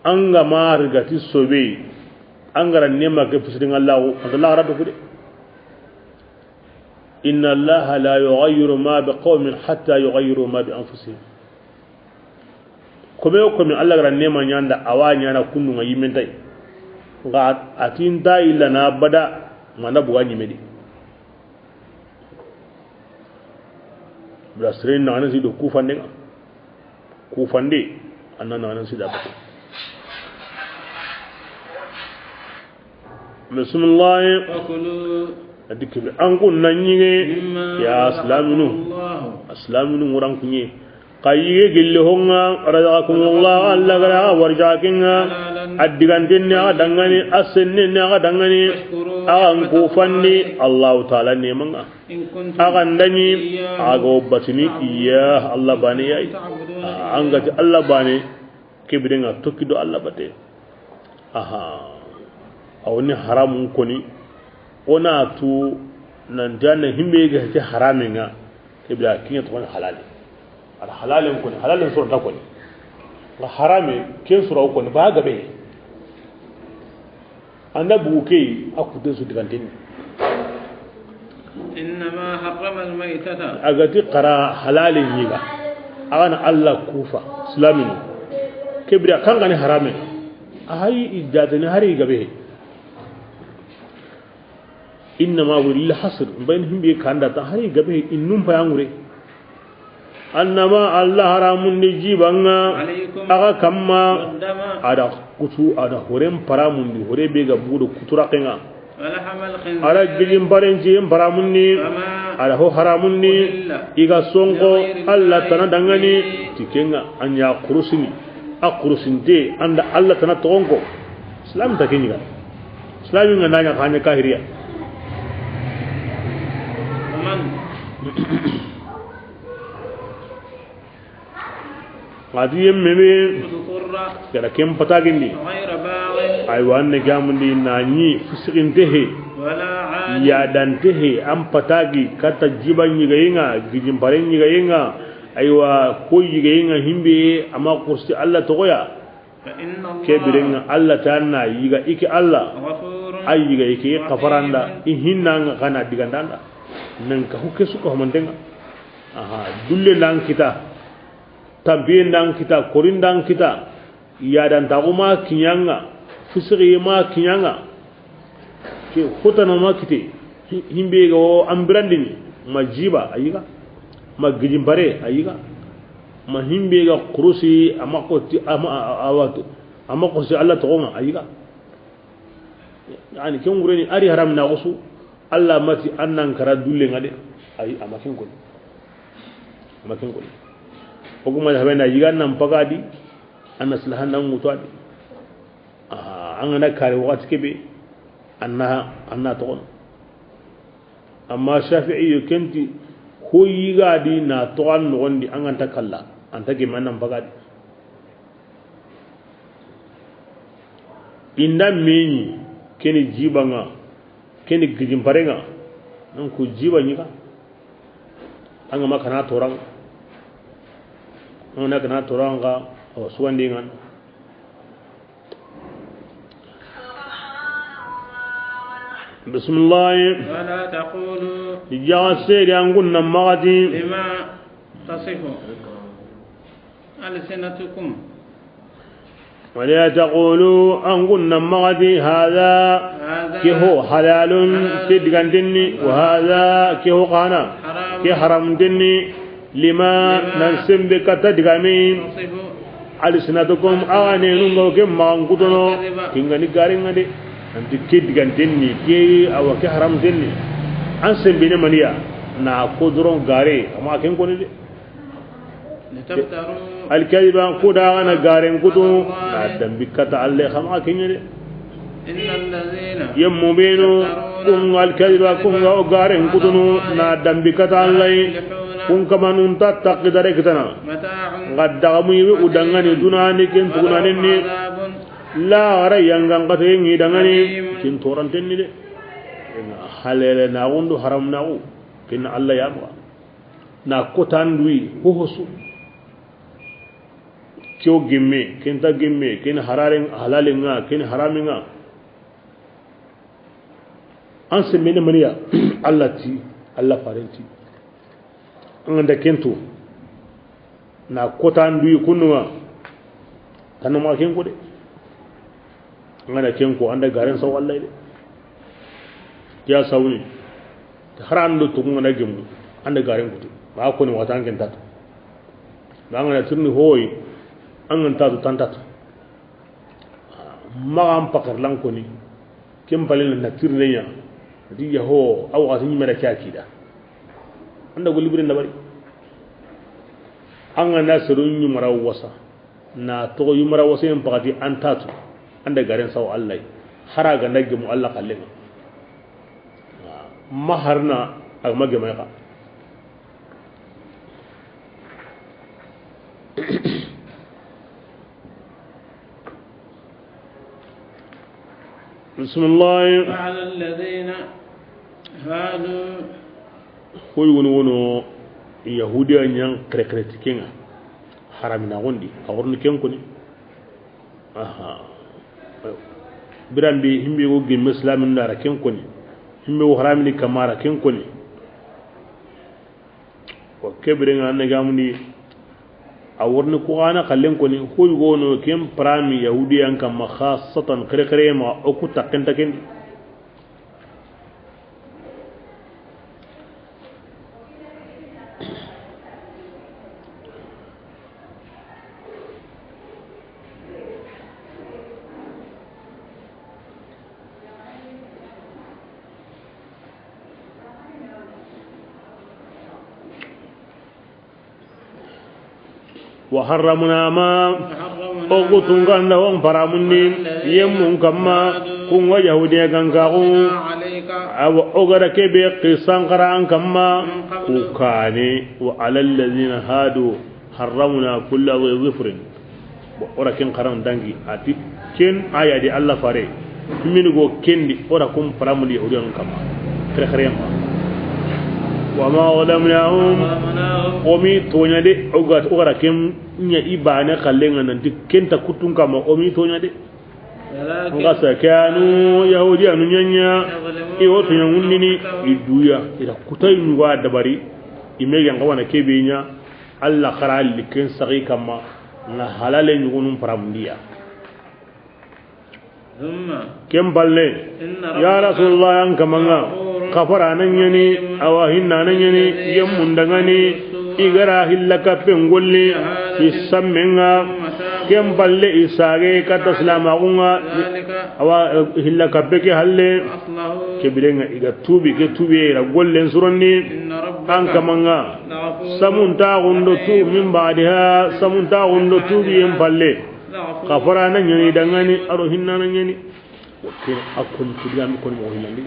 anga ma rigati sobe angara nema ke fusidin Allah anda la radu kude inna allaha la yughayyiru ma biqaumin hatta yughayyiru ma bi anfusihim kome ko min Allah ran nema nyanda awanya na kunnu ngayi mentai ga atinta illa na bada mana buwani medi brasrin na nan sido kufande annan nan sida ba bismillah fakulu adikbe an kun nan yige ya aslaminu muran kunye qayyige gille honga razaqakumullah alla gara warjakinga addigantinni adangani asenni adangani agan kufandi Allah taala ne manga agan dani ago batini iya Allah bane yayi angati Allah bane kibringa tokkido Allah bate aha awni haramun koni ona tu nan janna himbe ga ta haraminga kibla kinya to halali al halalin koni halalin sur da koni la harame kin sura koni ba gabe anda buke akude su digantin inma harrama al maytata agati qara halalin yiga agana Allah kufa islamin kibra kan gani harame ayi iddatani hari gabe inma wal hasr bainhum bi kanda ta hari gabe innum payangure annama Allah haramun ni jibanga aga kamma ada kutu ada horem paramun ni hore be ga budo kutura kenga ala gijim barenji paramun ni ada ho haramun ni iga sonko Allah tana dangani tikenga anya kurusini akurusinte anda Allah tana tonko islam takenga islam nga nanya kanya kahiriya ngati yemmeme kada kem patagindi ay wanne gamundi nani fisirintehe ya dantehe am patagi kata jibanyi gayinga gijim parenyi gayinga aywa koyi gayinga himbe ama kursi Allah togoya kebirenga Allah tanna yiga iki Allah ay yiga iki kafaranda ihinna kana digandanda nan ka hukke suko homantenga aha dulle nan kita tabiyen dan kita korin dan kita ya dan taguma kinyanga fisiri ma kinyanga ke hotana ma kite himbe go ambrandini majiba ayiga magijimbare ayiga ma himbe ga kurusi amakoti awatu amakosi Allah taguma ayiga yani ken gureni ari haram na gusu Allah mati annan kara dulle ngade ayi amakin ko hukuma da bana yigan nan pagadi anna slahan nan mutwadi an na kare wakati kebe anna to amma shafi'i kenti ko yigadi na to an gondi an ta kalla an ta ge manan pagadi inda meni keni jibanga keni gijim parenga nan ko jiba nyika an ma kana torang ona kana toranga o suwandingan bismillah wala taqulu jase yangun namati lima tasifu alsinatukum ولا تقولوا أن كنا مغدي هذا كهو حلال تدغندني وهذا كهو قانا كحرام دني لما ننسم بك تدغمين ألسنتكم آني ننغو كم مانكتنو كنغني غارين دي أنت تدغندني كي أو كحرام دني أنسم بني منيا نا قدرون غاري أما كنغوني دي الكذبان كودا انا غارين كوتو ادم بكتا الله خما كيني ان الذين يمبينو كون الكذبا كون غارين كوتو ندم بكتا الله كون كمان انت تقدر كتنا غدغمي ودغاني دوناني كن توناني لا را يانغان قتيني دغاني كن تورانتني دي حلال ناوندو حرام ناو كن الله يامرا na kotandui hohosu kyo gimme kenta gimme ken hararen halalinga ken haraminga anse mena maniya Allah ti Allah farenti nganda kento na kota ndu kunwa tanuma ken ko de ngada ken ko anda garen saw Allah de ya sawni harando to ngana gemu anda garen ko ba ko ni watan ken tat ba ngana turni hoy an ta to tantat ma am pakar lan ko ni kem balin na tirne ya di ya ho aw ga ni mera kyakida anda go librin da bari an ga nasirun yi marawasa na to yi marawasa yin pakati an tatu anda garen saw Allah hara ga nagge mu Allah kallin maharna a mage mai ka bismillah وعلى الذين هادوا koy wono yahudiya nyang krekretikeŋa haramina gondi a worni ken koni aha birambi himbe go gemme islamin dara ken koni himbe go haramini kamara ken koni ko kebirenga annagamuni a worni ko ana kallen koni koy gono ken prami yahudiya kam khassatan krekrema o ku takenta ken وحرمنا ما أغتون كان لهم فرامنين يمون كما كون يهودية كان كاغو أو أغرك بقصان قرآن كما وكاني وعلى الذين هادوا حرمنا كل ذي ظفر ولكن قرآن دانجي أتي كن آية دي الله فاري من go kendi ora kum faramul yahudiyan kama krekhrem wa ma ظلمناهم omi tonya de ogat ora kem nya ibana kallenga nanti kenta kutunga ma omi tonya de ngasa kanu yahudiyan nyanya e woto nyamunni iduya ila kutai nuwa dabari imega ngawana kebenya alla kharal liken sagi kama na halale nyugunum paramundia kem balle ya rasulullah an kamanga kafara nan yani awahinna nan yani yemmun dangani igara hillaka pengolli isammenga kem balle isage kata salama unga awa hillaka peke halle kebirenga iga tubi ke tubi ra gollen suronni an kamanga samunta gondo tu min baadiha samunta gondo tubi em balle kafara nan yani dangani aro hinna nan yani ke akon tudiyam kon mo hilandi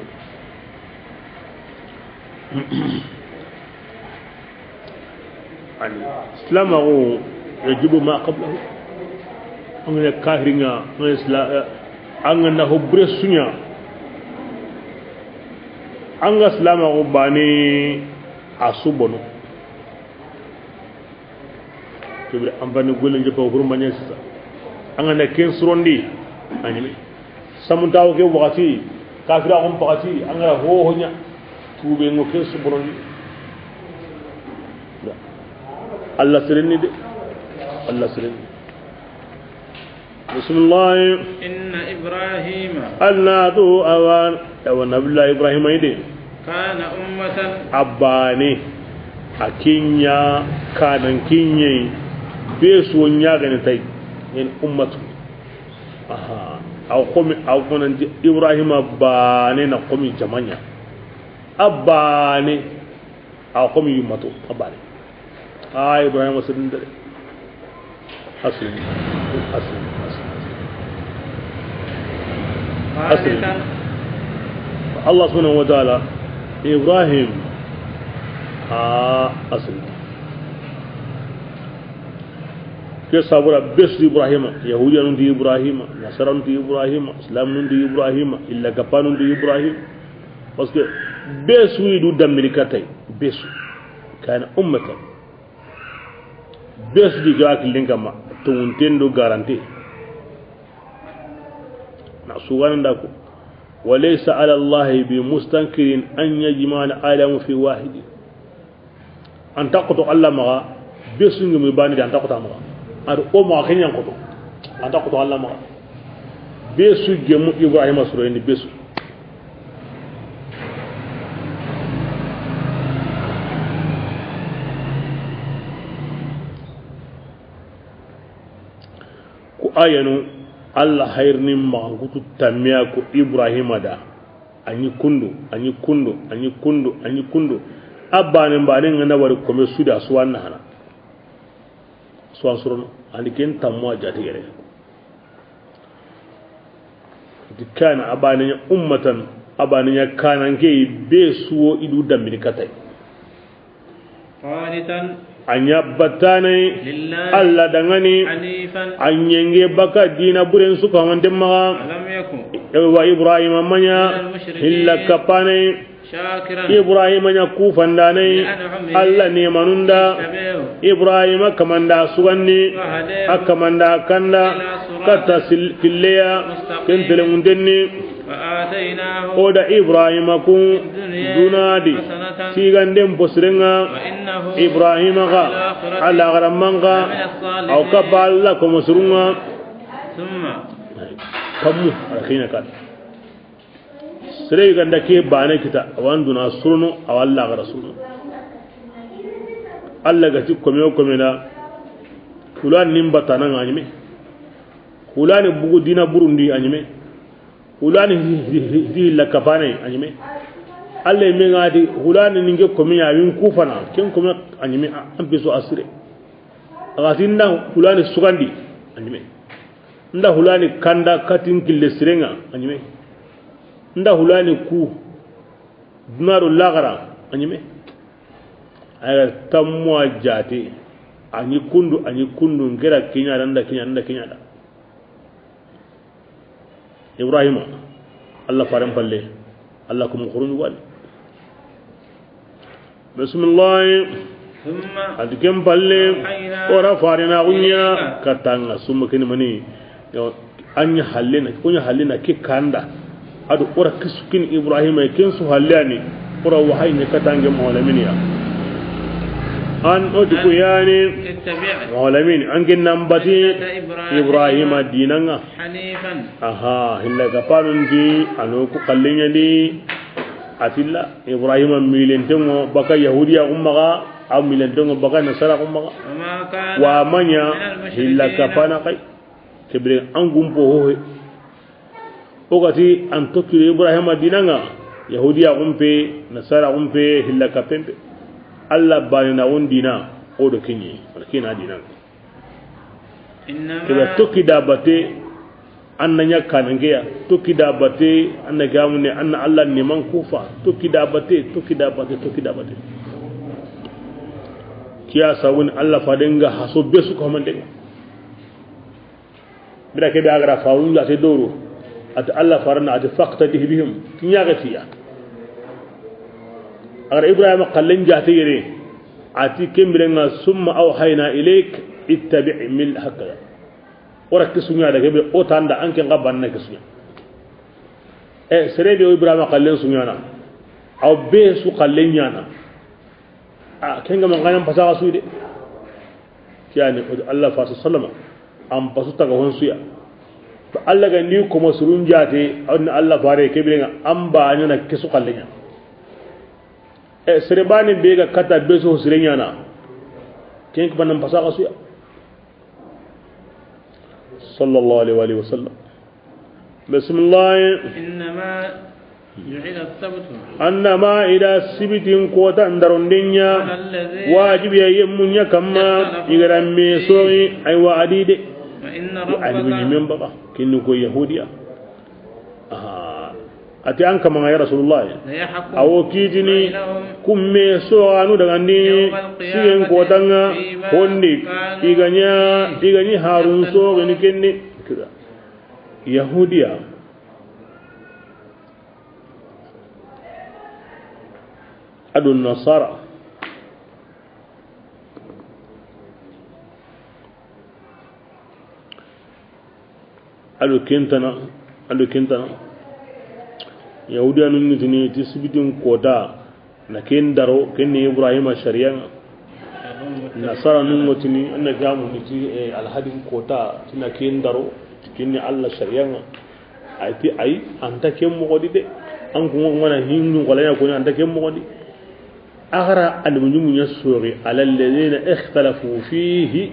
ani islamahu yajibu ma qablahu amna kahiringa isla angana hobre sunya anga islamahu bani asubono kibra ambani golen je ko hurmanya sa angana ken surondi animi samuntawo ke wakati kafira on wakati angara ho honya tube ngo ken surondi Allah sirini de Allah sirini bismillah inna ibrahima Allah tu awan nabiullah ibrahim ide kana ummatan abani akinya kanan kinye beso nya gane tai en ummatu aha aw qomi aw konan ibrahim abani na qomi jamanya abani aw qomi ummatu abani ibrahim wasalin dare asli Allah subhanahu wa ta'ala ibrahim asli ke sabura bes ibrahim yahudiyan di ibrahim nasaran di ibrahim islam di ibrahim illa gapanun di ibrahim parce que besu du damirikatay besu kana ummatan bes di gak lingama tuntendo garanti na suwan ndako وليس على الله بمستنكر أن يجمع العالم في واحد أن تقطع الله مغا بسنج مباني أن تقطع مغا أن أم أخين ينقطع أن تقطع الله مغا بسو جمع إبراهيم سرين بسو ku ayanu Allah hayrni magutu tamiya ko Ibrahim da anyi kundu abbanin banin ngana wari kome suda suwan hana suwan surun ani ken tamwa jati gere dikana abanin ummatan abanin kanan ke be suwo idu dambini katai qanitan anya batane alla dangani anyenge baka dina buren su ka wande ma wa Ibrahim manya illa kapane Ibrahim nya kufandane alla ne manunda Ibrahim kamanda suganni akamanda kanda kata filleya kentele mundenni oda Ibrahim ku dunadi sigandem posrenga Ibrahim ga ala garamanga au kaballa ko musrunga kamu akhina kan sere ganda ke bane kita wanduna surno awalla ga rasul Allah ga tikko me ko mena kulan nimba tanan anyime kulani bugu dina burundi anyime kulani di la kapane anyime Allah me ngadi kulani ninge ko me yawin kufana ken ko me anyime an biso asire agatinda kulani sugandi anyime nda hulani kanda katin kille sirenga anyime nda hulani ku dunaru lagara anyime aya tamwa jati anyi kundu ngera kinya nda kinya da Ibrahim Allah faram palle Allah kum khurun wal bismillah thumma adkem palle ora farina gunya katanga summa kin mani anya hallina ki kanda adu ora kisukin Ibrahim ay kin su hallani ora wahay ne katange mawlaminiya an odku yani mawlamin angin nambati Ibrahim dinanga hanifan aha hilla gapanun di anoku kallinya di atilla Ibrahim milentengo baka yahudiya ummaga aw milentengo baka nasara ummaga wa manya hilla kapana kai kebre angumpo hohe ogati an tokkire Ibrahim dinanga yahudiya umpe nasara umpe hilla kapempe Allah banina wondina odo kinyi alkina dinanga kebe tokki da bate annanya kanangeya tokki da bate annagamune anna Allah neman kufa tokki da bate kiya sawun Allah fadenga haso besu ko mande bida ke be agara fawun la te doro at Allah farna at faqtati bihim tinyagatiya agar Ibrahim qallan jati yere ati kembirenga summa awhayna ilayk ittabi' mil hakka ora kisunya daga be otanda anke ngabanna kisunya serebe Ibrahim qallan sunyana aw be su qallan yana kenga manganan pasaga suide kiyani Allah fa sallama am pasu taga honsuya to Allah ga ni ko masurun jate on Allah bare kebirenga amba nyana kisu kallenya serebani bega kata beso sirenya na kenk banam pasaga suya sallallahu alaihi wa sallam bismillah annama ida sibitin kota ndarondenya wajibi yemmunya kama igaran me sori ay wa adide alibini min baba kinni ko yahudiya ati an kama ya rasulullah awo kitini kumme so anu daga ni sigen ko tanga honni iganya harun so gani kenni yahudiya adu nasara adu kintana yahudiya nun nitini ti sibitin kota na ken daro ken ni ibrahima sharia nasara nun mutini anna jamu niti alhadin kota tina ken daro ken ni allah sharia ayti ay anta ken mo godi de an ko ngona hinnu wala ya ko anta ken mo godi aghara almunyum yasuri ala alladhina ikhtalafu fihi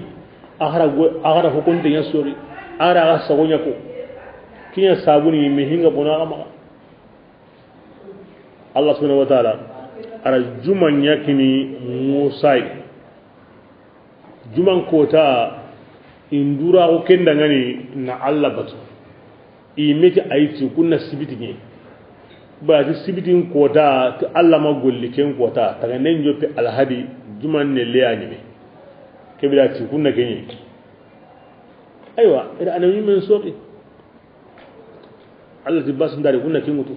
aghara hukunta yasuri aghara sagonya ko kinya sabuni mi hinga bona ma Allah subhanahu wa ta'ala ara juman yakini musai juman kota indura ko kenda ngani na Allah batu imeti aiti kunna sibiti ne ba ti sibitin kota to Allah ma golli ken kota taga nen joppe alhadi juman ne leyani me kebira ti kunna kenye aywa ida anami men soki Allah ti bas ndari kunna kengutu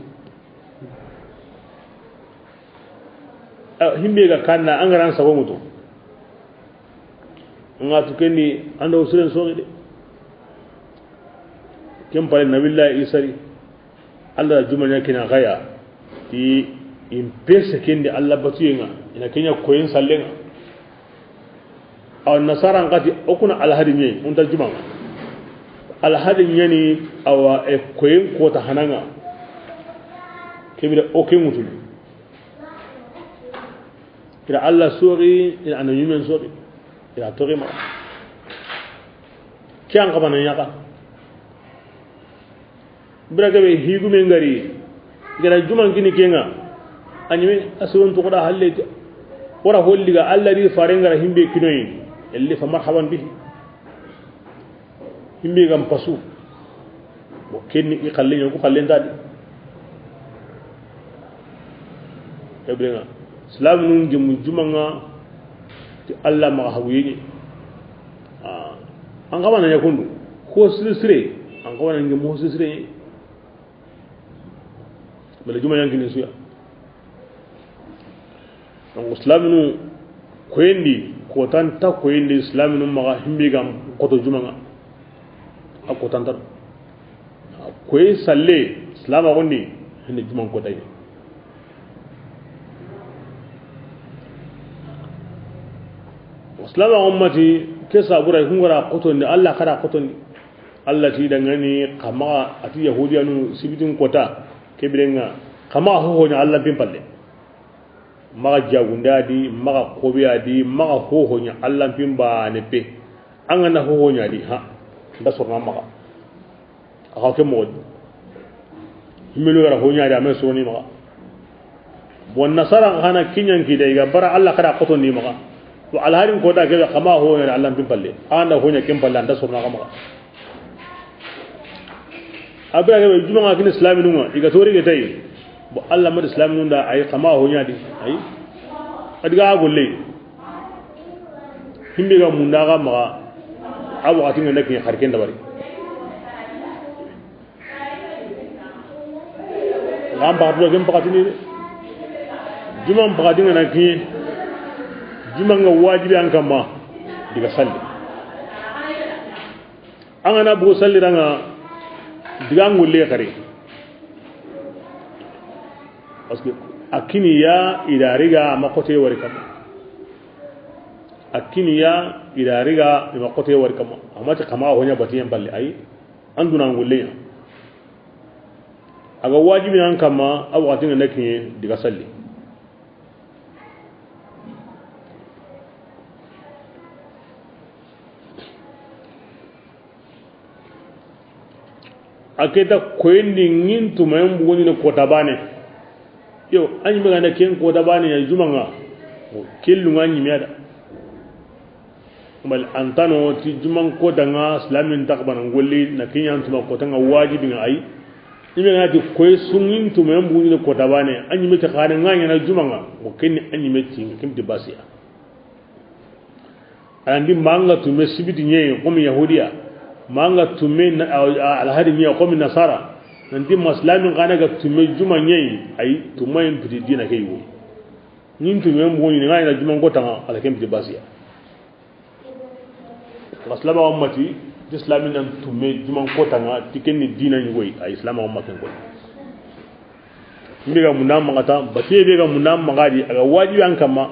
himbe ga kanna angaran sabo mutu ngatu kenni ando usulen soki de kem pare nabillahi isari Allah juman yakina gaya ti impese kendi Allah batuyenga ina kenya koyin sallenga aw nasara ngati okuna alhadi nyi unta juman alhadi nyani awa e koyin kota hananga kebira oken mutu ila Allah sori ila ananyumen sori ila torima kian kabana nyaka braga be higu men ngari gara juman kini kenga anyime asurun to koda halle wara holliga Allah ri farenga himbe kinoyi elli fa marhaban bihi himbe gam pasu bo kenni i khalle ko khalle ndadi ebrenga islam nun jum jumanga ti Allah ma hawini an kama na yakundu ko sire an kama na ngemo sire bala juma yankini suya donc islam nu koyendi ko tan ta koyendi islam nu ma himbi gam koto juma nga akko tan tar koy salle islam a woni hande juma ko tay islam ummati kesa buray hungara koto ni Allah kada koto ni Allah ti dangani kama ati yahudiyanu sibitin kota kebirenga kama ho nya Allah pimpalle maga jagundadi maga kobiadi maga ho nya Allah pimba ne pe angana ho nya di ha nda sorna maga aka ke mod himelu gara ho nya da men sorni maga bon nasara khana kinyan ki dai ga bara Allah kada koto ni maga to alharin ko da ke kama ho nya Allah pimpalle anda ho nya kimpalle nda sorna maga abra ga juma ga islami nunga iga tori ga tay bo Allah ma islami nunda ay kama ho nya di ay adiga golle himbe ga munda ga ma abu ati ngene ke harken da bari ram ba do gem pakati ni juma pakati ngana ki juma nga wajibi an kama diga salli angana bu salli ranga digangu le kare parce que akini ya idariga makote wari kama akini ya idariga makote wari kama amati kama honya batiyen balle ay anduna ngulle aga wajibi an kama abu atinga nakin diga salli aketa koyendi ngintu mayam bugoni ne kota bane yo anyi me ganda ken kota bane ya jumanga kellu ngani miada bal antano ti jumang kota nga islamin takbana ngolli na kinyan tuma kota nga wajibi nga ay ime ngati koy sungin tu mayam bugoni ne kota bane anyi me ta khana nganya na jumanga mo kenni anyi me ti kimti basiya andi manga tu me sibiti nye ko mi yahudiya manga tumme alhadi miya ko min nasara nanti maslamin kana ga tumme juma nyei ay tumme piti dina kay wo nin tumme mo ni ngana juma ko tanga ala kem piti basiya maslama ummati islamin nan tumme juma ko tanga tikenni dina ni woy ay islama ummati ko mbiga munam magata batiye bega munam magadi aga wajibi an kama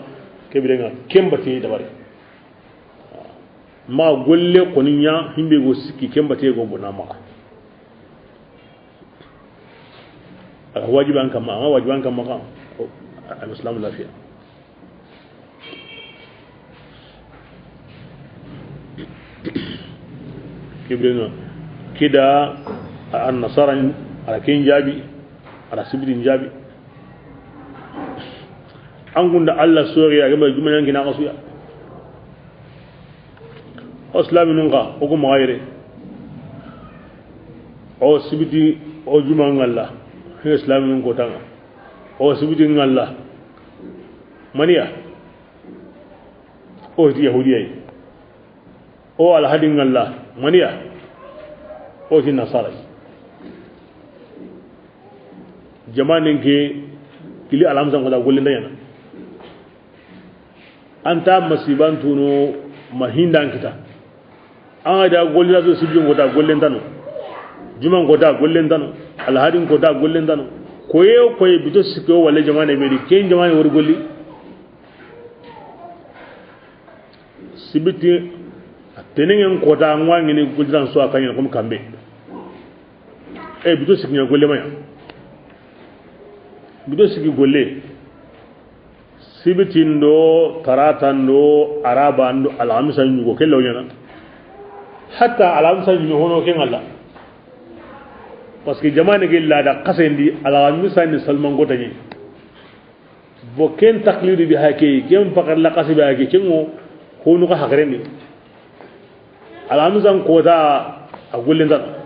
kebirenga kembate dabari ma golle koninya himbe go sikki kembate go munam maga aga wajibi an kama aga wajibi an kama ka al-islam lafiya kebirenga kida an-nasara ala ken jabi ala sibidin jabi an gunda Allah sori ya gaba jumanan gina kasuya islamin nga o ko magayre o sibidi o juman Allah islamin ko tanga o sibidin Allah maniya o yahudiyai o alhadin Allah maniya o tin nasara jamanin ke kili alamzan ko da golle ndayana anta masiban tuno mahindan kita an da golle da sibin ko da golle ndano juman ko da golle ndano alhadin ko da golle ndano koye bito sikko wala jamane meri ken jamane wor golli sibiti tenengen ko da ngwangi ni guldan so akanya ko kambe bito siknya golle maya bido sigi golle sibitindo taratando arabando alhamisa nyugo kello nyana hatta alhamisa nyugo hono ken Allah parce que jamane ge la da qasendi alhamisa ni salman gotani bo ken taqlid bi hake ken fakar la qasibi hake kengo hono ka hakreni alhamisa ko da a golle ndan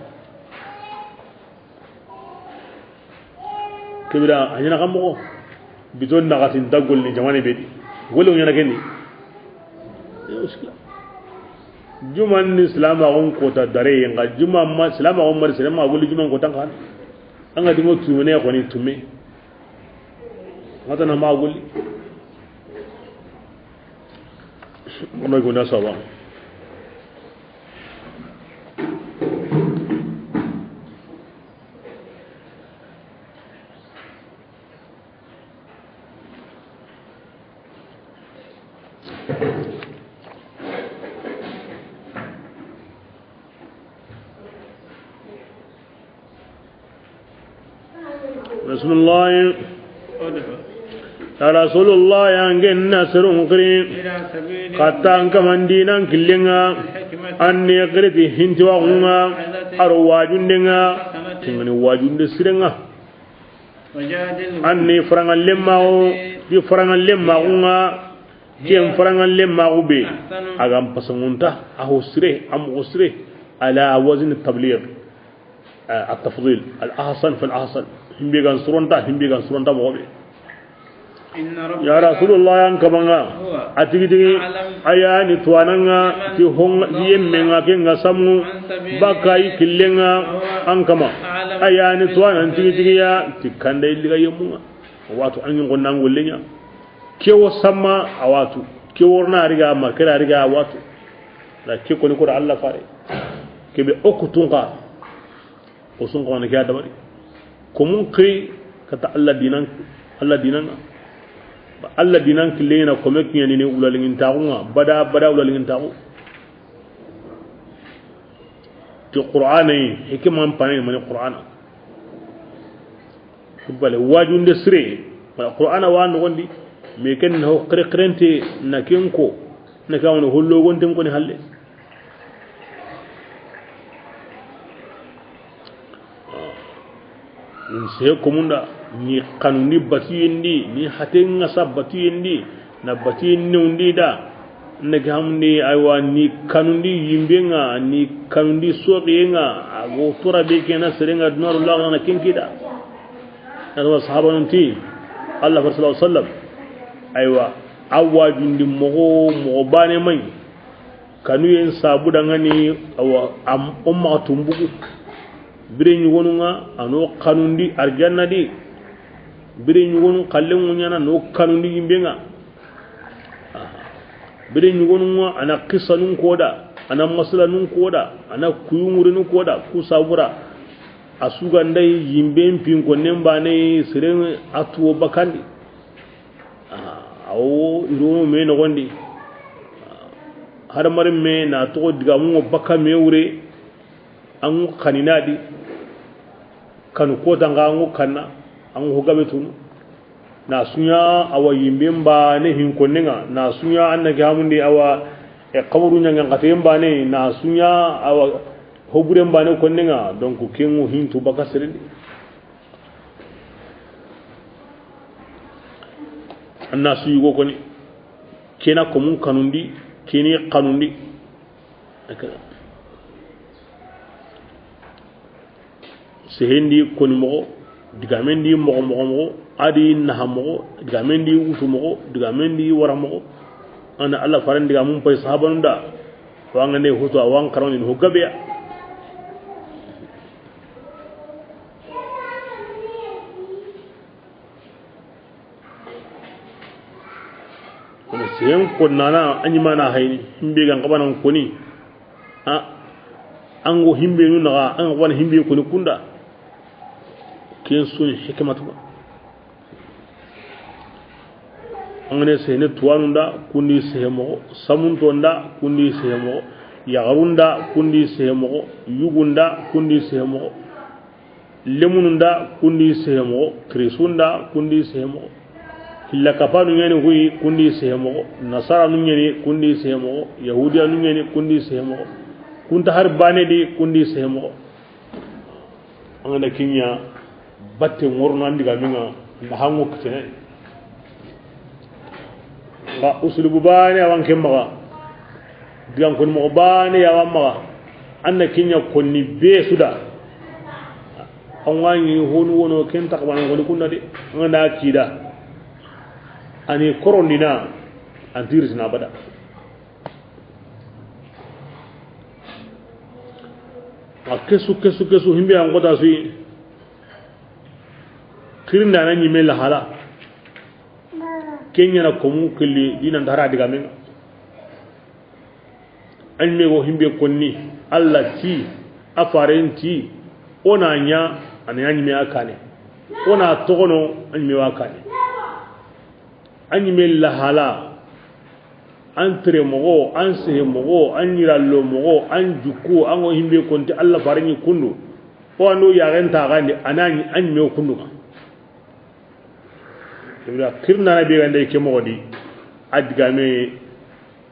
kebira anyana kammo bidon nagatin dagol ni jamane bedi golo nyana kenni juman ni islam agon ko ta dare nga juma ma islam agon mar islam agol juman ko tan kan anga dimo tumene ko ni tumme mata na ma agol mo ko na sawa رسول الله يا رسول الله يا انجن نصر مقرين قطان كمان دينان كلنا أني قرتي هنتوا عنا أرواجون دنا تمني واجون دسرنا أني فرعن لماو دي فرعن لماونا كم فرعن لماو بي أعم بسمونتا أهوسره أم أسره على وزن التبليغ التفضيل الأحسن فالأحسن هم بيجان سرونتا بقوله يا رسول الله يا كمانا أتيجي أياني توانعا تيهم يمنا كينغا سامو باكاي كيلنا أنكما أياني توانا تيجي يا تكاندي لغا يمونا واتو أنين قنان ولينا كيو سما أواتو كيو نارجا ما كنارجا أواتو لا كيو كوني كور الله فاري كيبي أكتونغا وسونغا نكيا دبري كمون كري كتا الله دينان Allah dinan kilena komek nyani ne ulalingin taunga bada ulalingin taunga ti qur'ani hikman pane man qur'ana kubale wajunde sire wala qur'ana wan gondi me ken ho qrente na kenko na kawno hollo gondem ko ni halle in se komunda ni kanuni batiyindi ni hatenga sabatiyindi na batiyindi undi da ne gamni aywa ni kanundi yimbenga ni kanundi soqiyenga ago tora be kena serenga dunarullah na kinkida adwa sahaba nanti Allah sallallahu alaihi wasallam aywa awajundi mo bane mai kanu yen sabu dangani awa am umma tumbugu bireñu wonunga ano kanundi arjanna di bireñu wonu kallengu nyana no kanundi yimbenga bireñu wonunga ana qisanun koda ana masalanun koda ana kuyumurinun koda ku sabura asugandai yimben pin ko nembane siren atuo bakandi awo iro me no gondi har marin me na to diga mu bakka me wure an kaninadi kanu ko danga an kanna an hogabe tunu na sunya awa yimben ba ne hin ko ninga na sunya annake hamundi awa e qawru nyanga ngatemba ne na sunya awa hoburen ba ne ko ninga donc kengu hintu baka seredi anna su yugo ko ni kena ko mun kanundi keni kanundi sehendi ko ni mo digamendi mo adi nahamo digamendi utumo digamendi waramo ana alla faran diga mun pay sahabanda wanga ne hutu awan karoni ho gabe sen ko nana anyima na hayni himbe gan qabanan koni ango himbe nu na an wan himbe ko ni kunda ken sun hikmatu angane sene tuwanunda kundi sehemo samuntonda kundi sehemo yagarunda kundi sehemo yugunda kundi sehemo lemununda kundi sehemo krisunda kundi sehemo hilla kapanu ngene hui kundi sehemo nasara ngene kundi sehemo yahudiya ngene kundi sehemo kunta har bane di kundi sehemo angana kinya batte ngorno andiga minga ndahango kitene ba uslubu bane awan kemma digan kon mo bane ya wamma anna kinya konni be suda an wani honu wono ken takban ko kunna de nganda kida ani korondina antiris na bada kesu himbe an goda sui kirinda nan yime la hala kenya na komu kili dinan dara diga men an me go himbe konni Allah ti afarenti onanya ananya me akane ona togono an me wakane an yime la hala an tere mogo an sehe mogo an yirallo mogo an juku an go himbe konti Allah farenyi kundu o ando ya renta gande anani an me kundu ibra kirna na be gande ke mogodi adiga me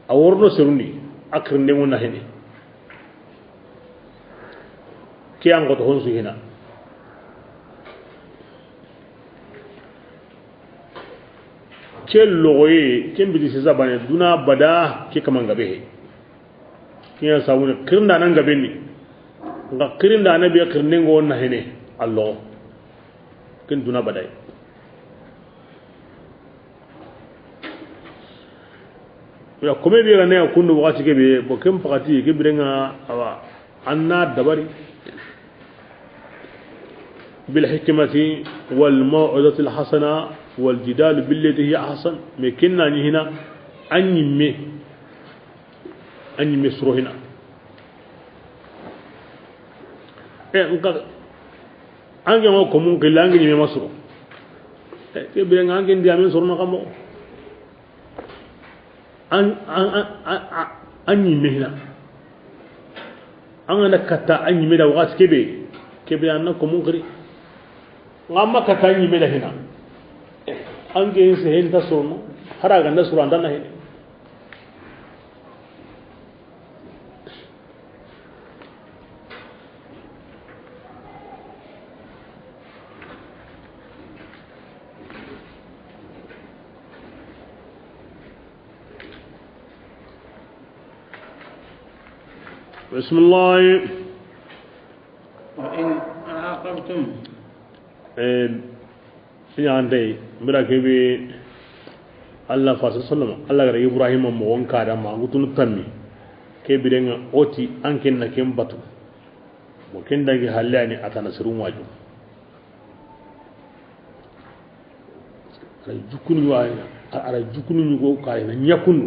aworno serundi akrinde mun na hene ke an goto honsu hina kel logoye ken bi disi zabane duna bada ke kaman gabe he kiya sawuna kirna nan gabe ni nga kirinda na be kirne ngo na hene Allah ken duna badai ya kome be ne kundu wakati ke be bo kem pakati ke birenga awa anna dabari bil hikmati wal mau'izati al hasana wal jidal billati hi ahsan me kinna ni hina anyimme surohina nka ange mo ko mun ke langi ni me masuro ke birenga ange ndi amen sorno kamo an yimme hina an ana kata an yimme da wakati kebe an ko mun kiri ngamma kata an yimme da hina an ge se hen ta sono haraga na suru andana hene بسم الله وإن عاقبتم يعني مراكبي الله فصلى الله غير إبراهيم مون كارا ما غتون تامي كبيرنا أوتي أنكن نكيم باتو ممكن دعي حاليا أتانا سرور واجو على جكون يقول كاين نيكون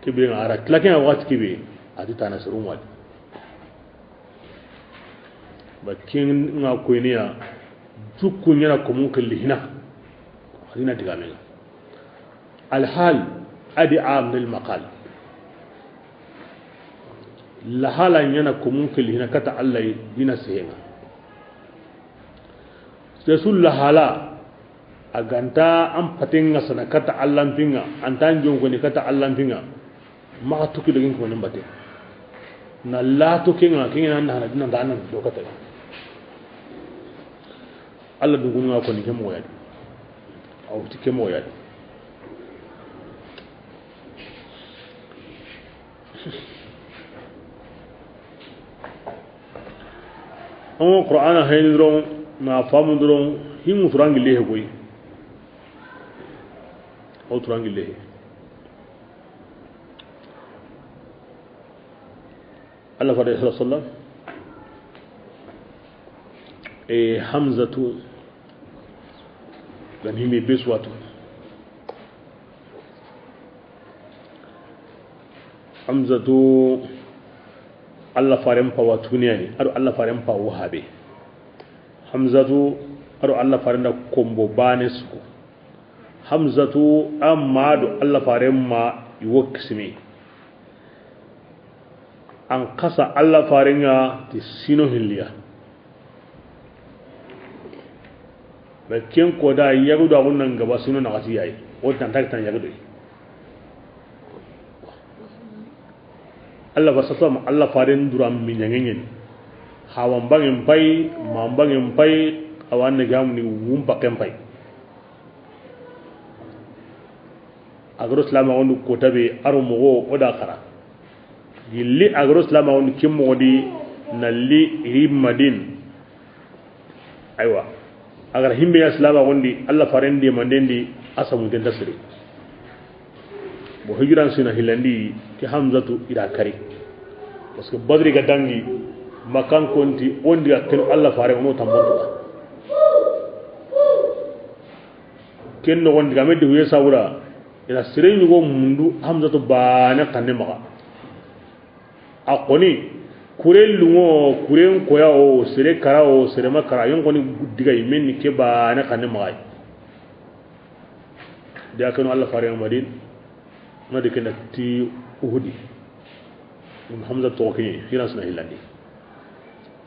كبيرنا على لكن وقت كبير ati tana surun wadi bakin nga ko niya tukku nyana ko mun kallihina hadina diga men al hal adi am lil maqal la hala nyana ko mun kallihina kata Allah dina sehenga sesul la hala aganta am patenga sana kata Allah pinga antan jongo ni kata Allah pinga ma tukki dagin ko nambate na la to kinga kinga na dina dana do kata Allah du gunga ko ni kemo yadi aw ti kemo yadi on qur'ana hayni dron na famu dron himu turangi lehe koy o turangi lehe Allah fa sallallahu alaihi wasallam hamzatu dan himi beswatu hamzatu Allah farem pa watuniani ado Allah farem pa wahabe hamzatu ado Allah farenda kombo banesku hamzatu amadu Allah farem ma iwoksimi an kasa Allah farenga ti sino hilliya bakin ko da yagu da wannan gaba sino na kasi yayi wannan taktan yagu dai Allah basata Allah faren duram minyangen hawan bangin pai mambangin pai awan ne gamu ni wumpa kempai agro islama wonu ko tabe arumo oda kara yilli agro islama wonu kimmo di nalli himmadin aywa agar himbe islama wondi Allah farendi mandendi asamu den tasri bo hijiran sina hilandi ki hamzatu ida kari parce que badri ga dangi makan konti wondi akken Allah fare ono tambonto ken no wondi ga medde huye sawura ila sireni go mundu hamzatu bana kanne maka akoni kurel lungo kuren koya o sire kara o sire makara yon koni diga yimen ke bana kanne maka da kanu Allah fare amadin ma de kena ti uhudi hamza toki hina suna hilandi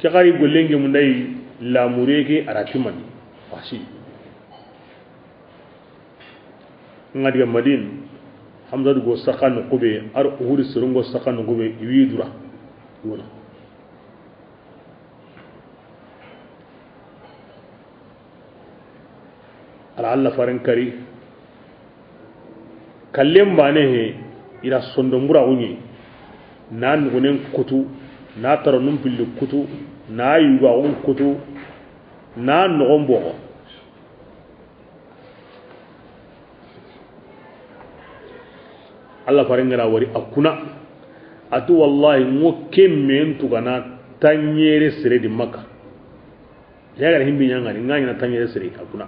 ke gari gollengi mun dai lamureke aratimani fashi ngadi madin hamza go sakan kube ar uhudi surungo sakan kube widura wona ala Allah faran kari kallem bane he ira sondo mbura unyi nan gunen kutu na taro num pilli kutu na yuga on kutu na nogon bogo Allah farengara wari akuna atu wallahi mo kemmen tugana tanyere sire di makka yaga himbi nyanga ni nganya na tanyere sire akuna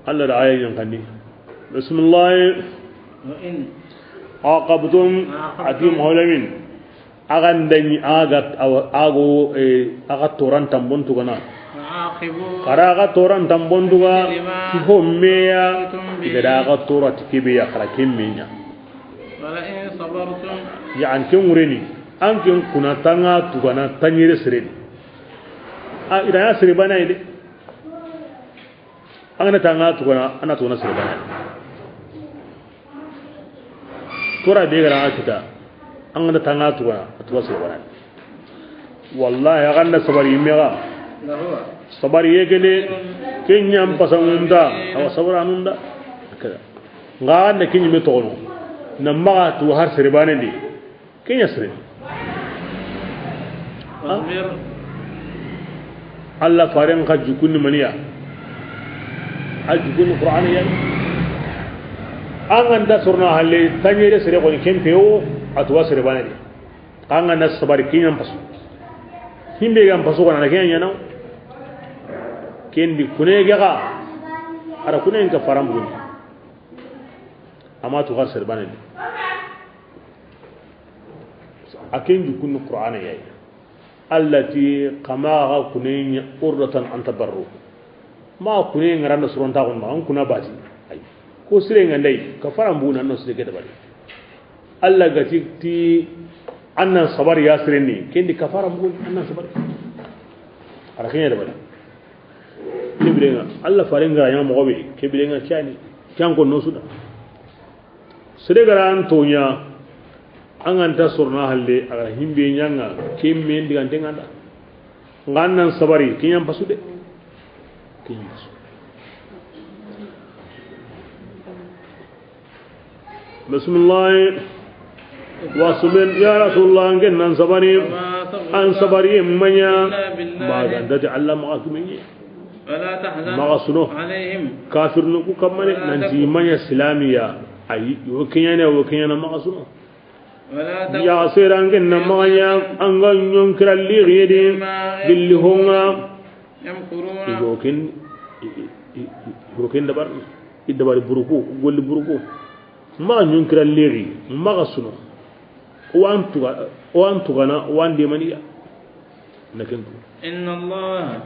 Allah da ayayin kandi bismillah wa in aqabtum atim holamin agan dani agat ago aga toran tambon tugana karaga toran tambon tuga ti hommeya igada aga torat kibiya karakin minya wala in sabartum ya an kin wureni an kin kuna tanga tugana tanyire sireni a ida ya sire bana ide ana tanga tugana ana tugana sire bana tora de gara akita an ga tanga tugana tuwa sire bana wallahi ganna sabari mega sabari yegene kenyam pasangunda awa sabaranunda kada ngana kinyi metono namma tu har sire bana ndi kenya sire Allah faren ka jukun maniya ajukun qur'an ya anganda surna halle tanyere sire ko kempeo atwa sire bana ndi anganda sabari kinyam pasu himbe gam pasu kana kenya na kendi kunege ga ara kunen ka farambuni ama tu har sire bana ndi akin jukun qur'ana yayi allati qamaha kunenya urdatan an tabarru ma kunenya randa suronta gon ma an kuna bati ay ko sire ngandai kafara mbuna no sire ke dabari alla gati ti annan sabar yasrini kendi kafara mbun annan sabar ara kenya dabari librenga alla farenga ya mo be ke birenga kyani kyan ko no suda sire garan tonya an anta surna halle aga himbe nyanga kemme ndigante nganda ngannan sabari kinyam pasude kinyam pasu bismillah wasbin ya rasulullah ngennan sabari an sabari manya baga ndati allah ma akmenye ولا تحزن عليهم كافر نكو كمل ننتي مanya islamiya ayi wokinyana maqasuno ya seran genna manya anga nyon kralli gede billi honga yamkuruna yokin dabar idabar buruku golli buruku ma nyon kralli maqasuno o antu gana wande maniya nakentu inna allah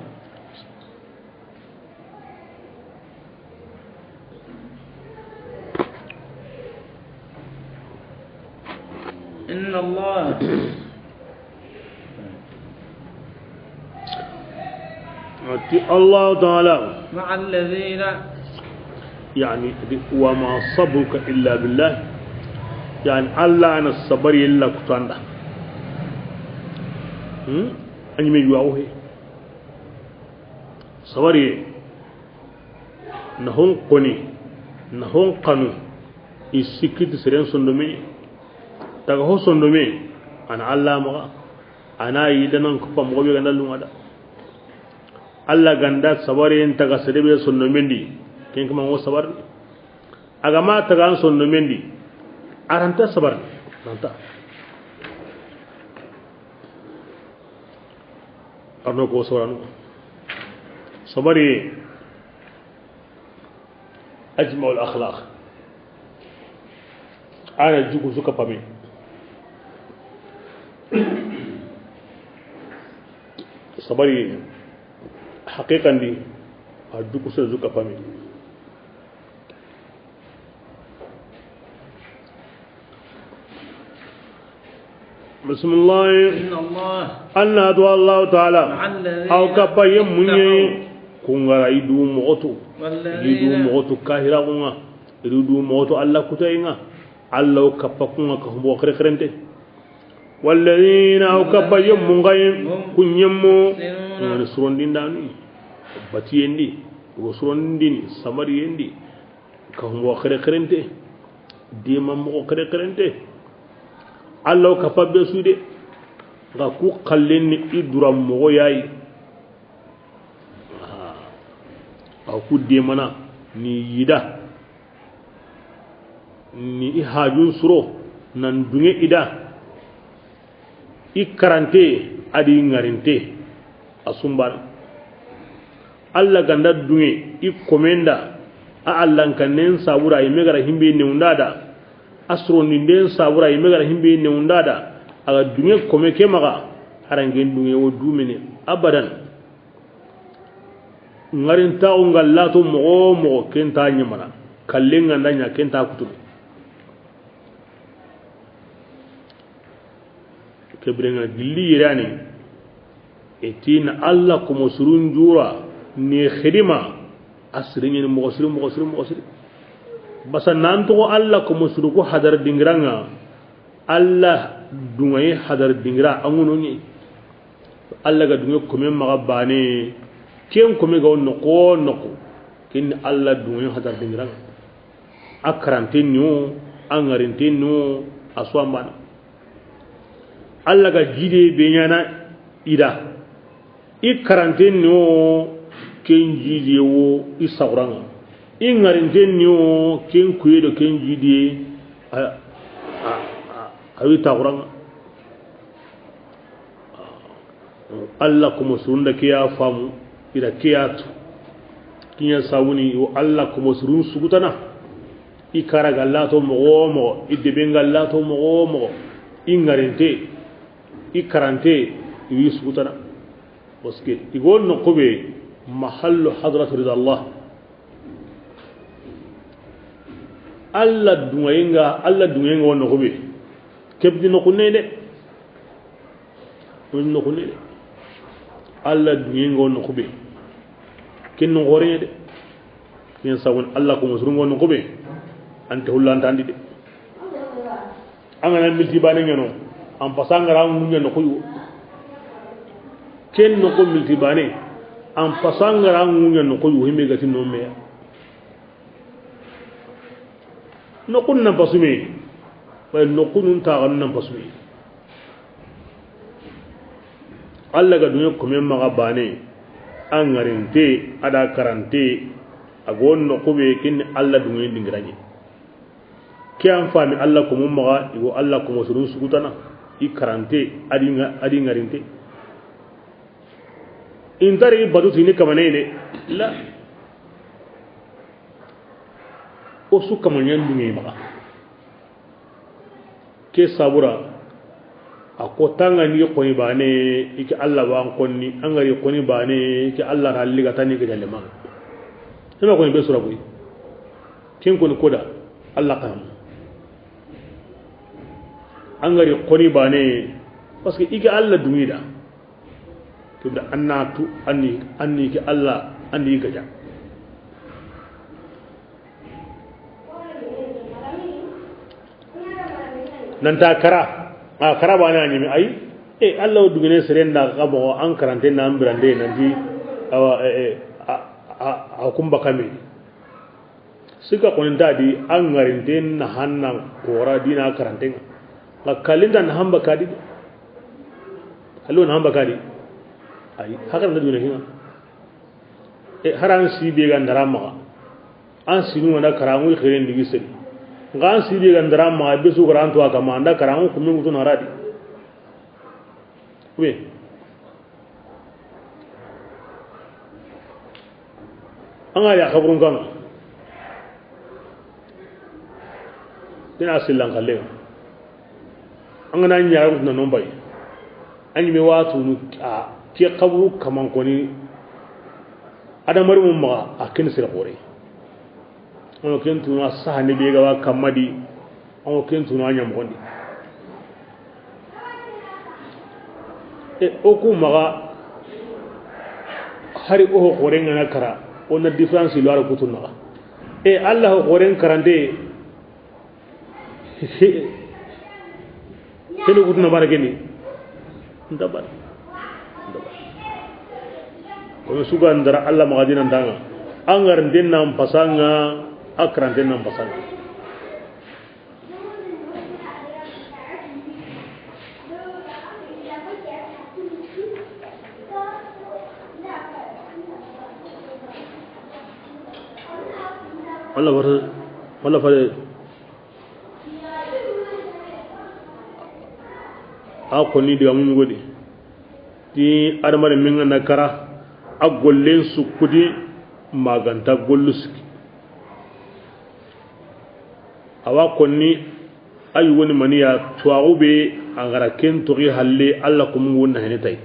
إن الله الله تعالى مع الذين يعني وما صبرك إلا بالله يعني الله أنا الصبر إلا كتاندا أني من يوعوه صبري نهون قني نهون قنو يسكت سرين صندومي daga hoson do me ana Allah ma ana yi danan ku fam gobe gandal lumada Allah ganda sabare en taga sedebe sonno mendi ken kuma wo sabar aga ma taga sonno mendi aranta sabar nanta arno ko sabaranu sabari ajma'ul akhlaq ana jugu suka fami sabari haqiqan di addu ko zuka fami bismillah inna allah anna du allah ta'ala aw kapayem munye kunga idu moto kahira kunga idu moto allah kutayinga allah kapakunga ka humbo khrente والذين أوكبوا يوم غيم كن يمو نسرون دين داني باتين دي وسرون دين سمارين دي كهم وخير كرنته دي مم وخير كرنته الله كفاب بسودة غاكو قلني إدرام موياي أو دي منا ني يدا ني إحاجون سرو نندوني إدا ikarante adi ngarinte asumbar alla ganda dunge ikomenda a allan kanen sabura imegara himbe ne undada asro ninden sabura imegara himbe ne undada aga dunge kome ke maga harangen dunge wo dumene abadan ngarinta ungallato mo kenta nyamana kallenga ndanya kenta kutubi kebrenga gilli yirani etina alla ko musurun jura ni khidima asrin ni mughsir basa nanto alla ko musuru ko hadar dingranga alla dungay hadar dingra anguno ni alla ga dungay ko men maga bane ken ko me ga noko ken alla dungay hadar dingranga akrantinno angarintinno aswambana Allah ga jide benyana ida ikaranteni o ken jide wo isawranga ingarinteni o ken kuyedo ken jide awi tawranga Allah kuma surunda kiya famu ida kiyatu kinya sawuni o Allah kuma surun sugutana ikara gallato mo idde bengallato mo ingarinte i karante yi sugutana parce que igon no kobe mahallu hadrat rida Allah alla dungayenga wonno kobe kebdi no kunne de wonno kunne de alla dungayenga wonno kobe ken no gore de ken sawon alla ko musrungo no kobe ante hullanta andi de angana milti bane ngeno am pasangara ngunya no koyo ken no ko milti bane am pasangara ngunya no koyo himbe gati no meya no kunna pasumi wa no kunun ta ganna pasumi alla ga dunyo ko men maga bane angarinte ada karante agon no ko be kin alla dunyo dingiraje kian fami alla ko mum maga igo alla ko mosurun sugutana i karante adi ngarinte intari badu tini kamanene la o su kamanyan dunye maga ke sabura akotanga ni ko ni bane iki alla wa konni angari ko ni bane iki alla ralli ga tani ga jalle ma sama ko ni be sura boy ken ko ni koda alla kan angari ko ni bane parce que iki alla dumida to da annatu anni ki alla andi ga ja nanta kara bana nyimi ay Allah dugene serenda gabo an karante na ambrande nanti awa kumba kame sika konin dadi an garinte na hanna kora dina karante ga kalinda na hamba kadi allo na hamba kadi ay haka na dugene hinga haran sibe ga ndarama an sinu na karamu khiren digi sel ngan sibe ga ndarama besu garanto aka manda karamu kumin gutun haradi we anga ya khabrun kana dina silan khalle anga nan ya gutun non bay anyi me watu nu ke khabru kaman koni adamar mum ma akin sir khore on kentu na sahani be ga kamadi on kentu na nyam kondi oku maga hari o khore ngana kara on na difference lo ara kutun naga Allah khore karande kene kutun na barageni ndabar ko suga ndara Allah magadina ndanga angar ndennam pasanga akran dennam pasanga wala fare ako ni diga mun godi ti adamare min na kara agollen su kudi maganta golluski awa konni ayu woni maniya tuwaube angara ken tori halle alla kum wonna henetay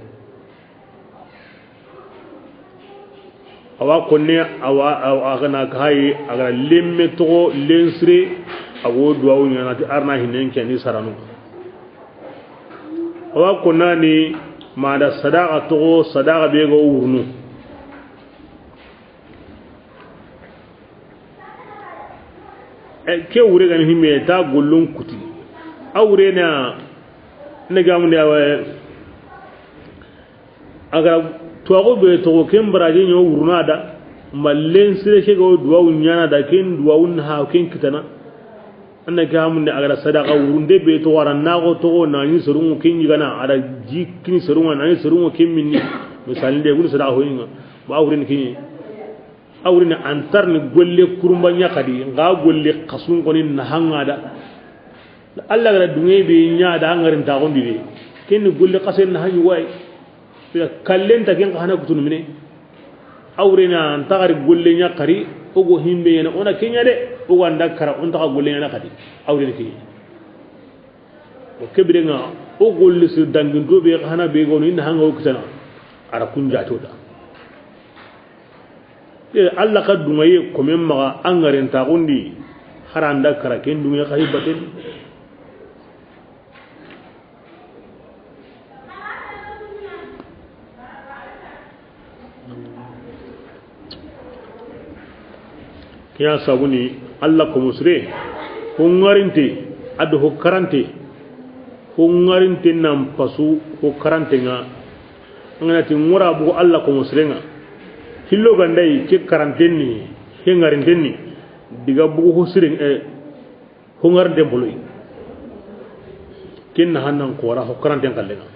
awa konni awa agana kai agara lemme to lensre awo duwawu nyana ti arna hinen ken saranu awa konnani mada sadaqa to sadaqa be go wurnu ke wure gan himme ta gollon kuti awre na gamu ne aga to be to ken baraje nyo wurna da mallen sire ke go duwa nyana da ken duwa ha ken kitana anna gamu ne aga sadaqa wurunde be to waran na go to na ni surun ken yigana ada jikini surun na ni surun ken minni misalin de gun sadaqa hoyinga ba awre ni ken awrina antarni golle kurumba nyakadi nga golle qasun koni na hangada Allah gara dungai be nyaada hangarin ta gondi be ken golle qasen na hanyu way ya kallen ta ken kana kutun mine awrina antagari golle nyakari ogo himbe yana ona kenya de ogo anda kara on ta golle yana kadi awrina ki o kebirenga o golli sir dangin do be hana be gonu inna hanga okitana ara kunja toda e alla ka dungaye ko memma angaren ta gondi haranda kara ken dungaye khay baten kiya sabuni alla ko musre ko ngarinte adu ho karante ko ngarinte nam pasu ko karante nga ngati ngura bu alla ko musre nga hillo gandai ke karante ni ke ngarinte ni diga bu ho sirin e ho ngarde boloy ken hanan ko ra ho karante kallenga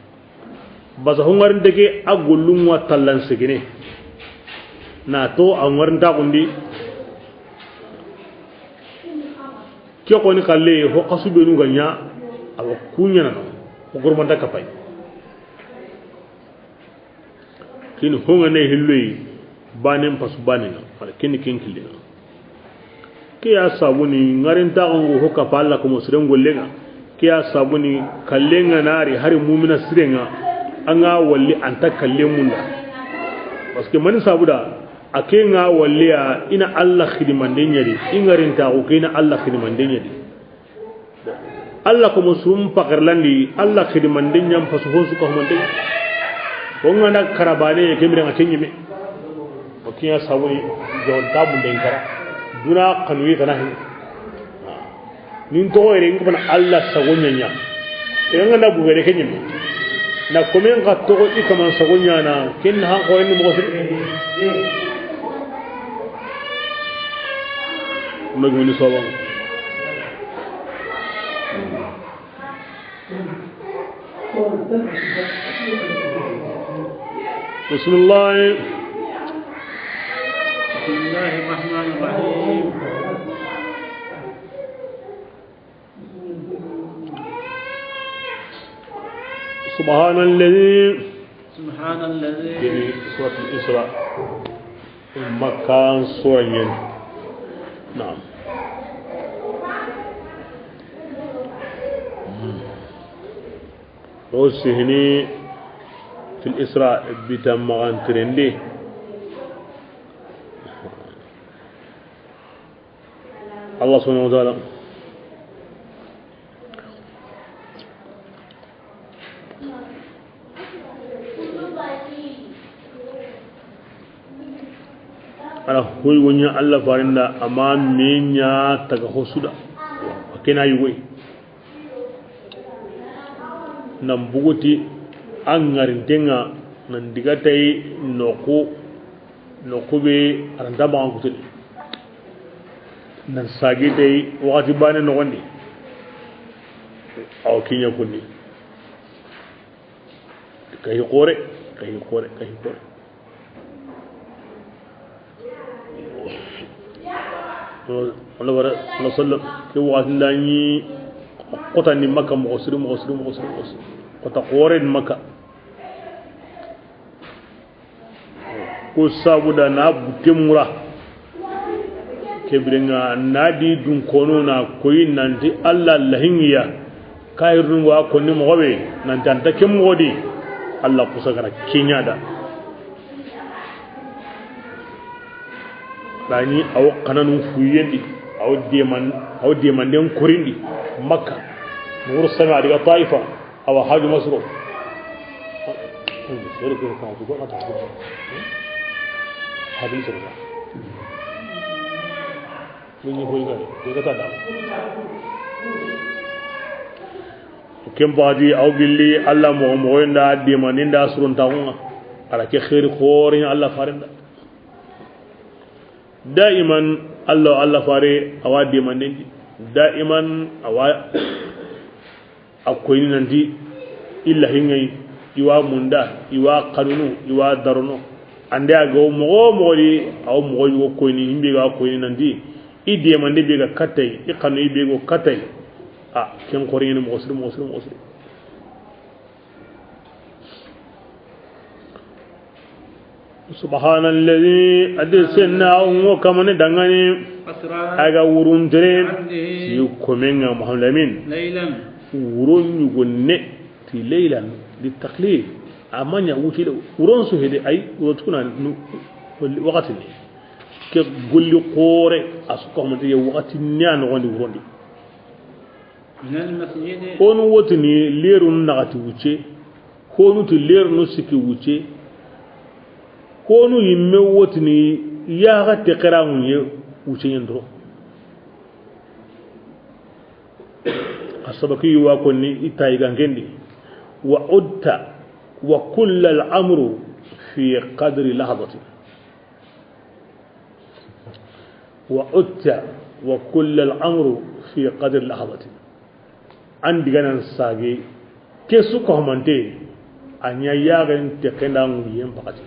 basa ho ngarinte ke agolum wa tallan segene na to a ngarnta gundi ko ni kalle ho qasu be nu ganya awa kunya na ko gorma da kapay kin ho ngane hilloy banem pasu banena wala kin kilina ke ya sabuni ngarin ta ngo ho kapalla ko musren gollenga ke ya sabuni kallenga nari hari mu'mina sirenga anga walli anta kalle munda parce que man sabuda akenga walliya ina Allah khidimande nyari ingarin ta ko kina Allah khidimande nyari Allah ko musum pakarlandi Allah khidimande nyam fasu hosu ko mande ko ngana karabane ke mi nga kenyime o kiya sawuri do tabu den kara duna kanwi tanahi nin to ere ngban Allah sagonya nya e ngana bu gere kenyime na komen ka to ko ikaman sagonya na kin ha ko en mo maguni sobon bismillah bismillahirrahmanirrahim subhanalladzi di surat al-isra makan suranyen نعم وسهني في الإسراء بتم غانترندي الله سبحانه وتعالى ala hoy wonya alla farinda ama menya taga hosuda akena yuwe nam buguti angarintenga nan digatay noko be aranda ba ngutul nan sagitay wakati bane no wandi aw kinya kunni kay qore Allah wara Allah sallam ke wakati lani kota ni maka mu'sir kota qore maka ko sabuda na butemura kebrenga nadi dun kono na koyi nanti Allah lahingiya kayrun wa konni mobe nan tanta kem wodi Allah kusagara kinyada bani aw kananu fuyendi aw deman den korindi makka nur sama diga taifa aw haju masro sore ko ka ko ata hadin sore ni hoy gari de ta da kem baadi aw billi Allah mo nda deman nda surun tawnga ala ke khair khorin Allah farinda daiman Allah fare awa demandenti daiman awa akoyni nanti illa hingay iwa munda iwa kanunu iwa daruno ande aga mogoli aw mogoli go koyni himbe ga koyni nanti i demande be ga katay i kanu be go katay ken koriyene muslim سبحان الذي أدسنا وكمن دعني أجا ورندرين يكمن محملين wuron yugonne ti laylan litaklid amanya wutile wuron so hede ay wotkuna wakati ni ke golli qore asuko mo te wakati nyano woni wurondi من المسجد onu wotini leru nagati wuce konu ti leru no siki wuce konu yimme wotini ya ga te karamu ye wuce yendro asabaki wa konni itayi gangendi wa udta wa kull al-amru fi qadri lahzatin wa udta wa kull al-amru fi qadri lahzatin an diganan sage ke su ko mante anya yaren te kendan yen pakati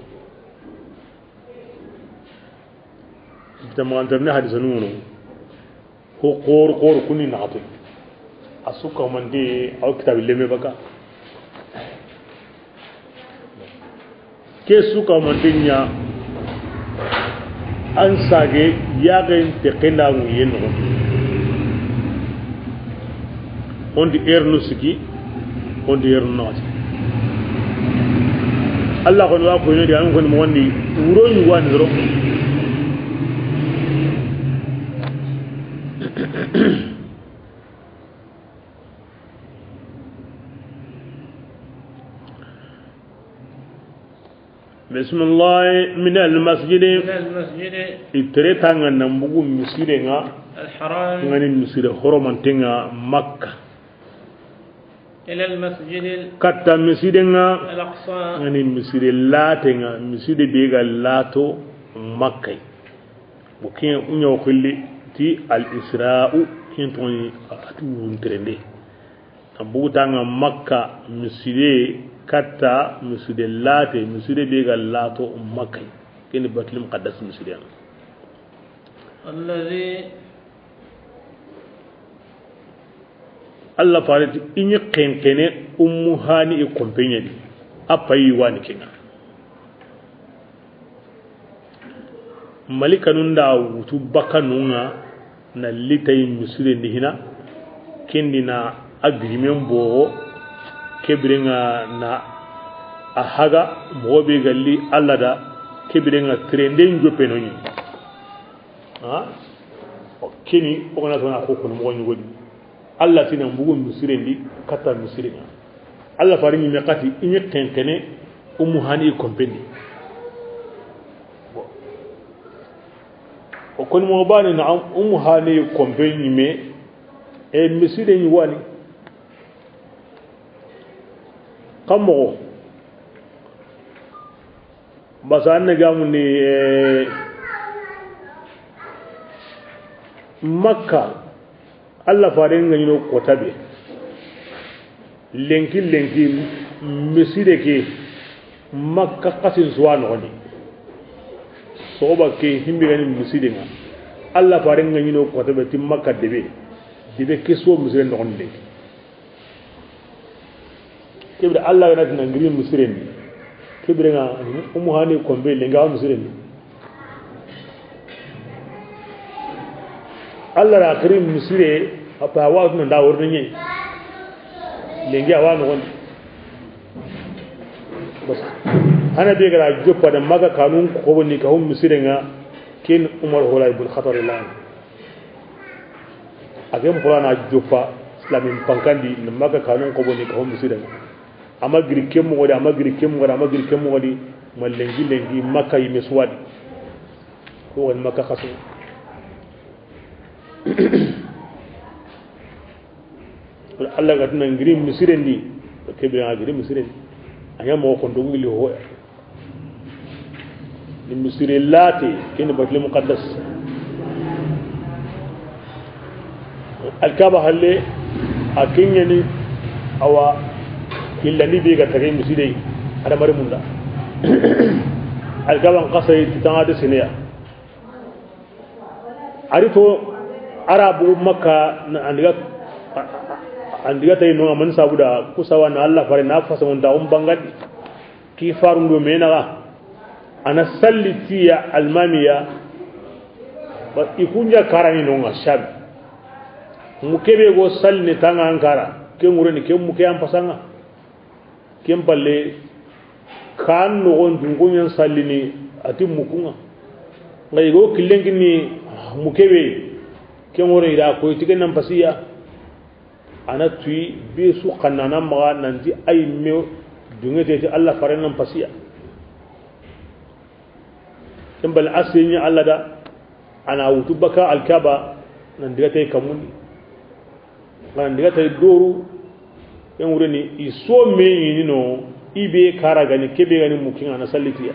tamam tamne hadisa nuno ko qor kuni naati asuka mante aw kitab leme baka ke su ko mante nya an sage yaren te kendan yen no on di ernu siki on di ernu naati Allah ko wa ko ne di an ko mo wonni wuro ñu wani ro بسم الله من المسجد اتريتanga nambugu misire nga الحرام ngani misire horomantenga makka إلى المسجد katta misire nga الأقصى ngani misire latenga misire bega lato makka bukin unyo khilli ti al isra'u kintoni atu wuntrende nambugu tanga makka misire katta misire late misire bega lato makka kene batul muqaddas misire الذي Allah farati inyi kenkene ummu hani e kompenya di apai wani kinga malika nunda wutu bakanunga na litay misire ni hina kendina agreement bo kebrenga na ahaga mobe galli Allah da kebrenga trende njope no ni ha okini ogana tona ko ko mo ngoni godi Allah tina mbugu misire ndi kata misire nga Allah fari ni mekati inye kenkene ummu hani kompendi o kon mo bani na ummu hani kompendi me e misire ni wani kamo basan gamu ni Makka Allah farin ga yino kotabe lenki misire ke Makka qasin suwa no ni soba ke himbe ga ni misire nga Allah farin ga yino kotabe ti Makka debe ke so misire no ni kebe Allah ga na ngiri misire ni kebe nga umu hani kombe lenga misire ni Allah ra karim misire apa wa no da worni ni lengi awa no won bas ana be gara joppa da maga kanun ko woni ka hum misire nga ken Umar Hulay ibn Khattab lan agem qur'ana joppa islamin pankandi na maga kanun ko woni ka hum misire ama giri kemu wadi malengi makka yi meswadi ko won makka khasu Allah ga tunan girin misiren ni ke bi ga girin misiren anya mo ko ndungu li ho ni misire lati ken batul muqaddas al-kaaba halle akinya ni awa illa ni be ga tare misire ada mari munda al-kaaba qasay titanga siniya arito arabu makka andiga tay no man sabuda kusawa na Allah fare na fasa on da bangadi ki farundo mena ana sallitiya almamiya ba ikunja karani no ngashabi mukebe go salni tanga ankara ngure ni kem mu ke am pasanga kem balle kan no on dungo nyan sallini ati mukunga ngai go killengi ni mukewe kem ngure ida ko tike nan pasiya ana tui be su kanana ma nanti ay me dungete ti Allah fare nan pasiya kem bal asini Allah da ana wutubaka alkaba nan diga tay kamuni nan diga tay doru yan wurani iso meyi no ibe kara gani kebe gani mukin ana sallitiya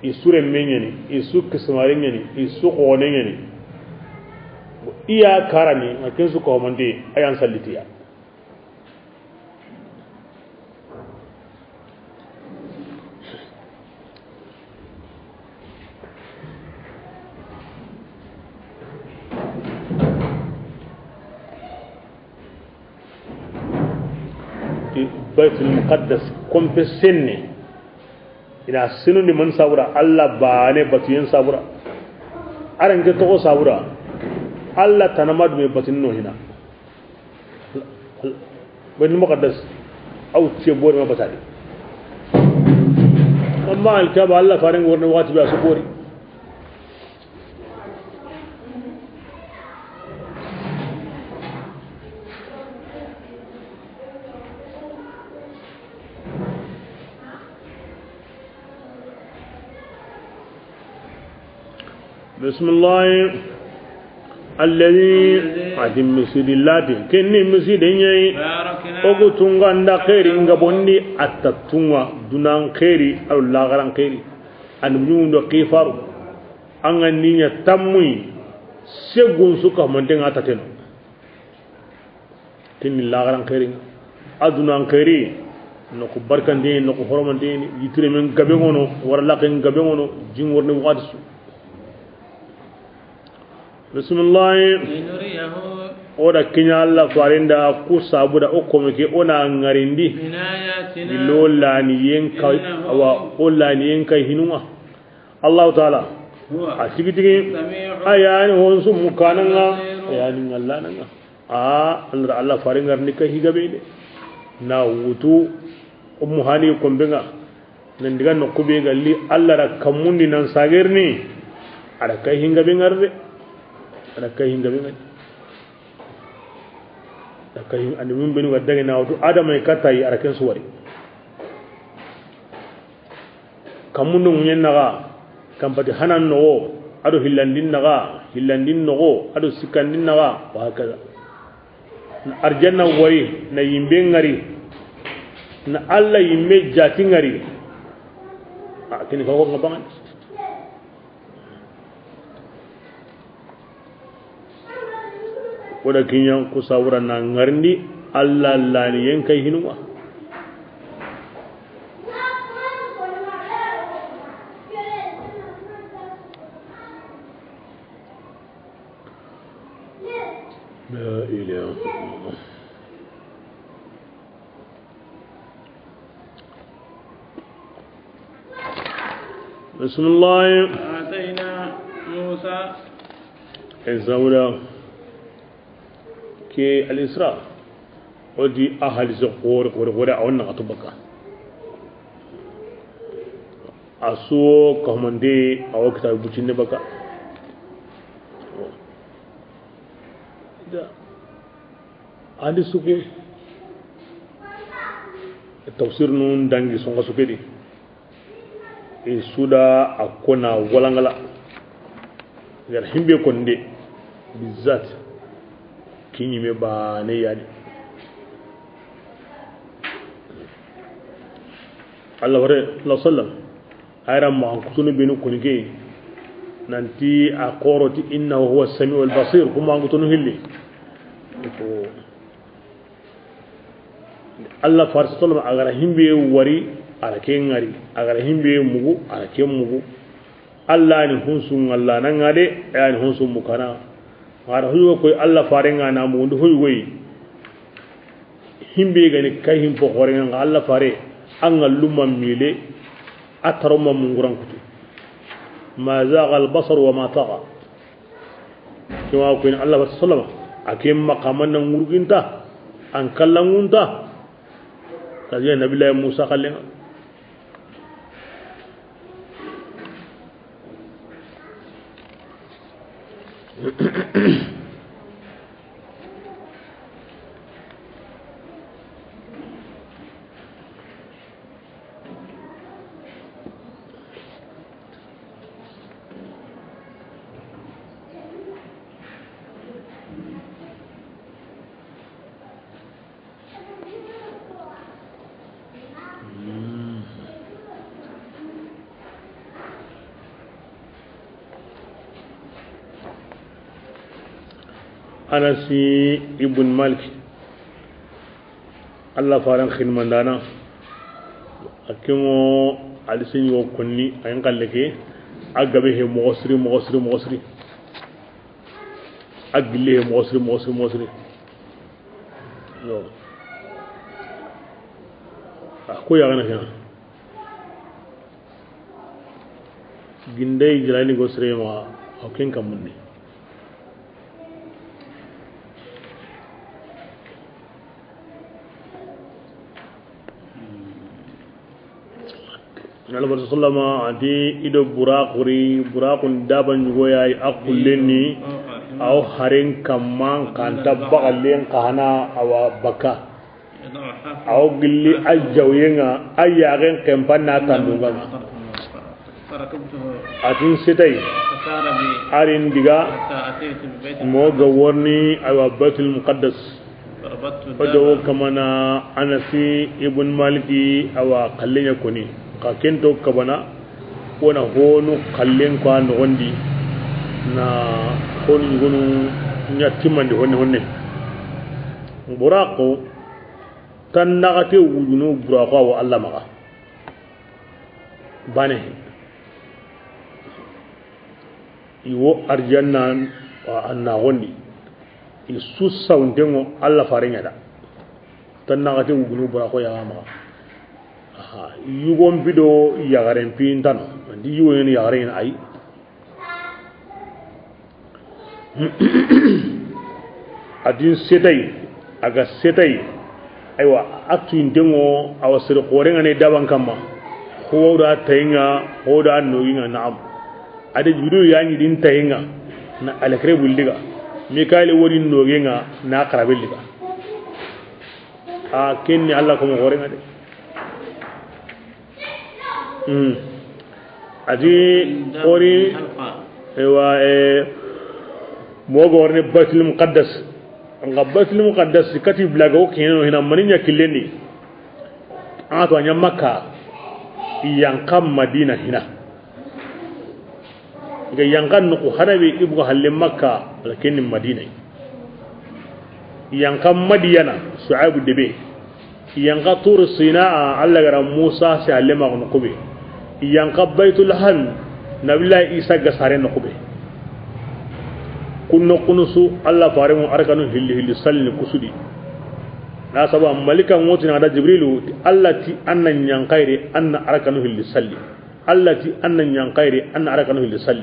isure menyani isu kismare nyani isu qone nyani iya kara ni makin su ko mande ayan sallitiya بيت المقدس كم في السن إلى سن من صبرا الله بانه بتين صبرا أرنك تو صبرا الله تنمد من بتين هنا بيت المقدس أو تشبور ما بتالي أما الكعبة الله فارن ورن وقت بيسبوري بسم الله الذي عدم مسجد الله كني مسجد ني اوغو تونغاندا خيري غبوندي اتتونغا دونان خيري او لاغران خيري ان نيوندو قيفار ان نينيا تاموي سيغون سوكا مونتين اتاتين كني لاغران خيري ادونان خيري نكو بركاندي نكو حرماندي يتري من غابيغونو ورا لاكين غابيغونو جين ورني وادسو بسم الله oda kinya Allah farinda ku sabu da okomeke ona ngarindi bilola ni yenka wa ola ni yenka hinuma Allah taala asigitigi ayani honsu mukananga ayani Allah nanga Allah faringar nika higabe de na wutu ummu hani kombenga nan diga no kube galli Allah ra kamundi nan sagerni ada kai hingabe ngarde ada kai hingabe ngani da kai andi mun benu wadda na wutu adamai katai araken suwari kamundo munyen naga kampati hanan no ado hillandin no ado sikandin naga wa hakaza arjanna wari na yimbe ngari na Allah yimme jati ngari kini ko ngabangan wada kinyan kusawura na ngarndi Allah lani yankai hinuma la ilaha illallah bismillah atayna Musa ezawra ke al-isra ودي أهل زقور ورا أونا أتوبكا أسوء كماندي أو كتاب بوشين بكا ده عندي سوكي التفسير نون دانجي سونغا سوكي دي إسودا أكونا ولانغلا يعني هم بيكوندي بالذات كيني مباني يعني Allah ware la sallam ayram ma kutunu binu kunike nanti a qoroti innahu huwa as-sami'ul basir kuma ngutunu hilli ko Allah farsa sallam agara himbe wari ala kengari agara himbe mugu ala mugu Allah ni hunsun Allah nan ngade yani hunsun mukana ngara huyo ko Allah farenga na mu ndu huyo himbe gani kai himpo horenga Allah fare أن اللهم ميلي أترم من قرنكتو ما زاغ البصر وما طغى كما قلنا الله صلى الله عليه وسلم akem maqaman ngurginta an kallangunta kaje nabillahi Musa kallenga Anasi ibn Malik Allah faran khidmandana akimo alisin yo kunni ayan kalleke agabe he mogosri agile he mogosri yo ko ya gana kana gindai jirani gosre ma hokin kamunni Nabi sallama ati ido burakun daban goyai akullenni aw haren kamman kanta bagalen kahana awa baka aw gilli ajawyenga ayagen kempanna tandunga atin sitai arin diga mo gaworni awa baitul muqaddas odo kamana Anasi ibn Maliki awa kallenya koni ka kento kabana wona honu kallen ko ando wondi na honu gonu nyatimande honne buraqo tan nagate wujunu buraqo wa Allah maka bane iwo arjanna wa anna wondi isu saundengo Allah farenya da tan nagate wujunu buraqo ya maka yugon bido yagaren pintano ndi yuwen yagaren ay adin setai aywa aktu indengo awasir qorenga ne daban kamma hoda tayinga hoda noyinga naam ade judo yani din tayinga na alakre buldiga mikale woni nogenga na qarabelliga kenni Allah ko mo qorenga de adi ori ewa mogo orne Baitul Muqaddas nga Baitul Muqaddas kati blago kino hina maninya kileni ato anya Makka yankam Madina hina ga yankan ko harabe ibu halle Makka lakin Madina yankam Madiyana Shu'aib debe yanka Tur Sinaa Allah gara Musa sai halle ma ko be yanka Baitul Han Nabillahi Isa ga sare no ko be kunno kunusu Allah fare mu arkanu hilli salli kusudi na saba malika moti na da Jibrilu allati annan yankaire anna arkanu hilli salli allati annan yankaire anna arkanu hilli salli